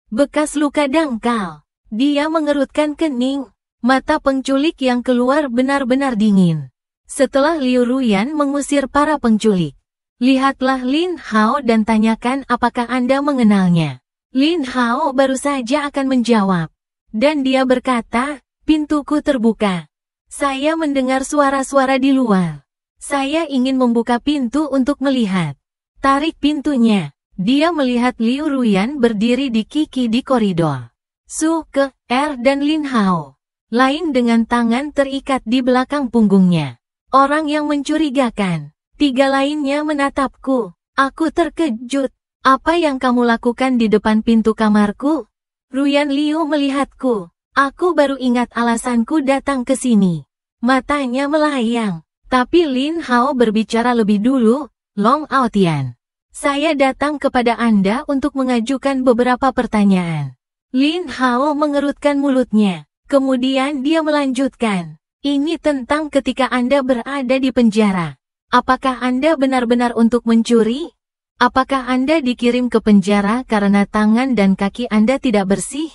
Bekas luka dangkal. Dia mengerutkan kening. Mata penculik yang keluar benar-benar dingin. Setelah Liu Ruyan mengusir para penculik, lihatlah Lin Hao dan tanyakan apakah Anda mengenalnya. Lin Hao baru saja akan menjawab. Dan dia berkata, pintuku terbuka. Saya mendengar suara-suara di luar. Saya ingin membuka pintu untuk melihat. Tarik pintunya. Dia melihat Liu Ruyan berdiri di kiki di koridor. Su Ke-er dan Lin Hao. Lain dengan tangan terikat di belakang punggungnya. Orang yang mencurigakan. 3 lainnya menatapku. Aku terkejut. Apa yang kamu lakukan di depan pintu kamarku? Ruyan Liu melihatku. Aku baru ingat alasanku datang ke sini. Matanya melayang. Tapi Lin Hao berbicara lebih dulu. Long Aotian. Saya datang kepada Anda untuk mengajukan beberapa pertanyaan. Lin Hao mengerutkan mulutnya. Kemudian dia melanjutkan. Ini tentang ketika Anda berada di penjara. Apakah Anda benar-benar untuk mencuri? Apakah Anda dikirim ke penjara karena tangan dan kaki Anda tidak bersih?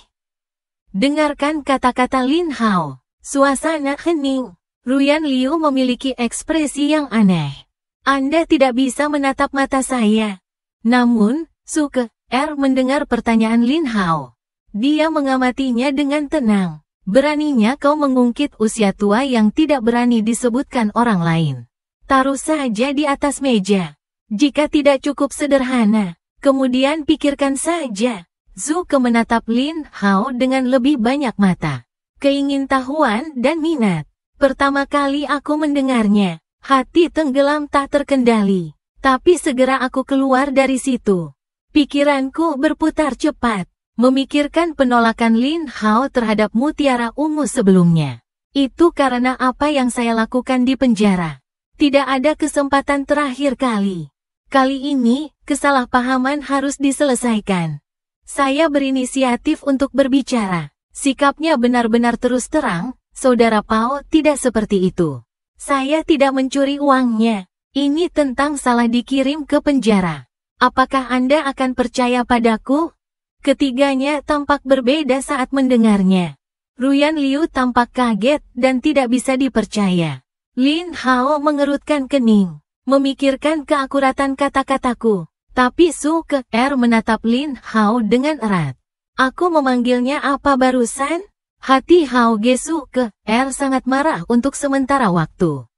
Dengarkan kata-kata Lin Hao. Suasana hening. Ruyan Liu memiliki ekspresi yang aneh. Anda tidak bisa menatap mata saya. Namun, Su Ke-er mendengar pertanyaan Lin Hao. Dia mengamatinya dengan tenang. Beraninya kau mengungkit usia tua yang tidak berani disebutkan orang lain. Taruh saja di atas meja. Jika tidak cukup sederhana, kemudian pikirkan saja. Zu Ke menatap Lin Hao dengan lebih banyak mata. Keingintahuan dan minat. Pertama kali aku mendengarnya, hati tenggelam tak terkendali. Tapi segera aku keluar dari situ. Pikiranku berputar cepat. Memikirkan penolakan Lin Hao terhadap mutiara ungu sebelumnya. Itu karena apa yang saya lakukan di penjara. Tidak ada kesempatan terakhir kali. Kali ini, kesalahpahaman harus diselesaikan. Saya berinisiatif untuk berbicara. Sikapnya benar-benar terus terang, Saudara Pao tidak seperti itu. Saya tidak mencuri uangnya. Ini tentang salah dikirim ke penjara. Apakah Anda akan percaya padaku? Ketiganya tampak berbeda saat mendengarnya. Ruyan Liu tampak kaget dan tidak bisa dipercaya. Lin Hao mengerutkan kening, memikirkan keakuratan kata-kataku. Tapi Su Ke-er menatap Lin Hao dengan erat. Aku memanggilnya apa barusan? Hati Hao Ge Su Ke-er sangat marah untuk sementara waktu.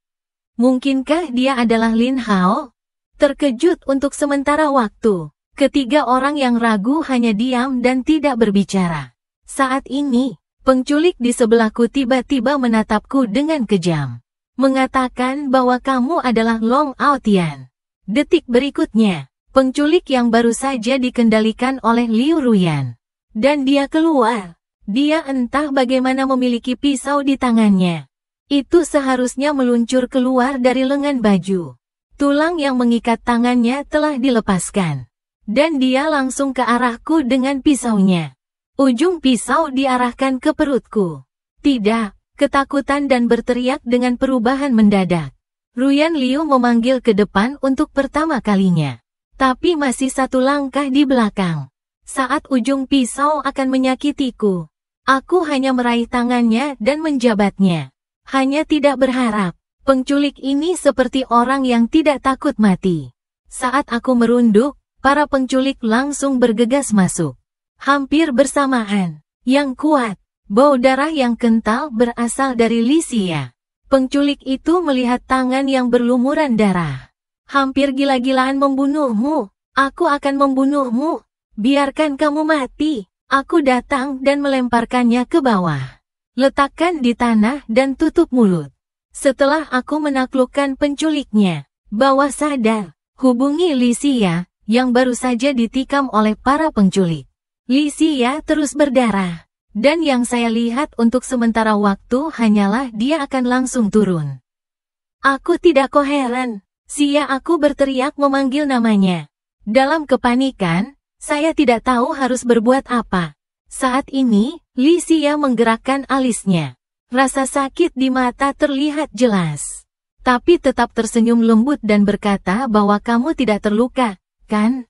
Mungkinkah dia adalah Lin Hao? Terkejut untuk sementara waktu. Ketiga orang yang ragu hanya diam dan tidak berbicara. Saat ini, penculik di sebelahku tiba-tiba menatapku dengan kejam. Mengatakan bahwa kamu adalah Long Aotian. Detik berikutnya, penculik yang baru saja dikendalikan oleh Liu Ruyan. Dan dia keluar. Dia entah bagaimana memiliki pisau di tangannya. Itu seharusnya meluncur keluar dari lengan baju. Tulang yang mengikat tangannya telah dilepaskan. Dan dia langsung ke arahku dengan pisaunya. Ujung pisau diarahkan ke perutku. Tidak, ketakutan dan berteriak dengan perubahan mendadak. Ruyan Liu memanggil ke depan untuk pertama kalinya. Tapi masih 1 langkah di belakang. Saat ujung pisau akan menyakitiku, aku hanya meraih tangannya dan menjabatnya. Hanya tidak berharap. Penculik ini seperti orang yang tidak takut mati. Saat aku merunduk, para penculik langsung bergegas masuk. Hampir bersamaan, yang kuat, bau darah yang kental berasal dari Li Xia. Penculik itu melihat tangan yang berlumuran darah. Hampir gila-gilaan membunuhmu. Aku akan membunuhmu. Biarkan kamu mati. Aku datang dan melemparkannya ke bawah. Letakkan di tanah dan tutup mulut. Setelah aku menaklukkan penculiknya, bawah sadar, hubungi Li Xia, yang baru saja ditikam oleh para penculik. Li Xia terus berdarah, dan yang saya lihat untuk sementara waktu hanyalah dia akan langsung turun. Aku tidak koheren. Sia, aku berteriak memanggil namanya. Dalam kepanikan, saya tidak tahu harus berbuat apa. Saat ini, Li Xia menggerakkan alisnya. Rasa sakit di mata terlihat jelas. Tapi tetap tersenyum lembut dan berkata bahwa kamu tidak terluka, kan?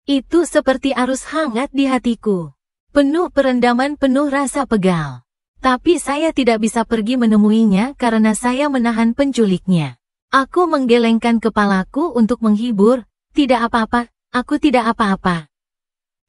Itu seperti arus hangat di hatiku. Penuh perendaman, penuh rasa pegal. Tapi saya tidak bisa pergi menemuinya karena saya menahan penculiknya. Aku menggelengkan kepalaku untuk menghibur, tidak apa-apa, aku tidak apa-apa.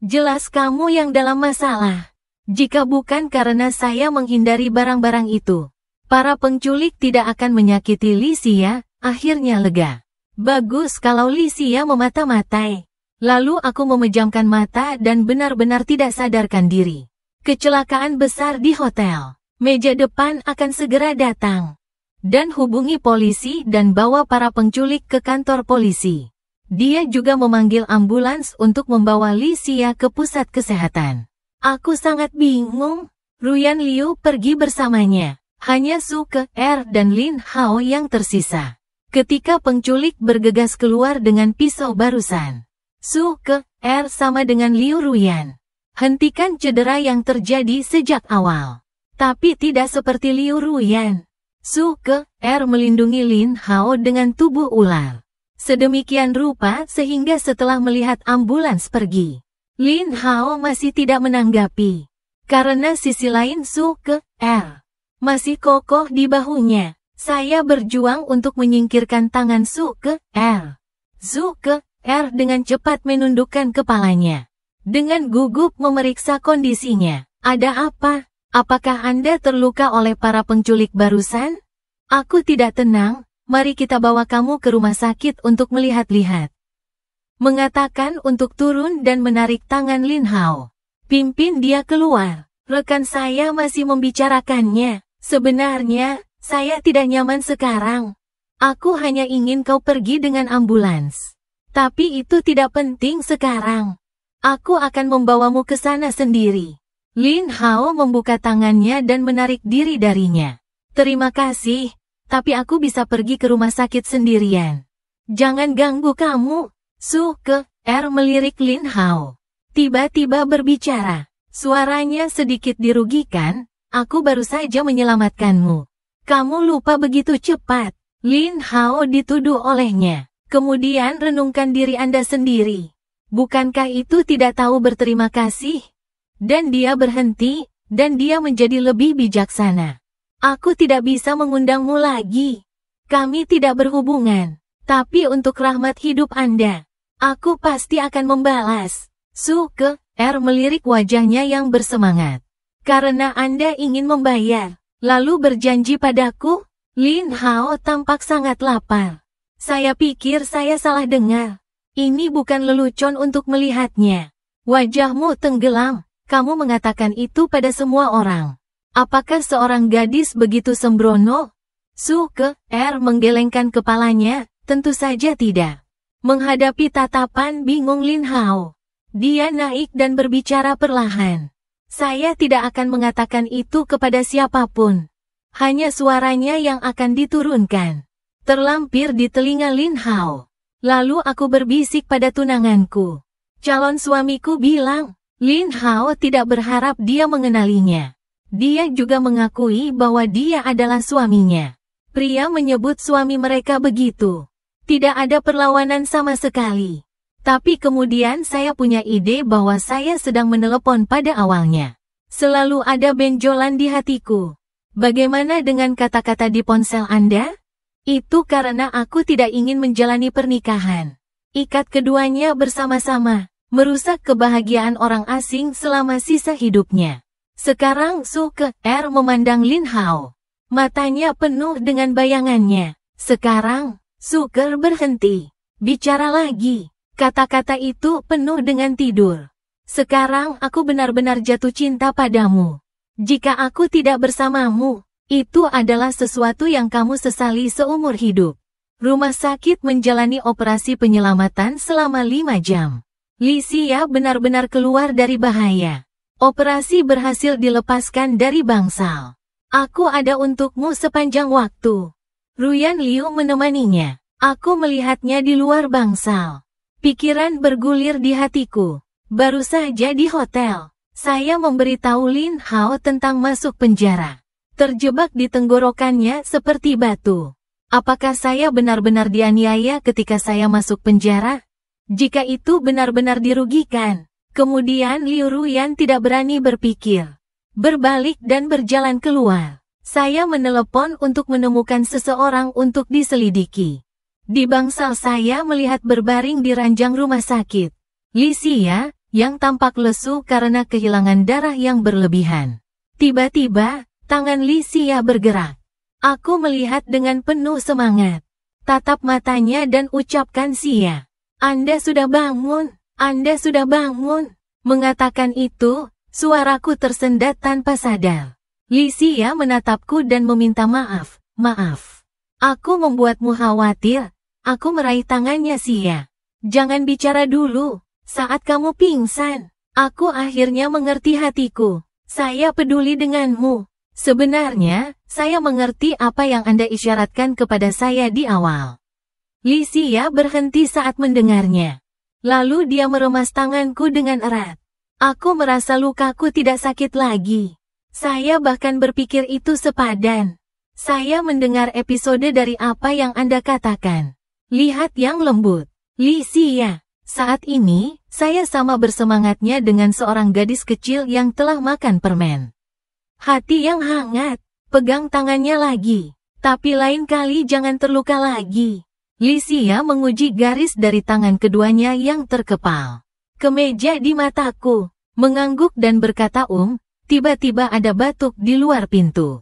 Jelas kamu yang dalam masalah. Jika bukan karena saya menghindari barang-barang itu, para penculik tidak akan menyakiti Li Xia, akhirnya lega. Bagus kalau Li Xia memata-matai. Lalu aku memejamkan mata dan benar-benar tidak sadarkan diri. Kecelakaan besar di hotel. Meja depan akan segera datang. Dan hubungi polisi dan bawa para penculik ke kantor polisi. Dia juga memanggil ambulans untuk membawa Li Xia ke pusat kesehatan. Aku sangat bingung. Ruyan Liu pergi bersamanya. Hanya Su Ke-er dan Lin Hao yang tersisa. Ketika penculik bergegas keluar dengan pisau barusan. Su Ke-er sama dengan Liu Ruyan. Hentikan cedera yang terjadi sejak awal. Tapi tidak seperti Liu Ruyan. Su Ke-er melindungi Lin Hao dengan tubuh ular. Sedemikian rupa sehingga setelah melihat ambulans pergi, Lin Hao masih tidak menanggapi. Karena sisi lain Su Ke-er masih kokoh di bahunya. Saya berjuang untuk menyingkirkan tangan Su Ke-er. Su Ke-er dengan cepat menundukkan kepalanya. Dengan gugup memeriksa kondisinya. Ada apa? Apakah Anda terluka oleh para penculik barusan? Aku tidak tenang, mari kita bawa kamu ke rumah sakit untuk melihat-lihat. Mengatakan untuk turun dan menarik tangan Lin Hao. Pimpin dia keluar. Rekan saya masih membicarakannya. Sebenarnya, saya tidak nyaman sekarang. Aku hanya ingin kau pergi dengan ambulans. Tapi itu tidak penting sekarang. Aku akan membawamu ke sana sendiri. Lin Hao membuka tangannya dan menarik diri darinya. Terima kasih, tapi aku bisa pergi ke rumah sakit sendirian. Jangan ganggu kamu. Su Ke-er melirik Lin Hao. Tiba-tiba berbicara. Suaranya sedikit dirugikan, aku baru saja menyelamatkanmu. Kamu lupa begitu cepat. Lin Hao dituduh olehnya. Kemudian renungkan diri Anda sendiri. Bukankah itu tidak tahu berterima kasih? Dan dia berhenti, dan dia menjadi lebih bijaksana. Aku tidak bisa mengundangmu lagi. Kami tidak berhubungan. Tapi untuk rahmat hidup Anda, aku pasti akan membalas. Su Ke-er melirik wajahnya yang bersemangat. Karena Anda ingin membayar, lalu berjanji padaku? Lin Hao tampak sangat lapar. Saya pikir saya salah dengar. Ini bukan lelucon untuk melihatnya. Wajahmu tenggelam. Kamu mengatakan itu pada semua orang. Apakah seorang gadis begitu sembrono? Su Ke-er menggelengkan kepalanya, tentu saja tidak. Menghadapi tatapan bingung Lin Hao, dia naik dan berbicara perlahan. Saya tidak akan mengatakan itu kepada siapapun. Hanya suaranya yang akan diturunkan. Terlampir di telinga Lin Hao. Lalu aku berbisik pada tunanganku. Calon suamiku bilang, Lin Hao tidak berharap dia mengenalinya. Dia juga mengakui bahwa dia adalah suaminya. Pria menyebut suami mereka begitu. Tidak ada perlawanan sama sekali. Tapi kemudian saya punya ide bahwa saya sedang menelepon pada awalnya. Selalu ada benjolan di hatiku. Bagaimana dengan kata-kata di ponsel Anda? Itu karena aku tidak ingin menjalani pernikahan. Ikat keduanya bersama-sama. Merusak kebahagiaan orang asing selama sisa hidupnya. Sekarang Su Ke-er memandang Lin Hao. Matanya penuh dengan bayangannya. Sekarang, Su Ke berhenti. Bicara lagi. Kata-kata itu penuh dengan tidur. Sekarang aku benar-benar jatuh cinta padamu. Jika aku tidak bersamamu, itu adalah sesuatu yang kamu sesali seumur hidup. Rumah sakit menjalani operasi penyelamatan selama 5 jam. Li Xia benar-benar keluar dari bahaya. Operasi berhasil dilepaskan dari bangsal. Aku ada untukmu sepanjang waktu. Ruyan Liu menemaninya. Aku melihatnya di luar bangsal. Pikiran bergulir di hatiku. Baru saja di hotel, saya memberitahu Lin Hao tentang masuk penjara. Terjebak di tenggorokannya seperti batu. Apakah saya benar-benar dianiaya ketika saya masuk penjara? Jika itu benar-benar dirugikan, kemudian Liu Ruyan tidak berani berpikir. Berbalik dan berjalan keluar. Saya menelepon untuk menemukan seseorang untuk diselidiki. Di bangsal saya melihat berbaring di ranjang rumah sakit Li Xia, yang tampak lesu karena kehilangan darah yang berlebihan. Tiba-tiba, tangan Li Xia bergerak. Aku melihat dengan penuh semangat. Tatap matanya dan ucapkan, "Xia, Anda sudah bangun, Anda sudah bangun." Mengatakan itu, suaraku tersendat tanpa sadar. Li Xia menatapku dan meminta maaf. "Maaf. Aku membuatmu khawatir." Aku meraih tangannya Xia. "Jangan bicara dulu. Saat kamu pingsan, aku akhirnya mengerti hatiku. Saya peduli denganmu. Sebenarnya, saya mengerti apa yang Anda isyaratkan kepada saya di awal." Li Xia berhenti saat mendengarnya. Lalu dia meremas tanganku dengan erat. Aku merasa lukaku tidak sakit lagi. Saya bahkan berpikir itu sepadan. "Saya mendengar episode dari apa yang Anda katakan. Lihat yang lembut, Li Xia. Saat ini, saya sama bersemangatnya dengan seorang gadis kecil yang telah makan permen. Hati yang hangat, pegang tangannya lagi. Tapi lain kali jangan terluka lagi." Li Xia menguji garis dari tangan keduanya yang terkepal. Kemeja di mataku, mengangguk dan berkata, tiba-tiba ada batuk di luar pintu.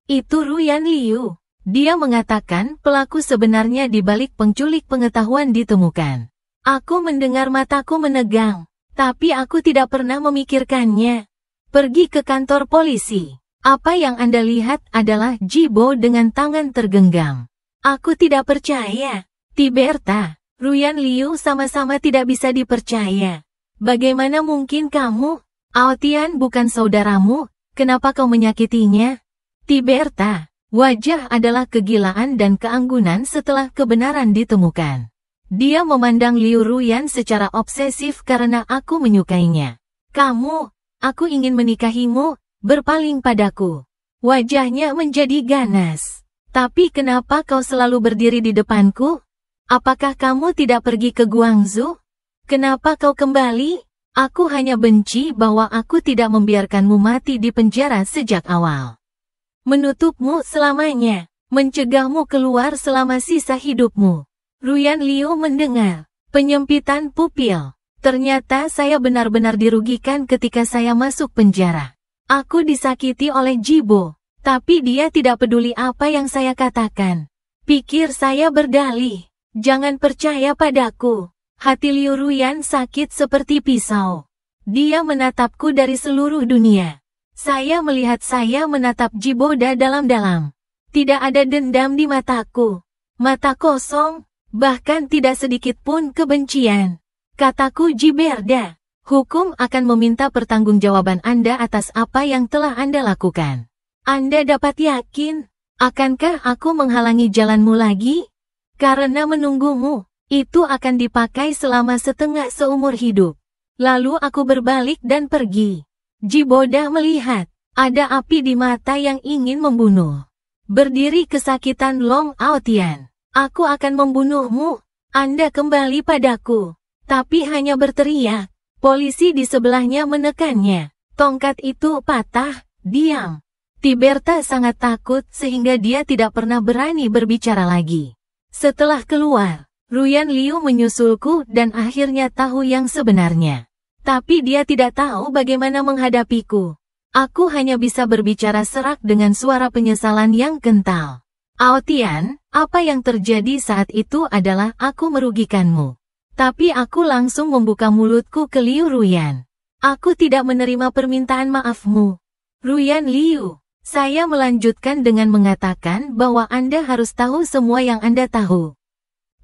"Itu Ruyan Liu." Dia mengatakan pelaku sebenarnya di balik penculik pengetahuan ditemukan. Aku mendengar mataku menegang, tapi aku tidak pernah memikirkannya. "Pergi ke kantor polisi. Apa yang Anda lihat adalah Jibo dengan tangan tergenggam." Aku tidak percaya. "Tiberta, Ruyan Liu sama-sama tidak bisa dipercaya. Bagaimana mungkin kamu? Aotian bukan saudaramu, kenapa kau menyakitinya?" "Tiberta, wajah adalah kegilaan dan keanggunan setelah kebenaran ditemukan." Dia memandang Liu Ruyan secara obsesif karena aku menyukainya. Aku ingin menikahimu," berpaling padaku. Wajahnya menjadi ganas. "Tapi kenapa kau selalu berdiri di depanku? Apakah kamu tidak pergi ke Guangzhou? Kenapa kau kembali? Aku hanya benci bahwa aku tidak membiarkanmu mati di penjara sejak awal. Menutupmu selamanya, mencegahmu keluar selama sisa hidupmu." Ruyan Liu mendengar, penyempitan pupil. Ternyata saya benar-benar dirugikan ketika saya masuk penjara. Aku disakiti oleh Jibo, tapi dia tidak peduli apa yang saya katakan. Pikir saya berdalih, "Jangan percaya padaku." Hati Liu Ruyan sakit seperti pisau. Dia menatapku dari seluruh dunia. Saya melihat saya menatap Jiboda dalam-dalam. Tidak ada dendam di mataku. Mata kosong, bahkan tidak sedikit pun kebencian. Kataku, "Jiberda, hukum akan meminta pertanggungjawaban Anda atas apa yang telah Anda lakukan. Anda dapat yakin, akankah aku menghalangi jalanmu lagi? Karena menunggumu, itu akan dipakai selama setengah seumur hidup." Lalu aku berbalik dan pergi. Jiboda melihat, ada api di mata yang ingin membunuh. Berdiri kesakitan Long Aotian. "Aku akan membunuhmu. Anda kembali padaku." Tapi hanya berteriak. Polisi di sebelahnya menekannya. Tongkat itu patah, diam. Tiberta sangat takut sehingga dia tidak pernah berani berbicara lagi. Setelah keluar, Ruyan Liu menyusulku dan akhirnya tahu yang sebenarnya. Tapi dia tidak tahu bagaimana menghadapiku. Aku hanya bisa berbicara serak dengan suara penyesalan yang kental. "Aotian, apa yang terjadi saat itu adalah aku merugikanmu." Tapi aku langsung membuka mulutku ke Liu Ruyan. "Aku tidak menerima permintaan maafmu." "Ruyan Liu," saya melanjutkan dengan mengatakan bahwa Anda harus tahu semua yang Anda tahu.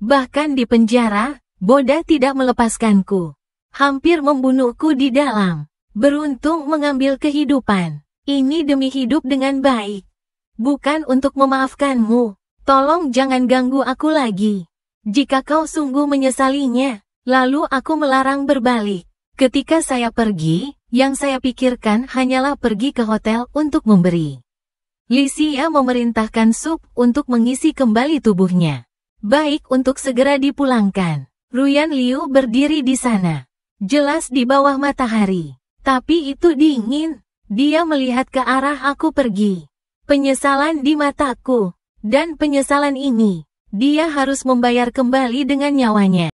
Bahkan di penjara, Boda tidak melepaskanku. Hampir membunuhku di dalam. Beruntung mengambil kehidupan. Ini demi hidup dengan baik. Bukan untuk memaafkanmu, Tolong jangan ganggu aku lagi. Jika kau sungguh menyesalinya, lalu aku melarang berbalik. Ketika saya pergi, yang saya pikirkan hanyalah pergi ke hotel untuk memberi. Li Xia memerintahkan sup untuk mengisi kembali tubuhnya. Baik untuk segera dipulangkan. Ruyan Liu berdiri di sana. Jelas di bawah matahari. Tapi itu dingin. Dia melihat ke arah aku pergi. Penyesalan di mataku. Dan penyesalan ini, dia harus membayar kembali dengan nyawanya.